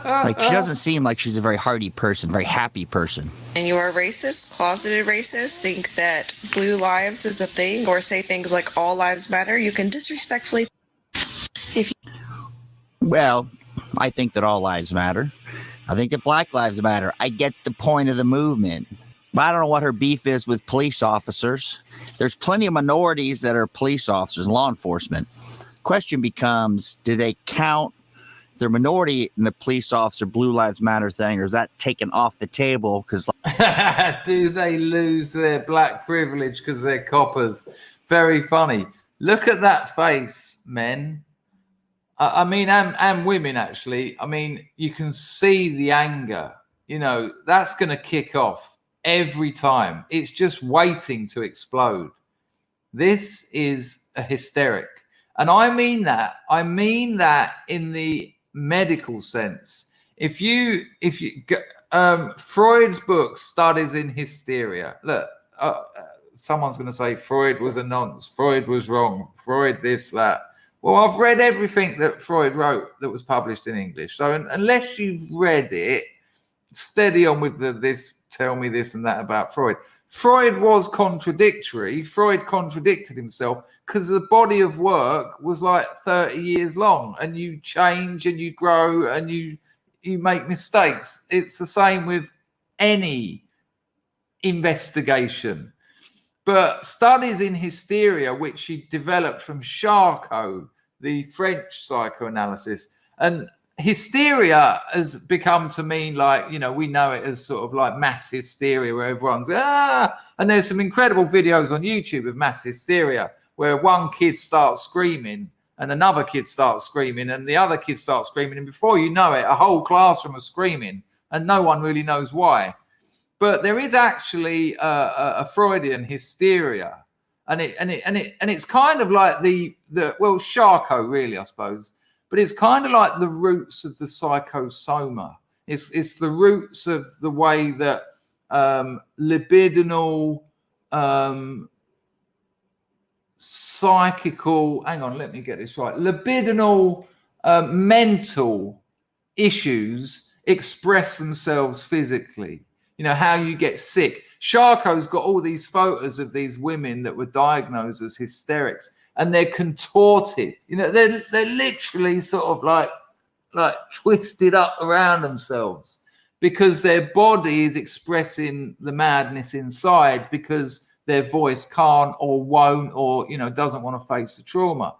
Like, she doesn't seem like she's a very hearty person, very happy person. And you are racist, closeted racist, think that blue lives is a thing, or say things like all lives matter, you can disrespectfully... Well, I think that all lives matter. I think that black lives matter. I get the point of the movement. But I don't know what her beef is with police officers. There's plenty of minorities that are police officers, law enforcement. Question becomes, do they count their minority in the police officer Blue Lives Matter thing, or is that taken off the table? Because do they lose their black privilege because they're coppers? Very funny. Look at that face, men. I mean, and women, actually. I mean, you can see the anger. You know, that's going to kick off every time. It's just waiting to explode. This is a hysteric. And I mean that in the medical sense. If you Freud's book, Studies in Hysteria. Look, someone's going to say Freud was a nonce. Freud was wrong. Freud this, that. Well, I've read everything that Freud wrote that was published in English. So unless you've read it, steady on with this, tell me this and that about Freud. Freud was contradictory. Freud contradicted himself because the body of work was like 30 years long, and you change and you grow and you make mistakes. It's the same with any investigation. But Studies in Hysteria, which he developed from Charcot, the French psychoanalysis, and hysteria has become to mean, like, you know, we know it as sort of like mass hysteria, where everyone's and there's some incredible videos on YouTube of mass hysteria where one kid starts screaming and another kid starts screaming and the other kid starts screaming, and before you know it, a whole classroom is screaming and no one really knows why. But there is actually a Freudian hysteria, and it's kind of like the Charcot, really, I suppose. But it's kind of like the roots of the psychosoma. It's the roots of the way that libidinal, psychical, hang on, let me get this right. Libidinal mental issues express themselves physically. You know, how you get sick. Charcot's got all these photos of these women that were diagnosed as hysterics, and they're contorted. You know, they're literally sort of like twisted up around themselves because their body is expressing the madness inside because their voice can't or won't or, you know, doesn't want to face the trauma.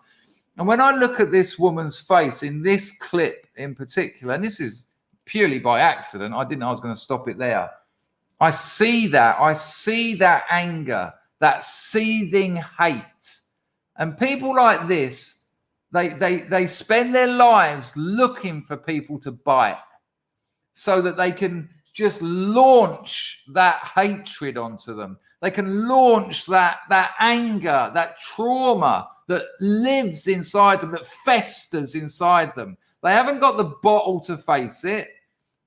And when I look at this woman's face in this clip in particular, and this is purely by accident, I didn't know I was going to stop it there. I see that anger, that seething hate. And people like this, they spend their lives looking for people to bite. so that they can just launch that hatred onto them. They can launch that anger, that trauma that lives inside them, that festers inside them. They haven't got the bottle to face it.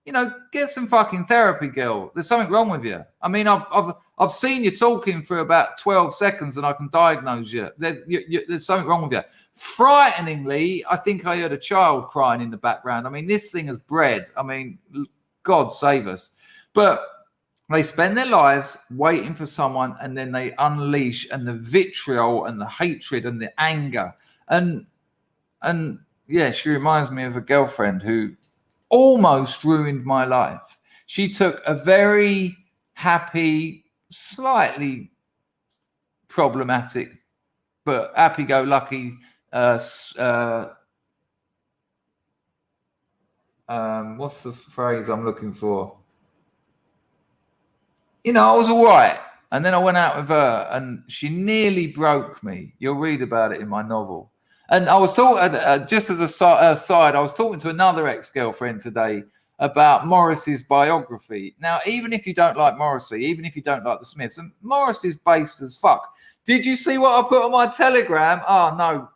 You know, get some fucking therapy, girl. There's something wrong with you. I mean, I've seen you talking for about 12 seconds, and I can diagnose you. There's something wrong with you. Frighteningly, I think I heard a child crying in the background. I mean, this thing is bred. I mean, God save us. But they spend their lives waiting for someone, and then they unleash, and the vitriol and the hatred and the anger. And yeah, she reminds me of a girlfriend who almost ruined my life. She took a very happy, slightly problematic, but happy-go-lucky what's the phrase I'm looking for? You know, I was all right. And then I went out with her, and she nearly broke me. You'll read about it in my novel. And I was talking, just as a side, I was talking to another ex-girlfriend today about Morrissey's biography. Now, even if you don't like Morrissey, even if you don't like the Smiths, and Morrissey's based as fuck. Did you see what I put on my Telegram? Oh, no.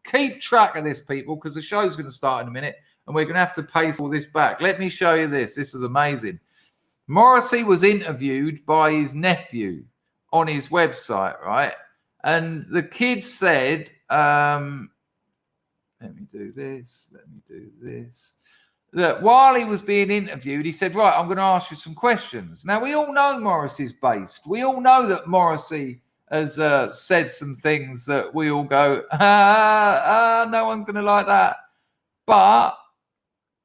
Keep track of this, people, because the show's going to start in a minute, and we're going to have to pace all this back. Let me show you this. This was amazing. Morrissey was interviewed by his nephew on his website, right? And the kid said, let me do this. That while he was being interviewed, he said, right, I'm going to ask you some questions. Now, we all know Morrissey's based. We all know that Morrissey has said some things that we all go, no one's going to like that. But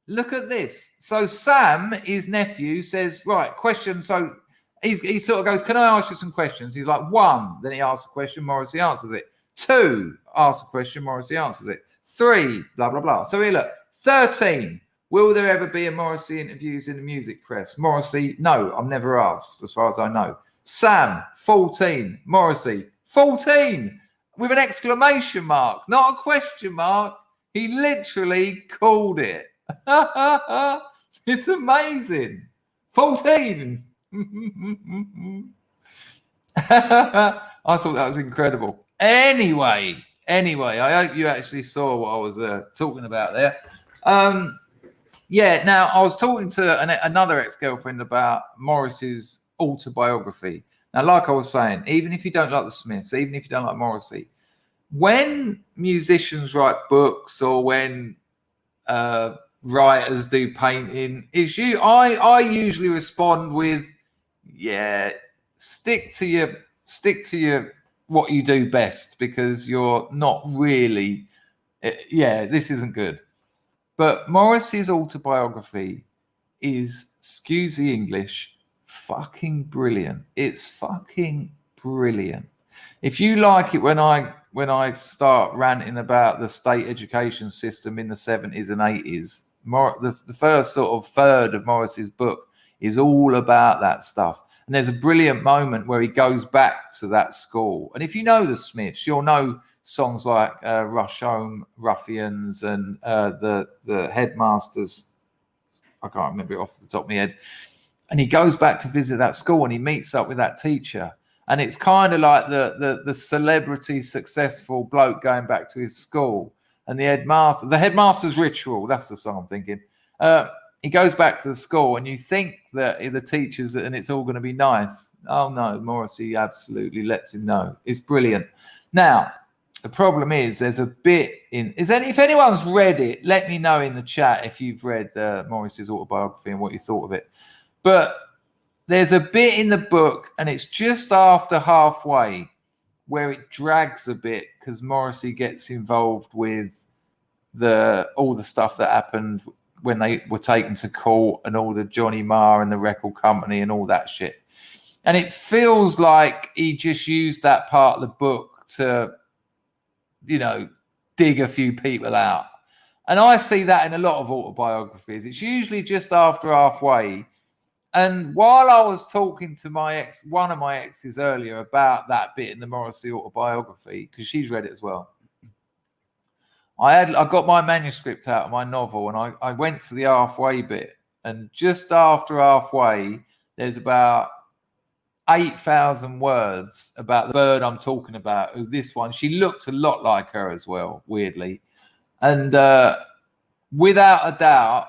look at this. So Sam, his nephew, says, right, question. So he sort of goes, can I ask you some questions? He's like, 1. Then he asks a question, Morrissey answers it. 2, asks a question, Morrissey answers it. 3, blah, blah, blah. So here, look, 13. Will there ever be a Morrissey interviews in the music press? Morrissey, no, I'm never asked, as far as I know. Sam, 14. Morrissey, 14. With an exclamation mark, not a question mark. He literally called it. It's amazing. 14. I thought that was incredible. Anyway, I hope you actually saw what I was talking about there. Yeah, now I was talking to another ex-girlfriend about Morrissey's autobiography. Now, like I was saying, even if you don't like the Smiths, even if you don't like Morrissey, when musicians write books or when writers do painting, I usually respond with, yeah, stick to your what you do best, because you're not really, this isn't good. But Morrissey's autobiography is, excuse the English, fucking brilliant. It's fucking brilliant. If you like it when I start ranting about the state education system in the 70s and 80s, the first sort of third of Morrissey's book is all about that stuff. And there's a brilliant moment where he goes back to that school. And if you know the Smiths, you'll know songs like Rush Home, Ruffians, and the Headmasters. I can't remember it off the top of my head. And he goes back to visit that school, and he meets up with that teacher. And it's kind of like the celebrity successful bloke going back to his school. And the headmaster's ritual, that's the song I'm thinking. He goes back to the school, and you think that the teachers, and it's all going to be nice. Oh no, Morrissey absolutely lets him know. It's brilliant. Now, the problem is there's a bit if anyone's read it, let me know in the chat if you've read Morrissey's autobiography and what you thought of it. But there's a bit in the book, and it's just after halfway, where it drags a bit because Morrissey gets involved with all the stuff that happened when they were taken to court, and all the Johnny Marr and the record company and all that shit. And it feels like he just used that part of the book to, dig a few people out. And I see that in a lot of autobiographies. It's usually just after halfway. And while I was talking to one of my exes earlier about that bit in the Morrissey autobiography, because she's read it as well, I got my manuscript out of my novel, and I went to the halfway bit, and just after halfway, there's about 8,000 words about the bird I'm talking about. Who this one? She looked a lot like her as well, weirdly, and without a doubt,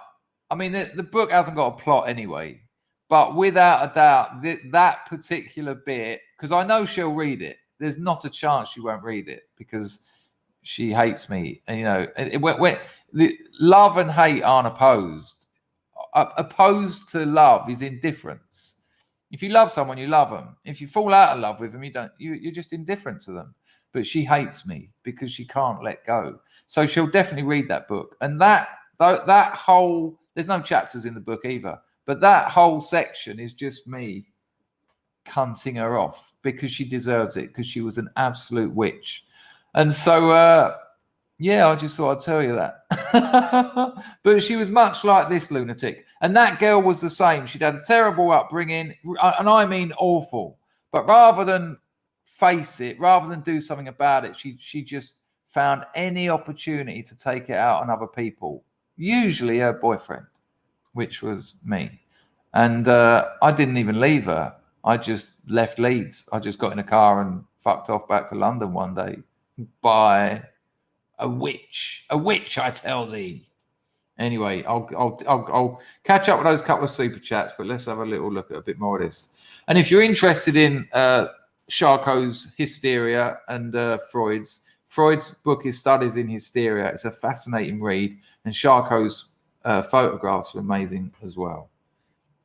I mean, the book hasn't got a plot anyway, but without a doubt, that particular bit, because I know she'll read it. There's not a chance she won't read it because she hates me. And, you know, love and hate aren't opposed. Opposed to love is indifference. If you love someone, you love them. If you fall out of love with them, you're just indifferent to them. But she hates me because she can't let go. So she'll definitely read that book. And that whole, there's no chapters in the book either, but that whole section is just me cunting her off because she deserves it, because she was an absolute witch. And so, yeah, I just thought I'd tell you that. But she was much like this lunatic. And that girl was the same. She'd had a terrible upbringing, and I mean awful. But rather than face it, rather than do something about it, she just found any opportunity to take it out on other people, usually her boyfriend, which was me. And I didn't even leave her. I just left Leeds. I just got in a car and fucked off back to London one day. By a witch, I tell thee. Anyway, I'll catch up with those couple of super chats, but let's have a little look at a bit more of this. And if you're interested in Charcot's hysteria and Freud's book is Studies in Hysteria. It's a fascinating read, and Charcot's photographs are amazing as well.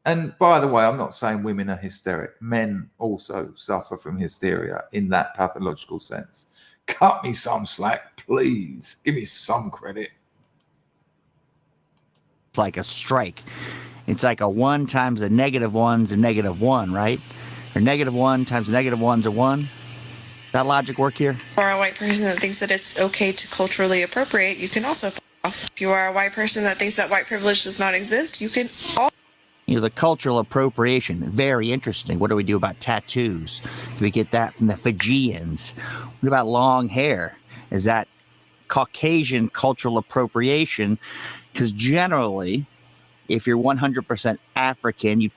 And by the way, I'm not saying women are hysteric. Men also suffer from hysteria in that pathological sense. Cut me some slack, please. Give me some credit. It's like a strike. It's like a 1 times a -1's a -1, right? Or -1 times -1's a 1. That logic work here? For a white person that thinks that it's okay to culturally appropriate, you can also fall off. If you are a white person that thinks that white privilege does not exist, you can also. You know, the cultural appropriation, very interesting. What do we do about tattoos? Do we get that from the Fijians? What about long hair? Is that Caucasian cultural appropriation? Because generally, if you're 100% African,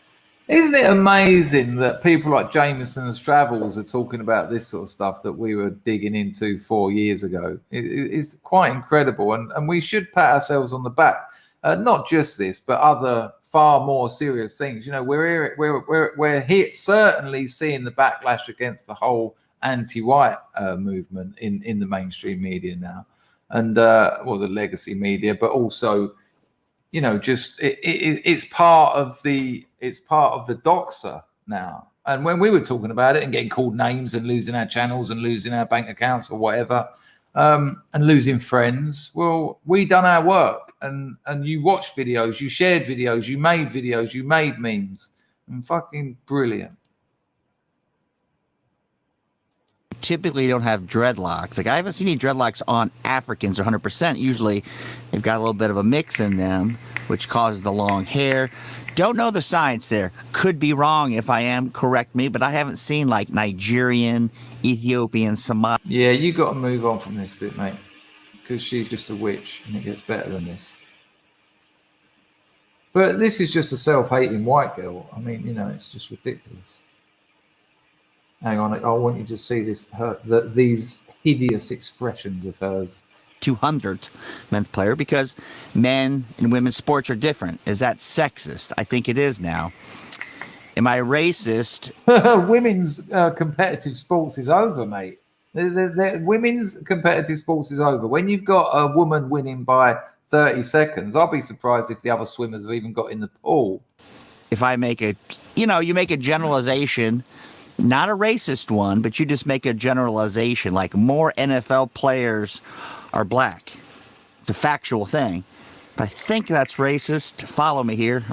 Isn't it amazing that people like Jameson's Travels are talking about this sort of stuff that we were digging into 4 years ago? It's quite incredible, and we should pat ourselves on the back. Not just this, but other far more serious things. You know, we're here certainly seeing the backlash against the whole anti-white movement in the mainstream media now, and well, the legacy media, but also, you know, just it's part of the doxa now. And when we were talking about it and getting called names and losing our channels and losing our bank accounts or whatever, and losing friends, well, we done our work, and you watched videos, you shared videos, you made memes, and fucking brilliant. typically don't have dreadlocks. Like, I haven't seen any dreadlocks on Africans 100%. Usually they've got a little bit of a mix in them, which causes the long hair. Don't know the science there. Could be wrong. If I am, correct me. But I haven't seen like Nigerian, Ethiopian, Somali. Yeah, you got to move on from this bit, mate, because she's just a witch, and it gets better than this. But this is just a self-hating white girl. I mean, you know, it's just ridiculous. Hang on, I want you to see this. These hideous expressions of hers. 200th men's player, because men and women's sports are different. Is that sexist? I think it is now. Am I racist? Women's competitive sports is over, mate. Women's competitive sports is over. When you've got a woman winning by 30 seconds, I'll be surprised if the other swimmers have even got in the pool. If I make a, you make a generalization, not a racist one, but you just make a generalization, like more NFL players are black. It's a factual thing. But I think that's racist. Follow me here.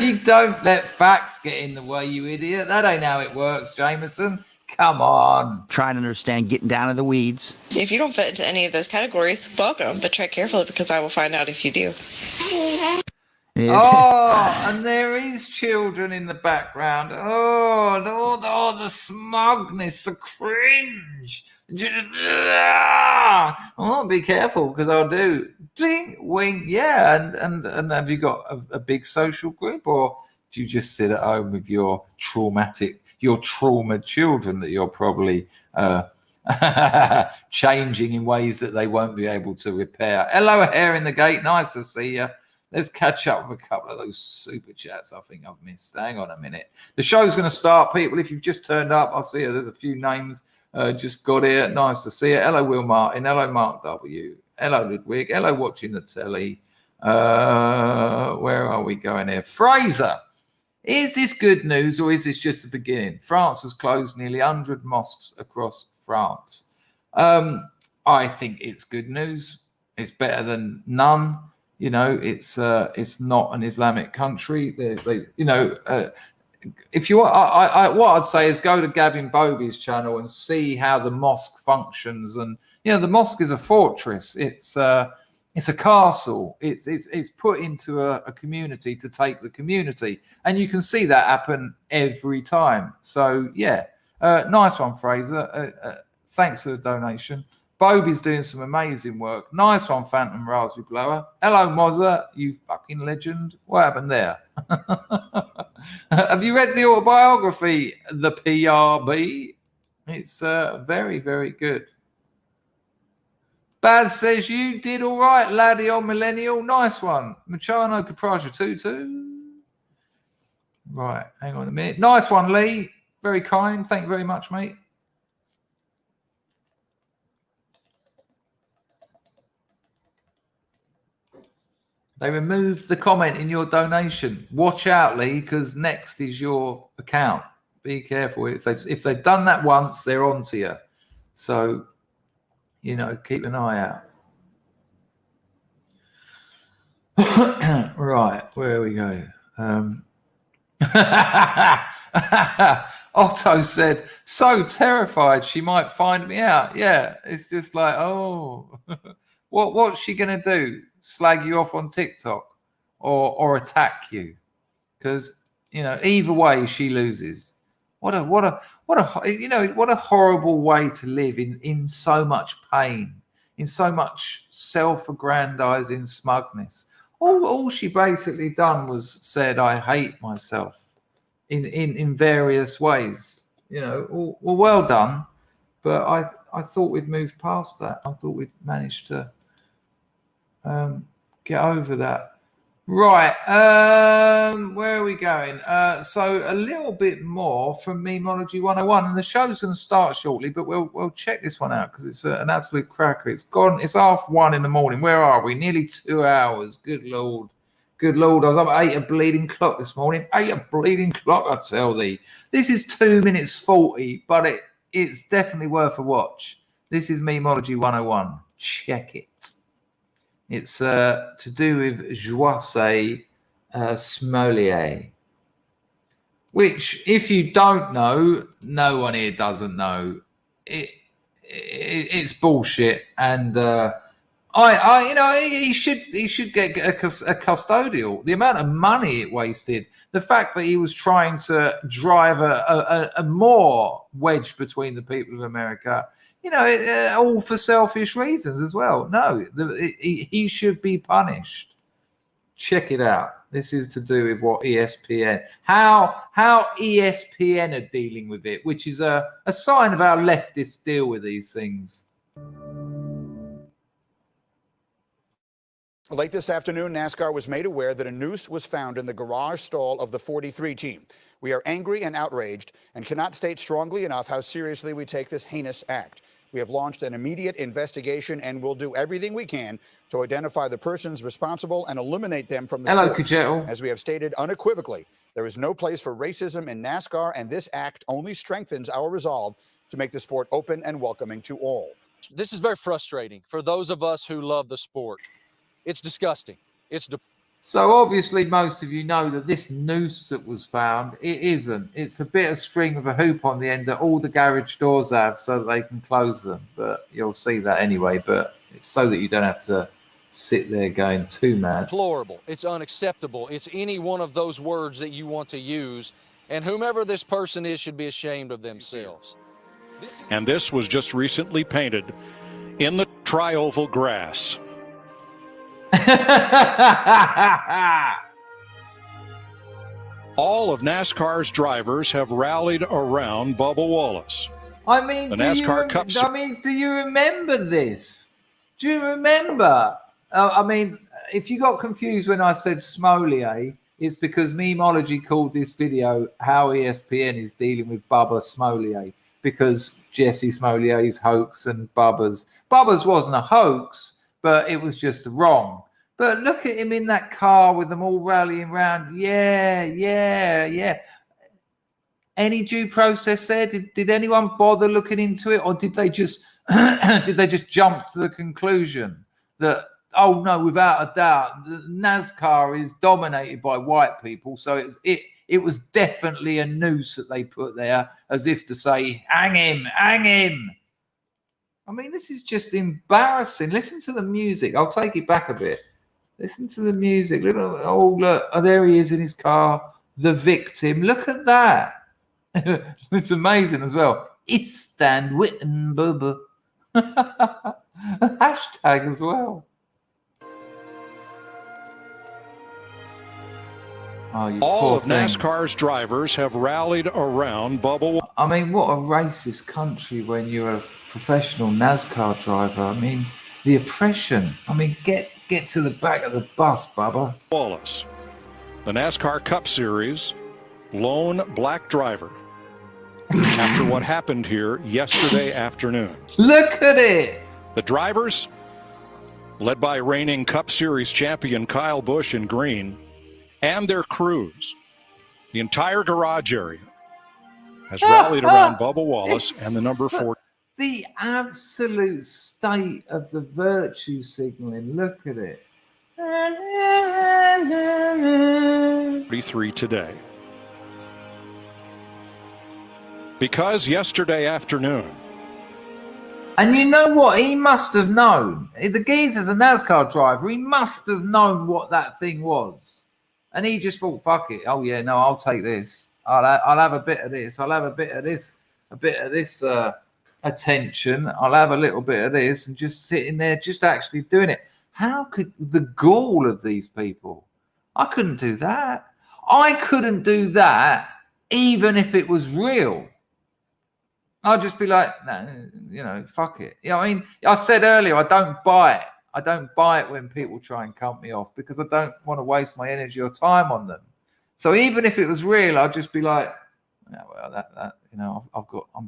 You don't let facts get in the way, you idiot. That ain't how it works, Jameson. Come on. Trying to understand, getting down to the weeds. If you don't fit into any of those categories, welcome, but tread carefully, because I will find out if you do. Oh, and there is children in the background. Oh, the smugness, the cringe. Oh, be careful, because I'll do ding, wink, yeah. And have you got a big social group, or do you just sit at home with your trauma children that you're probably changing in ways that they won't be able to repair? Hello, Hair in the Gate. Nice to see you. Let's catch up with a couple of those super chats I think I've missed. Hang on a minute. The show's going to start, people. If you've just turned up, I'll see you. There's a few names just got here. Nice to see you. Hello, Will Martin. Hello, Mark W. Hello, Ludwig. Hello, watching the telly. Where are we going here? Fraser. Is this good news, or is this just the beginning? France has closed nearly 100 mosques across France. I think it's good news. It's better than none. You know, it's not an Islamic country. If you want, what I'd say is go to Gavin Bobby's channel and see how the mosque functions. And the mosque is a fortress. It's a castle. It's put into a community to take the community, and you can see that happen every time. So yeah, nice one, Fraser. Thanks for the donation. Bobby's doing some amazing work. Nice one, Phantom Raspberry Blower. Hello, Mozza, you fucking legend. What happened there? Have you read the autobiography, The PRB? It's very, very good. Baz says you did all right, laddie on Millennial. Nice one. Machano Caprasha 2-2. Right, hang on a minute. Nice one, Lee. Very kind. Thank you very much, mate. They removed the comment in your donation. Watch out, Lee, because next is your account. Be careful. If they've done that once, they're on to you. So, keep an eye out. Right, where we go. Otto said, so terrified she might find me out. Yeah, it's just like, oh, what's she going to do? Slag you off on TikTok or attack you? Because either way she loses. What a horrible way to live in so much pain, in so much self-aggrandizing smugness. All she basically done was said, I hate myself in various ways. Well done, but I thought we'd moved past that. I thought we'd managed to get over that. Right, where are we going? So a little bit more from Memeology 101, and the show's going to start shortly, but we'll check this one out because it's an absolute cracker. It's 1:30 in the morning. Where are we? Nearly 2 hours. Good Lord. I was up at 8 o'clock bleeding this morning. 8 o'clock bleeding, I tell thee. This is 2 minutes 40, but it's definitely worth a watch. This is Memeology 101. Check it. It's to do with Joyce Smolier, which, if you don't know, no one here doesn't know. It's bullshit, and he should get a custodial. The amount of money it wasted, the fact that he was trying to drive a more wedge between the people of America. All for selfish reasons as well. No, he should be punished. Check it out. This is to do with what ESPN, how ESPN are dealing with it, which is a sign of how leftists deal with these things. Late this afternoon, NASCAR was made aware that a noose was found in the garage stall of the 43 team. We are angry and outraged and cannot state strongly enough how seriously we take this heinous act. We have launched an immediate investigation and will do everything we can to identify the persons responsible and eliminate them from the sport. Kajetil. As we have stated unequivocally, there is no place for racism in NASCAR, and this act only strengthens our resolve to make the sport open and welcoming to all. This is very frustrating for those of us who love the sport. It's disgusting. So obviously most of you know that this noose that was found, it isn't. It's a bit of string with a hoop on the end that all the garage doors have so that they can close them. But you'll see that anyway. But it's so that you don't have to sit there going too mad. Deplorable. It's unacceptable. It's any one of those words that you want to use. And whomever this person is should be ashamed of themselves. And this was just recently painted in the tri-oval grass. All of NASCAR's drivers have rallied around Bubba Wallace. I mean, The NASCAR Cup. do you remember this? Do you remember? I mean, if you got confused when I said Smolier, it's because Memeology called this video how ESPN is dealing with Bubba Smolier, because Jesse Smolier's hoax and Bubba's wasn't a hoax, but it was just wrong. But look at him in that car with them all rallying around. Yeah. Any due process there? Did anyone bother looking into it, or did they just jump to the conclusion that, oh no, without a doubt, NASCAR is dominated by white people, so it was definitely a noose that they put there, as if to say, hang him. I mean, this is just embarrassing. Listen to the music. I'll take it back a bit. Listen to the music. Look, there he is in his car, the victim. Look at that. It's amazing as well. It's Stan Witten, Bubba. Hashtag as well. Oh, all of NASCAR's drivers have rallied around Bubba. I mean, what a racist country when you're a professional NASCAR driver. I mean, the oppression. I mean, get to the back of the bus, Bubba. Wallace, the NASCAR Cup Series lone black driver. After what happened here yesterday afternoon. Look at it. The drivers, led by reigning Cup Series champion Kyle Busch in green, and their crews, the entire garage area, has rallied around Bubba Wallace and the number 4. The absolute state of the virtue signaling. Look at it. 33 today. Because yesterday afternoon. And you know what? He must have known. The geezer's a NASCAR driver. He must have known what that thing was. And he just thought, fuck it. Oh, yeah, no, I'll take this. I'll have a bit of this. I'll have a bit of this. A bit of this attention. I'll have a little bit of this. And just sitting there, just actually doing it. How could the gall of these people? I couldn't do that. I couldn't do that even if it was real. I'd just be like, no, fuck it. You know what I mean? I said earlier, I don't buy it. I don't buy it when people try and cut me off because I don't want to waste my energy or time on them. So even if it was real, I'd just be like, I'm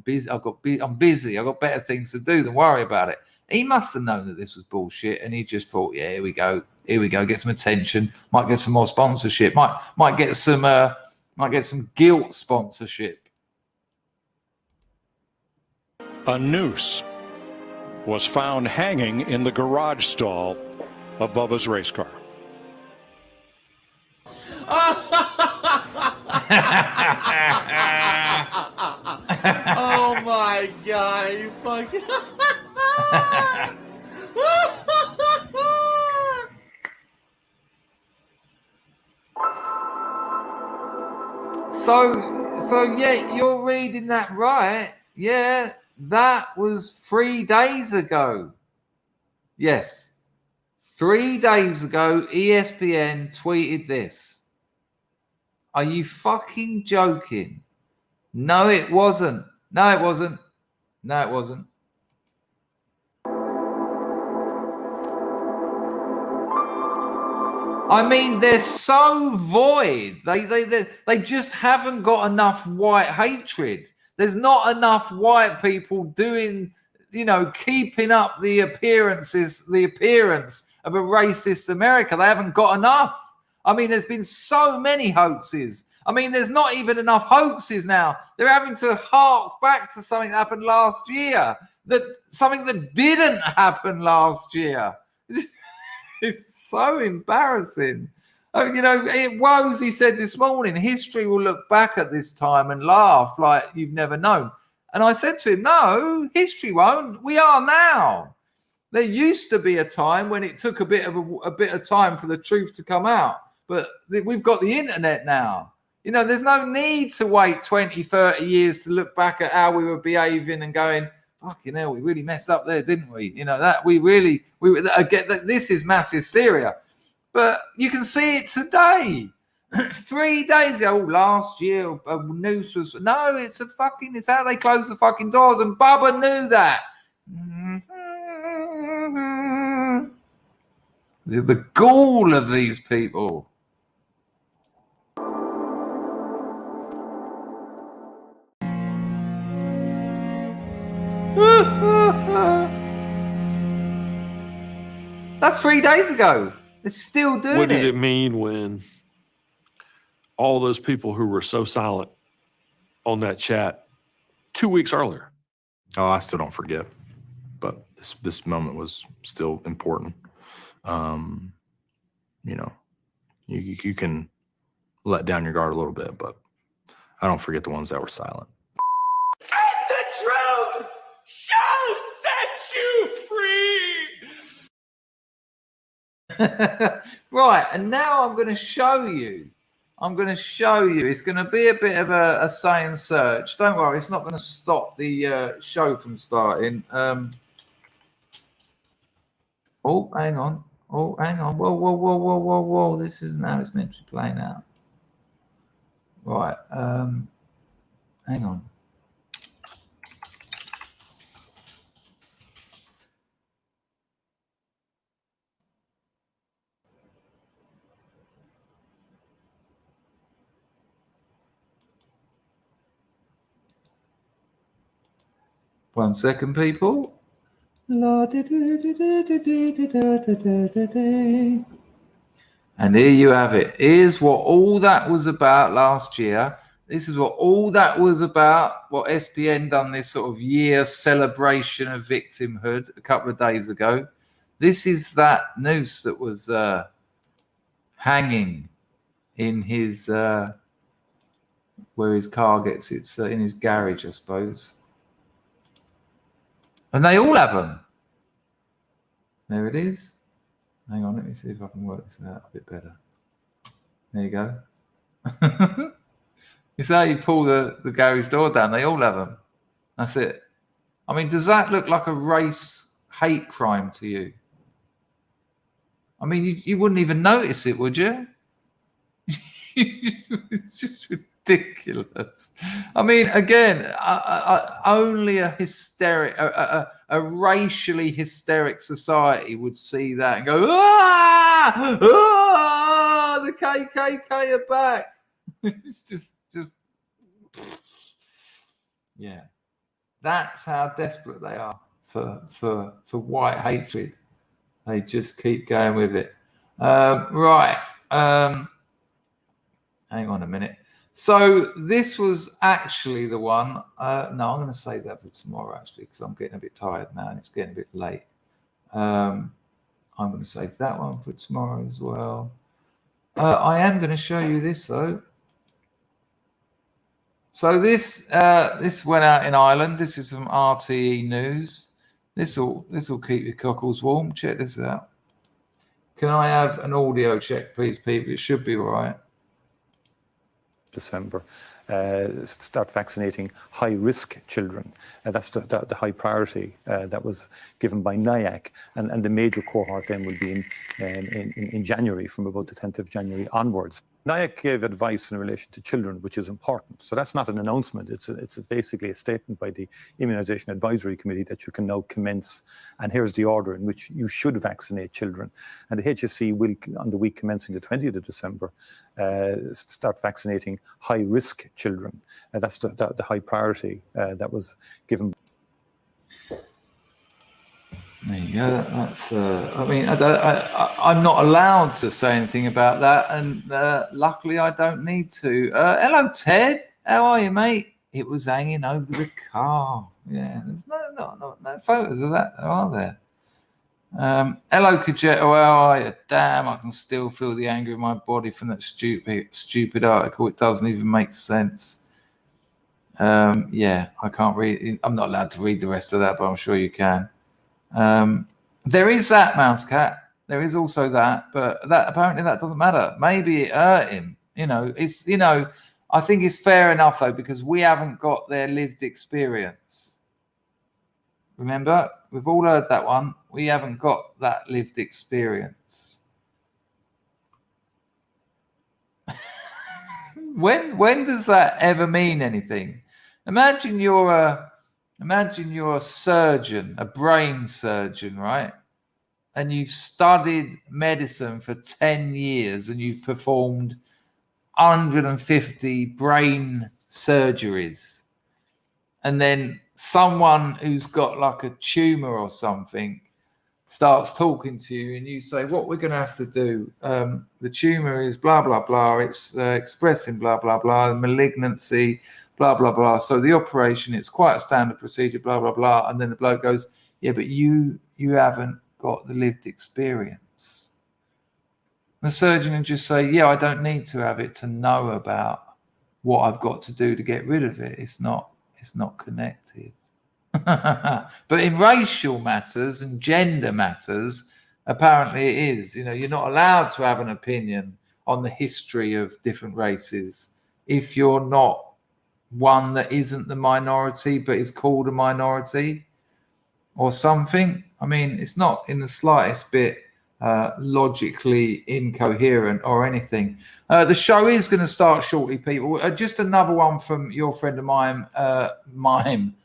busy. I'm busy. I've got better things to do than worry about it. He must have known that this was bullshit, and he just thought, yeah, here we go, get some attention, might get some more sponsorship, might get some guilt sponsorship. A noose was found hanging in the garage stall of Bubba's race car. Oh my God, you fucking. So yeah, you're reading that right. Yeah, that was 3 days ago. Yes. 3 days ago, ESPN tweeted this. Are you fucking joking? No, it wasn't. No, it wasn't. No, it wasn't. I mean, they're so void. They just haven't got enough white hatred. There's not enough white people doing, keeping up the appearance of a racist America. They haven't got enough. I mean, there's been so many hoaxes. I mean, there's not even enough hoaxes now. They're having to hark back to something that happened last year, something that didn't happen last year. It's so embarrassing. Wozy said this morning, history will look back at this time and laugh like you've never known. And I said to him, no, history won't. We are now. There used to be a time when it took a bit of time for the truth to come out, but we've got the internet now. You know, there's no need to wait 20, 30 years to look back at how we were behaving and going, fucking hell, we really messed up there, didn't we? You know, that we get that this is mass hysteria. But you can see it today. 3 days ago, last year, a noose was... No, it's how they close the fucking doors, and Bubba knew that. The gall of these people. That's 3 days ago. They're still doing it. What did it mean when all those people who were so silent on that chat 2 weeks earlier? Oh, I still don't forget. But this moment was still important. You know, you can let down your guard a little bit, but I don't forget the ones that were silent. And the truth shall set you free. Right, and now I'm going to show you. It's going to be a bit of a say and search. Don't worry, it's not going to stop the show from starting. Oh, hang on. Whoa. This isn't how it's meant to be playing out. Right. Hang on. One second, people. And here you have it. Here's what all that was about last year. This is what all that was about. What SPN done this sort of year celebration of victimhood a couple of days ago. This is that noose that was hanging in his where his car gets its in his garage, I suppose. And they all have them. There it is. Hang on, let me see if I can work this out a bit better. There you go. It's how you pull the garage door down. They all have them. That's it. I mean, does that look like a race hate crime to you? I mean, you wouldn't even notice it, would you? It's just ridiculous. I mean, again, only a racially hysteric society would see that and go, ah, the KKK are back. It's just, yeah. That's how desperate they are for white hatred. They just keep going with it. Right. Hang on a minute. So this was actually the one. No, I'm going to save that for tomorrow, actually, because I'm getting a bit tired now and it's getting a bit late. I'm going to save that one for tomorrow as well. I am going to show you this, though. So this went out in Ireland. This is from RTE News. This will keep your cockles warm. Check this out. Can I have an audio check, please, people? It should be all right. December, start vaccinating high-risk children. That's the high priority that was given by NIAC, and the major cohort then will be in January, from about the 10th of January onwards. NIAC gave advice in relation to children, which is important. So that's not an announcement. It's basically a statement by the Immunisation Advisory Committee that you can now commence, and here's the order in which you should vaccinate children. And the HSE will, on the week commencing the 20th of December, start vaccinating high-risk children. That's the high priority that was given. There you go. That's. I mean, I'm not allowed to say anything about that, and luckily I don't need to. Hello, Ted. How are you, mate? It was hanging over the car. Yeah, there's no photos of that, are there? Hello, Kajetto. How are you? Damn, I can still feel the anger in my body from that stupid article. It doesn't even make sense. Yeah, I can't read. I'm not allowed to read the rest of that, but I'm sure you can. There is that, Mouse Cat. There is also that, but that apparently that doesn't matter. Maybe it hurt him. You know, it's, you know, I think it's fair enough though, because we haven't got their lived experience. Remember, we've all heard that one. We haven't got that lived experience. When does that ever mean anything? Imagine you're a surgeon, a brain surgeon, right? And you've studied medicine for 10 years and you've performed 150 brain surgeries. And then someone who's got like a tumor or something starts talking to you and you say, what we're going to have to do, the tumor is blah, blah, blah. It's expressing blah, blah, blah, malignancy, blah, blah, blah. So the operation, it's quite a standard procedure, blah, blah, blah. And then the bloke goes, yeah, but you haven't got the lived experience. The surgeon would just say, yeah, I don't need to have it to know about what I've got to do to get rid of it. It's not connected. But in racial matters and gender matters, apparently it is. You know, you're not allowed to have an opinion on the history of different races if you're not one that isn't the minority but is called a minority or something. I mean, it's not in the slightest bit logically incoherent or anything. The show is going to start shortly, people. Just another one from your friend of mine, Mime.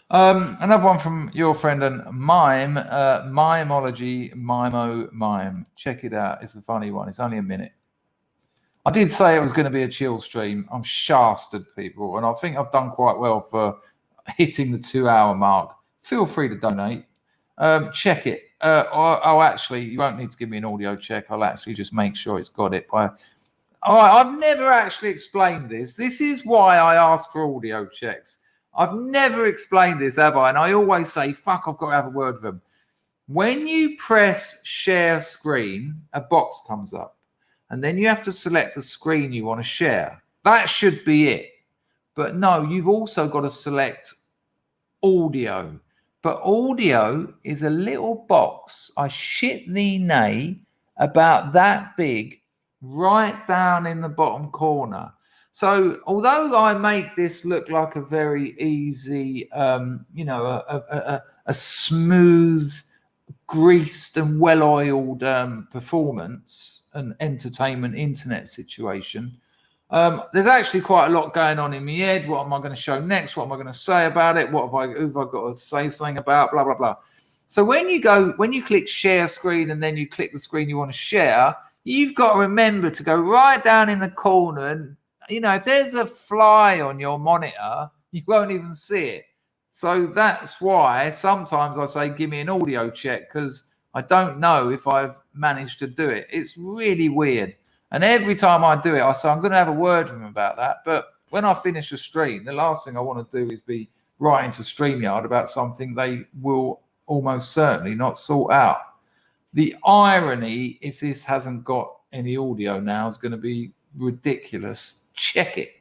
Another one from your friend and Mime, Mimology, Mime. Check it out. It's a funny one. It's only a minute. I did say it was going to be a chill stream. I'm shafted, people, and I think I've done quite well for hitting the 2-hour mark. Feel free to donate. Check it. Actually, you won't need to give me an audio check. I'll actually just make sure it's got it. All right, I've never actually explained this. This is why I ask for audio checks. I've never explained this, have I? And I always say, fuck, I've got to have a word with them. When you press share screen, a box comes up. And then you have to select the screen you want to share. That should be it. But no, you've also got to select audio. But audio is a little box, I shit thee nay, about that big, right down in the bottom corner. So although I make this look like a very easy, a smooth, greased and well-oiled performance, an entertainment internet situation, there's actually quite a lot going on in my head. What am I going to show next? What am I going to say about it? Who have I got to say something about? Blah, blah, blah. So when you click share screen and then you click the screen you want to share, you've got to remember to go right down in the corner. And, you know, if there's a fly on your monitor, you won't even see it. So that's why sometimes I say, give me an audio check, because I don't know if I've managed to do it. It's really weird. And every time I do it, I say, I'm going to have a word with them about that. But when I finish a stream, the last thing I want to do is be writing to StreamYard about something they will almost certainly not sort out. The irony, if this hasn't got any audio now, is going to be ridiculous. Check it.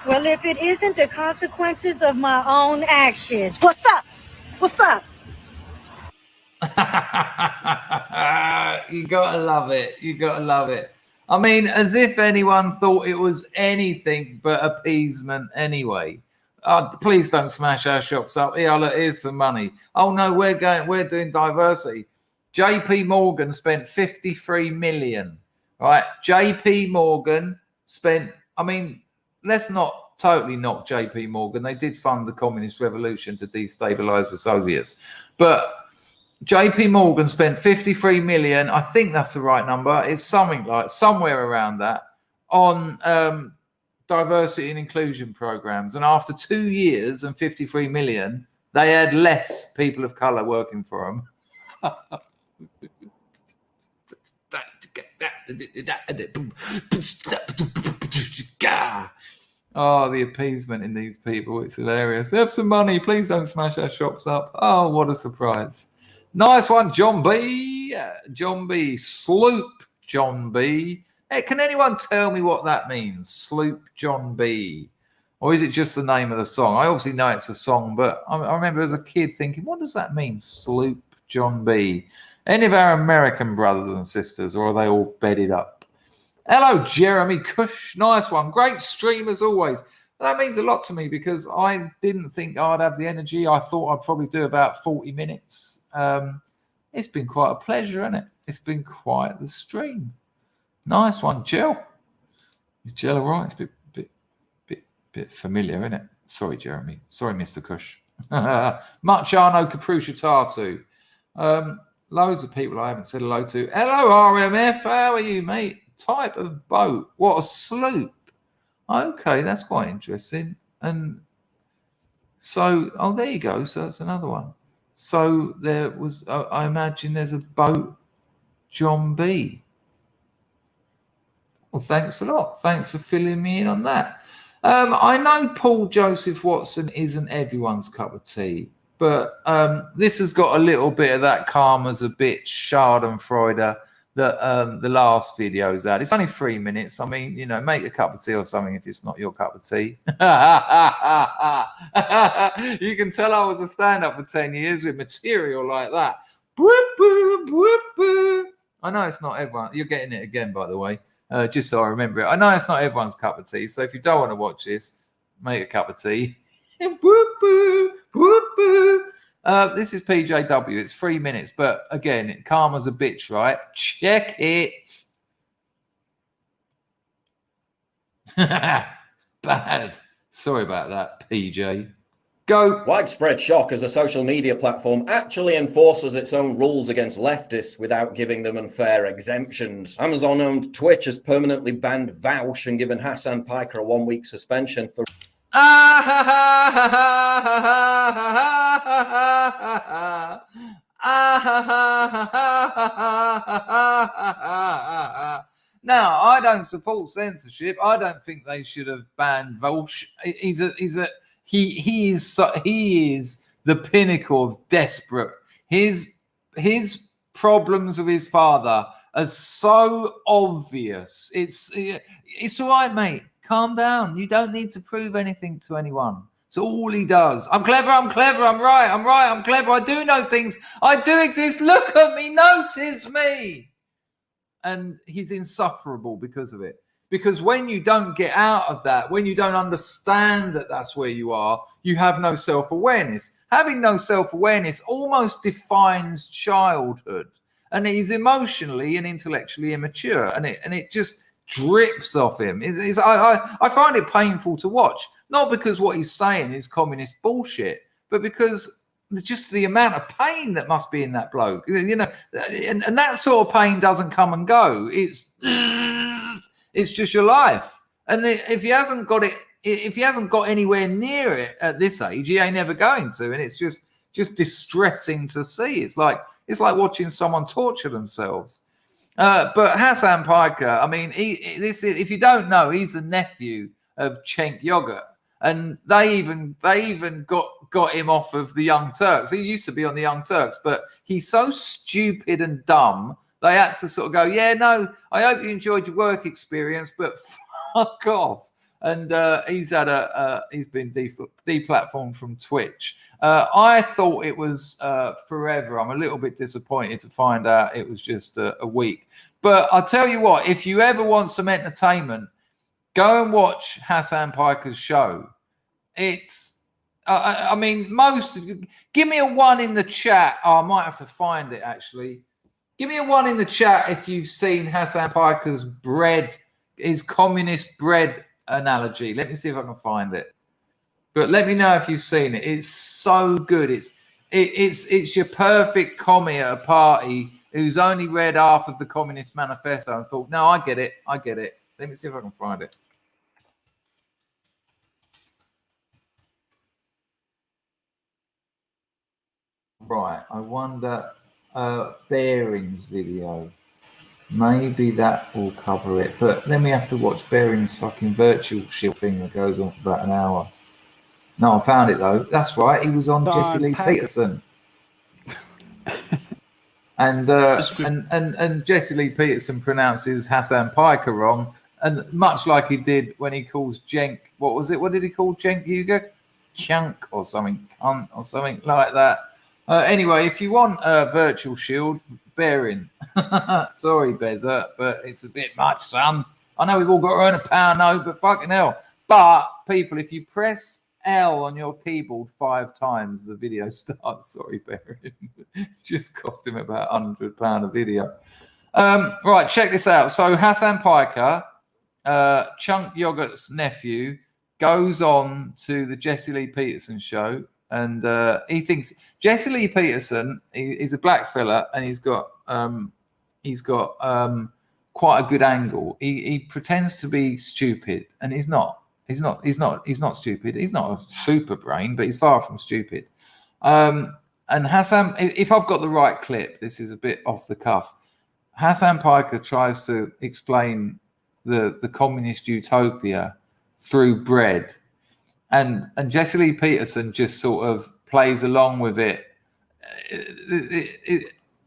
Well, if it isn't the consequences of my own actions. What's up? What's up? You gotta love it. You gotta love it. I mean, as if anyone thought it was anything but appeasement anyway. Please don't smash our shops up. Here, look, here's some money. Oh no, we're doing diversity. JP Morgan spent 53 million. Right? JP Morgan spent, I mean, let's not totally knock JP Morgan. They did fund the communist revolution to destabilize the Soviets. But JP Morgan spent 53 million, I think that's the right number, it's something like somewhere around that, on diversity and inclusion programs. And after 2 years and 53 million, they had less people of color working for them. Oh, the appeasement in these people, it's hilarious. Have some money, please don't smash our shops up. Oh, what a surprise. Nice one, John B. John B. Sloop John B. Hey, can anyone tell me what that means? Sloop John B. Or is it just the name of the song? I obviously know it's a song, but I remember as a kid thinking, what does that mean? Sloop John B. Any of our American brothers and sisters, or are they all bedded up? Hello, Jeremy Cush. Nice one. Great stream as always. That means a lot to me because I didn't think I'd have the energy. I thought I'd probably do about 40 minutes. It's been quite a pleasure, isn't it? It's been quite the stream. Nice one, Jill. Is Jill all right? It's a bit familiar, isn't it? Sorry, Jeremy. Sorry, Mr. Cush. Marciano Caprusciatato. Loads of people I haven't said hello to. Hello, RMF. How are you, mate? Type of boat. What, a sloop? Okay, that's quite interesting. And so, oh, there you go. So that's another one. So there was, I imagine there's a boat, John B. Well, thanks a lot. Thanks for filling me in on that. I know Paul Joseph Watson isn't everyone's cup of tea, but this has got a little bit of that karma's a bitch, Schadenfreude that the last video's had. It's only 3 minutes. I mean, you know, make a cup of tea or something if it's not your cup of tea. You can tell I was a stand-up for 10 years with material like that. Boop, boop, boop, boop. I know it's not everyone. You're getting it again, by the way, just so I remember it. I know it's not everyone's cup of tea, so if you don't want to watch this, make a cup of tea. Boop, boop, boop, boop. This is PJW. It's 3 minutes, but again, karma's a bitch, right? Check it. Bad. Sorry about that, PJ. Go. Widespread shock as a social media platform actually enforces its own rules against leftists without giving them unfair exemptions. Amazon-owned Twitch has permanently banned Vaush and given Hassan Piker a 1-week suspension for... Now, I don't support censorship. I don't think they should have banned Volsh. He is the pinnacle of desperate. His problems with his father are so obvious. It's all right, mate. Calm down. You don't need to prove anything to anyone. It's all he does. I'm clever. I'm clever. I'm right. I'm right. I'm clever. I do know things. I do exist. Look at me. Notice me. And he's insufferable because of it. Because when you don't get out of that, when you don't understand that that's where you are, you have no self-awareness. Having no self-awareness almost defines childhood. And he's emotionally and intellectually immature. And it just drips off him. I find it painful to watch. Not because what he's saying is communist bullshit, but because just the amount of pain that must be in that bloke. You know, and that sort of pain doesn't come and go. It's just your life. And if he hasn't got it, if he hasn't got anywhere near it at this age, he ain't never going to. And it's just distressing to see. It's like watching someone torture themselves. But Hassan Piker, I mean, if you don't know, he's the nephew of Cenk Yogurt, and they even got him off of the Young Turks. He used to be on the Young Turks, but he's so stupid and dumb. They had to sort of go, yeah, no, I hope you enjoyed your work experience, but fuck off. And he's been deplatformed from Twitch. I thought it was forever. I'm a little bit disappointed to find out it was just a week. But I'll tell you what, if you ever want some entertainment, go and watch Hassan Piker's show. it's, I mean, give me a 1 in the chat. Oh, I might have to find it actually. Give me a 1 in the chat if you've seen Hassan Piker's his communist bread analogy. Let me see if I can find it. But let me know if you've seen it. It's so good. It's your perfect commie at a party who's only read half of the Communist Manifesto and thought, no, I get it. Let me see if I can find it. Right, I wonder, Bearings video. Maybe that will cover it. But then we have to watch Bearings' fucking virtual shit thing that goes on for about an hour. No, I found it though. That's right. He was on Jesse Lee Peterson. And Jesse Lee Peterson pronounces Hassan Piker wrong. And much like he did when he calls Cenk, what was it? What did he call Cenk Uygur? Chunk or something, cunt or something like that. Anyway, if you want a virtual shield, Bearing. Sorry, Bezza, but it's a bit much, son. I know we've all got to earn a pound note, but fucking hell. But people, if you press L on your keyboard 5 times, the video starts. Sorry, Bearing. Just cost him about £100 a video. Right, check this out. So Hassan Piker, Chunk Yogurt's nephew, goes on to the Jesse Lee Peterson show, and he thinks Jesse Lee Peterson is a black fella, and he's got quite a good angle. He pretends to be stupid, and he's not. He's not stupid. He's not a super brain, but he's far from stupid. And Hassan, if I've got the right clip, this is a bit off the cuff. Hassan Piker tries to explain the communist utopia through bread, and Jesse Lee Peterson just sort of plays along with it.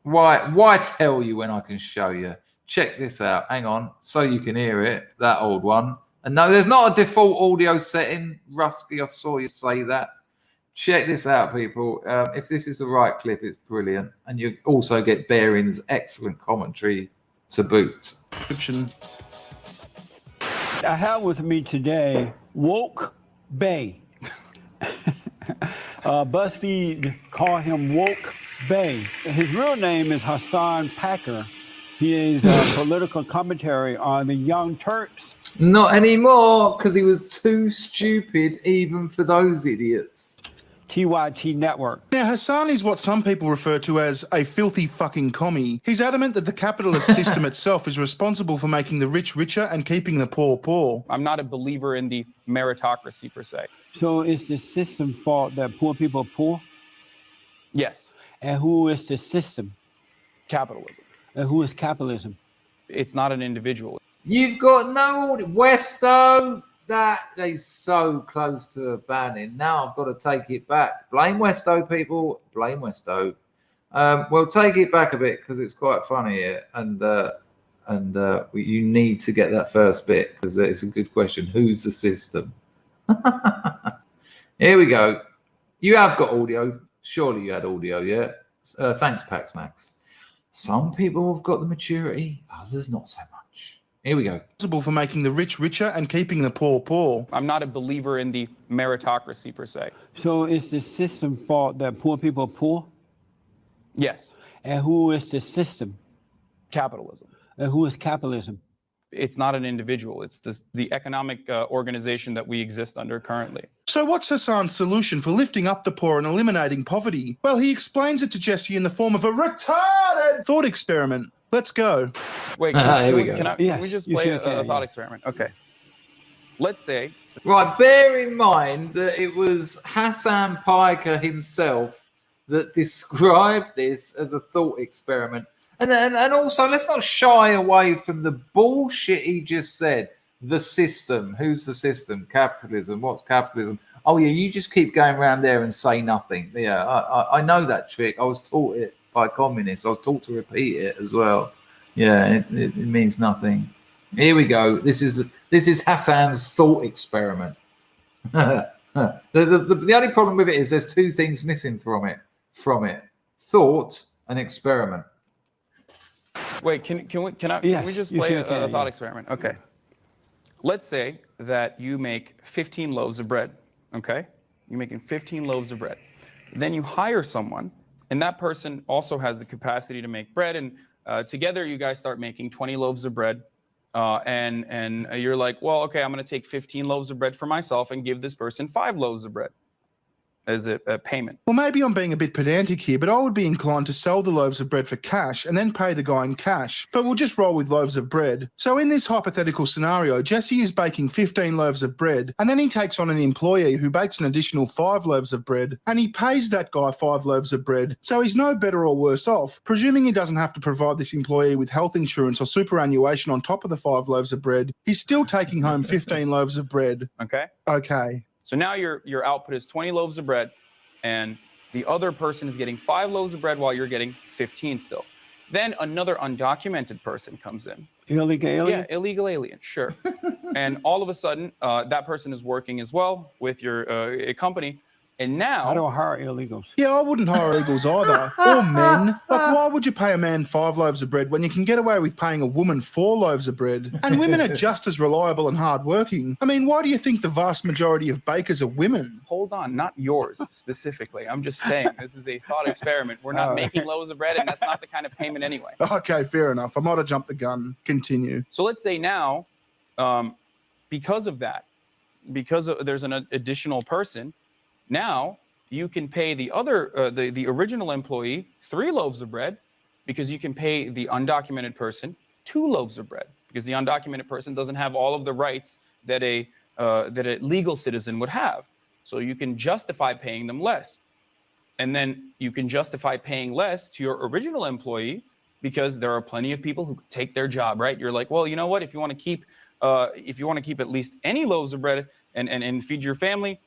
Why tell you when I can show you? Check this out. Hang on, so you can hear it. That old one. And no, there's not a default audio setting. Rusky, I saw you say that. Check this out, people. If this is the right clip, it's brilliant. And you also get Bearing's excellent commentary to boot. I have with me today Woke Bay. BuzzFeed call him Woke Bay. His real name is Hassan Piker. He is a political commentary on the Young Turks. Not anymore, because he was too stupid even for those idiots. TYT Network. Now, Hassan is what some people refer to as a filthy fucking commie. He's adamant that the capitalist system itself is responsible for making the rich richer and keeping the poor poor. I'm not a believer in the meritocracy per se. So it's the system's fault that poor people are poor? Yes. And who is the system? Capitalism. And who is capitalism? It's not an individual. You've got no Westo. That is so close to a banning. Now I've got to take it back. Blame Westo, people. Blame Westo. We'll take it back a bit because it's quite funny here, and you need to get that first bit because it's a good question. Who's the system? Here we go. You have got audio. Surely you had audio, yeah? Thanks, Pax Max. Some people have got the maturity, others not so much. Here we go. Responsible for making the rich richer and keeping the poor poor. I'm not a believer in the meritocracy per se. So it's the system's fault that poor people are poor? Yes. And who is the system? Capitalism. And who is capitalism? It's not an individual. It's the economic organization that we exist under currently. So what's Hassan's solution for lifting up the poor and eliminating poverty? Well, he explains it to Jesse in the form of a retarded thought experiment. Let's go. Wait, can we just play a thought experiment? Okay. Let's say... Right, bear in mind that it was Hassan Piker himself that described this as a thought experiment. And also, let's not shy away from the bullshit he just said. The system. Who's the system? Capitalism. What's capitalism? Oh, yeah, you just keep going around there and say nothing. Yeah, I know that trick. I was taught it by communists. I was taught to repeat it as well. Yeah, it means nothing. Here we go. This is Hassan's thought experiment. The only problem with it is there's 2 things missing from it. Thought and experiment. Wait, can we just play a thought experiment? Okay. Let's say that you make 15 loaves of bread. okay? You're making 15 loaves of bread. Then you hire someone, and that person also has the capacity to make bread, and together you guys start making 20 loaves of bread, and you're like, well, okay, I'm going to take 15 loaves of bread for myself and give this person 5 loaves of bread as a payment. Well, maybe I'm being a bit pedantic here, but I would be inclined to sell the loaves of bread for cash and then pay the guy in cash. But we'll just roll with loaves of bread. So in this hypothetical scenario, Jesse is baking 15 loaves of bread, and then he takes on an employee who bakes an additional 5 loaves of bread, and he pays that guy 5 loaves of bread. So he's no better or worse off, presuming he doesn't have to provide this employee with health insurance or superannuation on top of the 5 loaves of bread. He's still taking home 15 loaves of bread. Okay? Okay. So now your output is 20 loaves of bread, and the other person is getting 5 loaves of bread while you're getting 15 still. Then another undocumented person comes in. Illegal alien? Yeah, illegal alien, sure. And all of a sudden, that person is working as well with your company. And now... I don't hire illegals. Yeah, I wouldn't hire illegals either. Or men. Like, why would you pay a man 5 loaves of bread when you can get away with paying a woman 4 loaves of bread? And women are just as reliable and hardworking. I mean, why do you think the vast majority of bakers are women? Hold on, not yours specifically. I'm just saying this is a thought experiment. We're not making loaves of bread, and that's not the kind of payment anyway. Okay, fair enough. I might have jumped the gun. Continue. So let's say now, because of that, because there's an additional person, now you can pay the other, the original employee 3 loaves of bread, because you can pay the undocumented person 2 loaves of bread, because the undocumented person doesn't have all of the rights that a legal citizen would have. So you can justify paying them less. And then you can justify paying less to your original employee, because there are plenty of people who take their job, right? You're like, well, you know what? If you want to keep at least any loaves of bread and feed your family,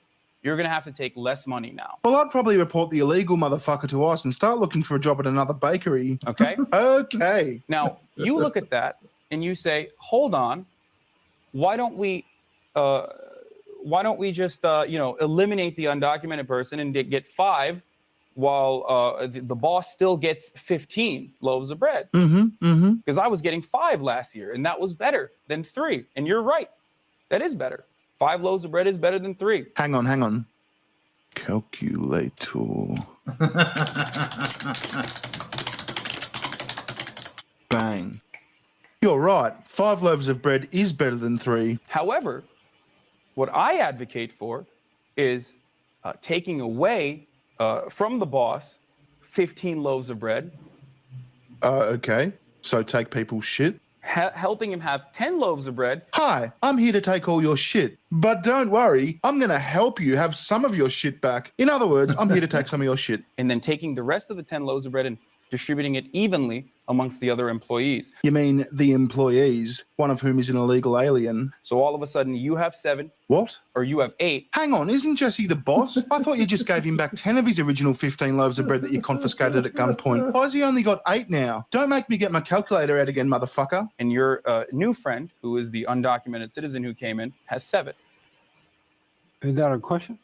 you're going to have to take less money now. Well, I'd probably report the illegal motherfucker to us and start looking for a job at another bakery. Okay? Okay. Now, you look at that and you say, hold on, why don't we just, eliminate the undocumented person and get 5 while the boss still gets 15 loaves of bread? Because I was getting 5 last year, and that was better than 3. And you're right. That is better. 5 loaves of bread is better than 3. Hang on. Calculator. Bang. You're right. 5 loaves of bread is better than 3. However, what I advocate for is taking away from the boss 15 loaves of bread. Okay. So take people's shit? Helping him have 10 loaves of bread. Hi, I'm here to take all your shit. But don't worry, I'm going to help you have some of your shit back. In other words, I'm here to take some of your shit. And then taking the rest of the 10 loaves of bread and distributing it evenly amongst the other employees. You mean the employees, one of whom is an illegal alien? So all of a sudden you have 7. What? Or you have 8. Hang on, isn't Jesse the boss? I thought you just gave him back 10 of his original 15 loaves of bread that you confiscated at gunpoint. Why has he only got 8 now? Don't make me get my calculator out again, motherfucker. And your new friend, who is the undocumented citizen who came in, has 7. Is that a question?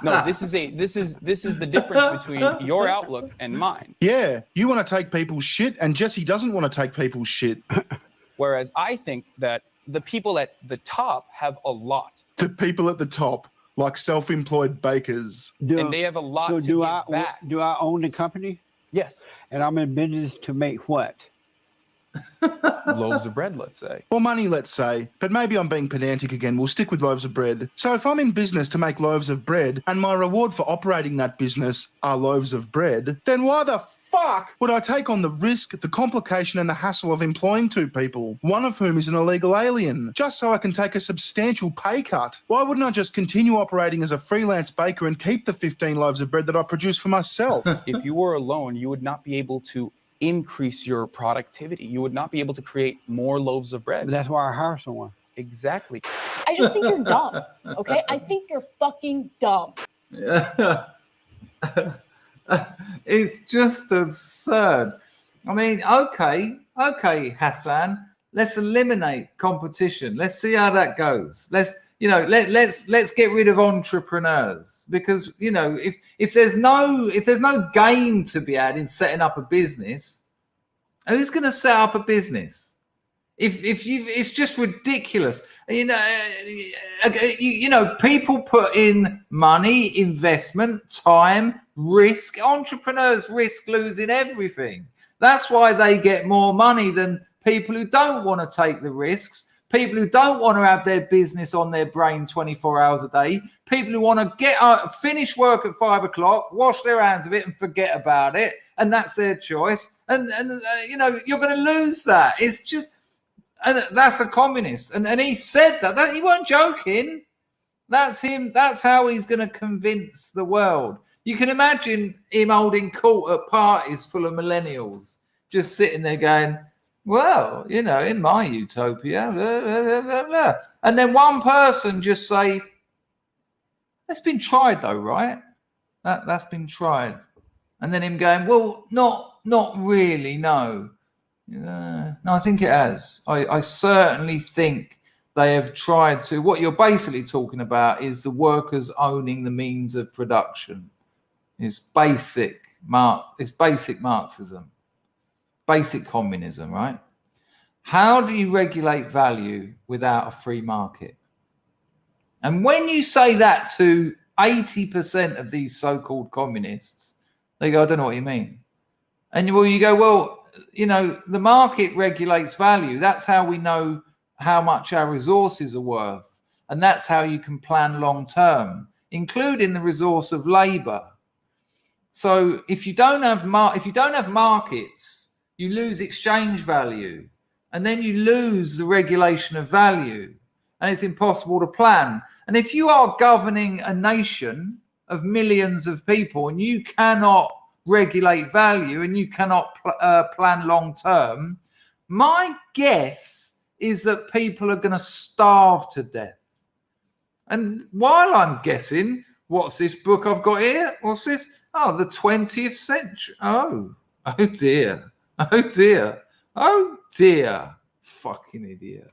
No, this is the difference between your outlook and mine. Yeah, you want to take people's shit, and Jesse doesn't want to take people's shit. Whereas I think that the people at the top have a lot. The people at the top, like self-employed bakers. And they have a lot to give back. Do I own the company? Yes. And I'm in business to make what? Loaves of bread, let's say. Or money, let's say. But maybe I'm being pedantic again. We'll stick with loaves of bread. So if I'm in business to make loaves of bread, and my reward for operating that business are loaves of bread, then why the fuck would I take on the risk, the complication, and the hassle of employing 2 people, one of whom is an illegal alien, just so I can take a substantial pay cut? Why wouldn't I just continue operating as a freelance baker and keep the 15 loaves of bread that I produce for myself? If you were alone, you would not be able to increase your productivity. You would not be able to create more loaves of bread. That's why I hire someone. Exactly. I just think you're dumb, okay? I think you're fucking dumb. It's just absurd. I mean, okay, Hassan, let's eliminate competition. Let's see how that goes. Let's get rid of entrepreneurs, because if there's no gain to be had in setting up a business, who's going to set up a business? It's just ridiculous. You know, people put in money, investment, time, risk. Entrepreneurs risk losing everything. That's why they get more money than people who don't want to take the risks. People who don't want to have their business on their brain 24 hours a day. People who want to get finish work at 5 o'clock, wash their hands of it and forget about it. And that's their choice. And you know, you're going to lose that. It's just, and that's a communist. And he said that he wasn't joking. That's him. That's how he's going to convince the world. You can imagine him holding court at parties full of millennials, just sitting there going, well, you know, in my utopia, blah, blah, blah, blah. And then one person just say, that's been tried though, right? That's been tried. And then him going, well, not really, no. No, I think it has. I certainly think they have tried to. What you're basically talking about is the workers owning the means of production. It's basic Marxism, basic communism, right? How do you regulate value without a free market? And when you say that to 80% of these so-called communists, they go, I don't know what you mean. And you go, well, you know, the market regulates value. That's how we know how much our resources are worth. And that's how you can plan long term, including the resource of labor. So if you don't have markets, you lose exchange value, and then you lose the regulation of value, and it's impossible to plan. And if you are governing a nation of millions of people and you cannot regulate value and you cannot plan long term, my guess is that people are going to starve to death. And while I'm guessing, what's this book I've got here? What's this? Oh, the 20th century. Oh dear. Oh dear. Oh dear. Fucking idiot.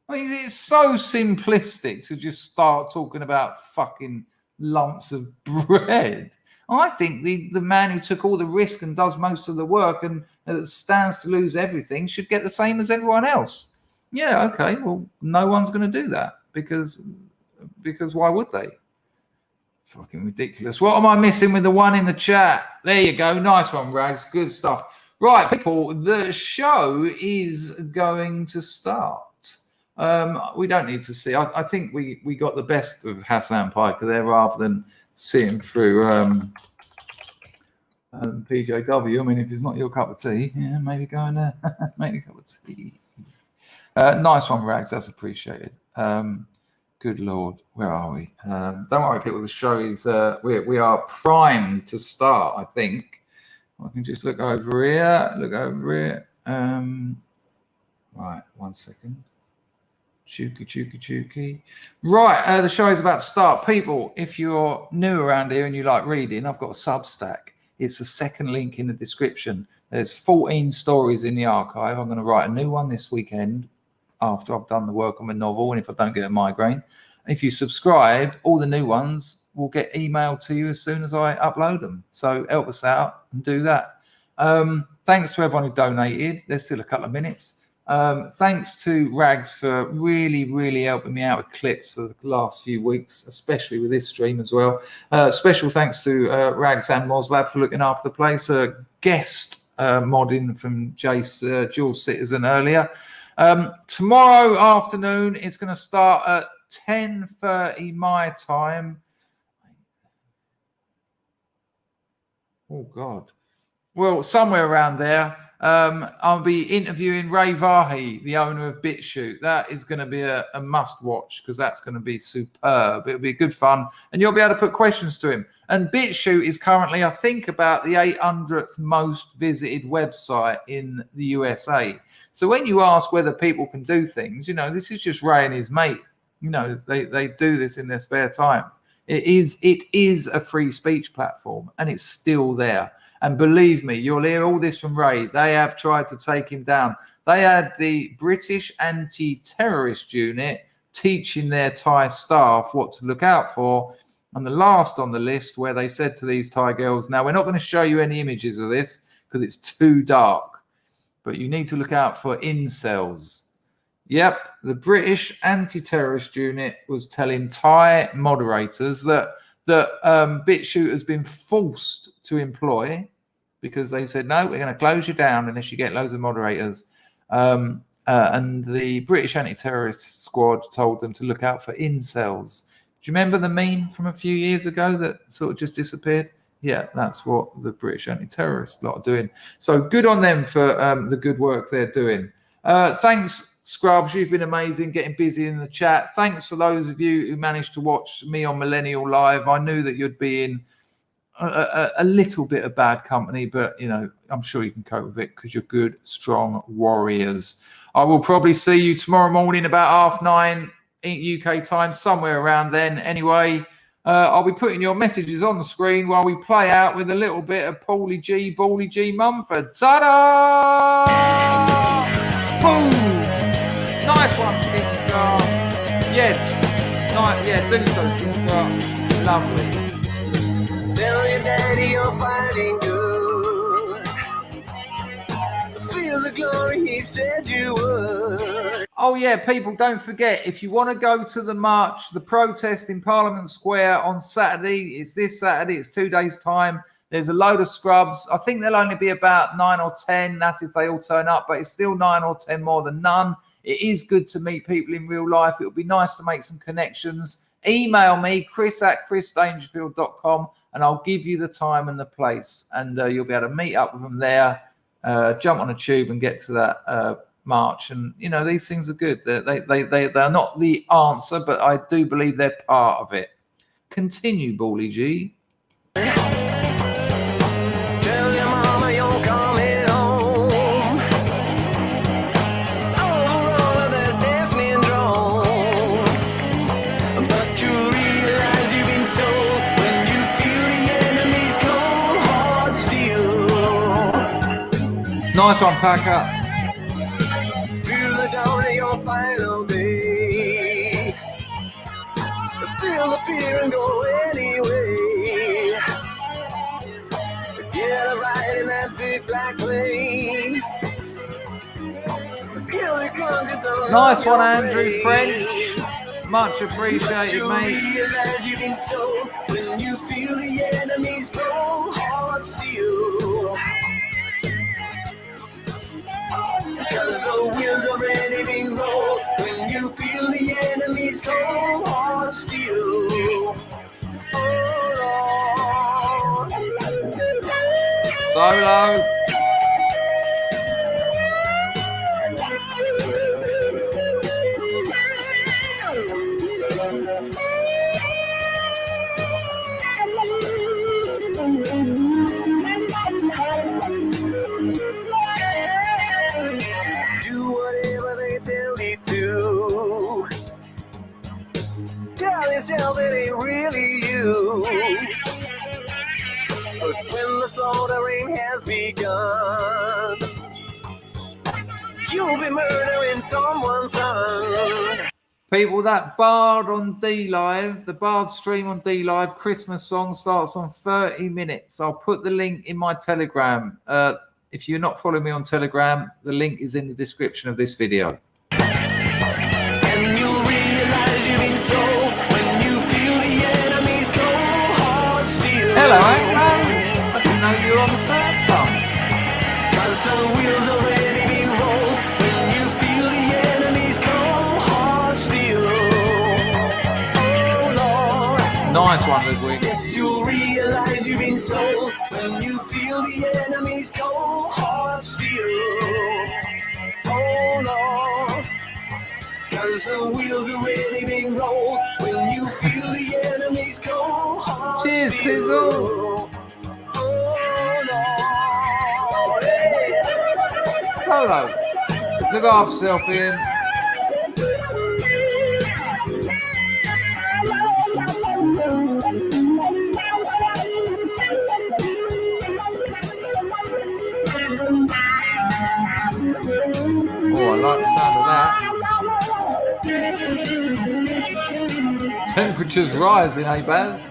I mean, it's so simplistic to just start talking about fucking lumps of bread. I think the man who took all the risk and does most of the work and stands to lose everything should get the same as everyone else. Yeah, okay. Well, no one's going to do that because why would they? Fucking ridiculous. What am I missing with the one in the chat? There you go. Nice one, Rags. Good stuff. Right, people, the show is going to start. We don't need to see. I think we got the best of Hassan Piker there rather than seeing through PJW. I mean, if it's not your cup of tea, yeah, maybe go in there, make a cup of tea. Nice one, Rags. That's appreciated. Good Lord, where are we? Don't worry, people. The show is we are primed to start. I think I can just look over here. Right, 1 second. Chooky. Right, the show is about to start. People, if you're new around here and you like reading, I've got a Substack. It's the second link in the description. There's 14 stories in the archive. I'm going to write a new one this weekend after I've done the work on my novel and if I don't get a migraine. If you subscribe, all the new ones will get emailed to you as soon as I upload them. So help us out and do that. Thanks to everyone who donated. There's still a couple of minutes. Thanks to Rags for really helping me out with clips for the last few weeks, especially with this stream as well. Special thanks to Rags and Moslab for looking after the place. Guest modding from Jace, Dual Citizen earlier. Tomorrow afternoon it's going to start at 10:30 my time. Oh God. Well, somewhere around there. I'll be interviewing Ray Vahi, the owner of BitChute. That is going to be a must watch because that's going to be superb. It'll be good fun and you'll be able to put questions to him. And BitChute is currently, I think, about the 800th most visited website in the USA. So when you ask whether people can do things, you know, this is just Ray and his mate. You know, they do this in their spare time. It is a free speech platform and it's still there. And believe me, you'll hear all this from Ray. They have tried to take him down. They had the British anti-terrorist unit teaching their Thai staff what to look out for. And the last on the list where they said to these Thai girls, now we're not going to show you any images of this because it's too dark, but you need to look out for incels. Yep, the British anti-terrorist unit was telling Thai moderators that BitChute has been forced to employ, because they said, no, we're going to close you down unless you get loads of moderators. And the British anti-terrorist squad told them to look out for incels. Do you remember the meme from a few years ago that sort of just disappeared? Yeah, that's what the British anti-terrorist lot are doing. So good on them for the good work they're doing. Thanks, Scrubs. You've been amazing, getting busy in the chat. Thanks for those of you who managed to watch me on Millenniyule Live. I knew that you'd be in a little bit of bad company, but, you know, I'm sure you can cope with it because you're good, strong warriors. I will probably see you tomorrow morning about 9:30 UK time, somewhere around then. Anyway, I'll be putting your messages on the screen while we play out with a little bit of Bally G Mumford. Ta-da! Boom! Nice one, Skin Scar. Yes. Nice. Yeah, do so, Skin Scar. Lovely. Tell your daddy you're fighting good. Feel the glory he said you would. Oh, yeah, people, don't forget, if you want to go to the march, the protest in Parliament Square on Saturday, it's this Saturday, it's 2 days' time. There's a load of scrubs. I think there'll only be about 9 or 10. That's if they all turn up, but it's still 9 or 10 more than none. It is good to meet people in real life. It would be nice to make some connections. Email me, chris@chrisdangerfield.com, and I'll give you the time and the place. And you'll be able to meet up with them there, jump on a tube and get to that march. And, you know, these things are good. They're not the answer, but I do believe they're part of it. Continue, Bally G. Tell your mama you're coming home. Over all of that deafening drone. But you realize you've been sold when you feel the enemy's cold hard steel. Nice one, Packer. Feel the dawn of your final day. Feel the fear and go anyway. Get a ride in that big black plane. Nice one, Andrew French. Much appreciated, mate. Realize you've been sold when you feel the enemy's cold hard steel. Because the wheels already been rolled when you feel the enemy's cold hard steel. Oh Lord. Solo. Do whatever they tell you to. Tell yourself it ain't really you. But when the slaughtering has begun, you'll be murdering someone's son. People, that Bard on D Live, the Bard stream on D Live, Christmas song starts on 30 minutes. I'll put the link in my Telegram. If you're not following me on Telegram, the link is in the description of this video. And you realize you've been sold when you feel the enemy's cold hard steel. Hello, Anglo. I didn't know you were on the firm song. 'Cause the wheels already been rolled when you feel the enemy's cold hard steel. Oh Lord. Nice one, Ludwig. Yes, you'll realize you've been sold when you feel the enemy's cold hard steel. Oh Lord. 'Cause the wheels already been rolled when you feel the enemy's cold hard Cheers, steel. Pizzle. Oh Lord. Hey. Solo. Look after yourself, Ian. Oh, I like the sound of that. Temperature's rising, eh, Baz?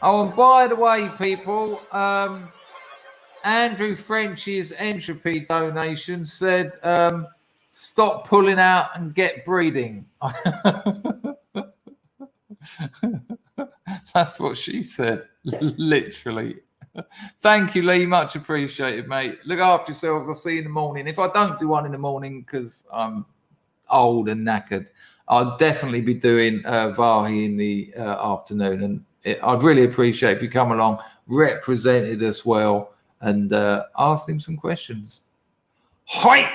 Oh, and by the way, people, Andrew French's entropy donation said, stop pulling out and get breeding. That's what she said, literally. Thank you, Lee. Much appreciated, mate. Look after yourselves. I'll see you in the morning. If I don't do one in the morning because I'm old and knackered, I'll definitely be doing Vahi in the afternoon. And I'd really appreciate if you come along, represented us well, and ask him some questions. Hi!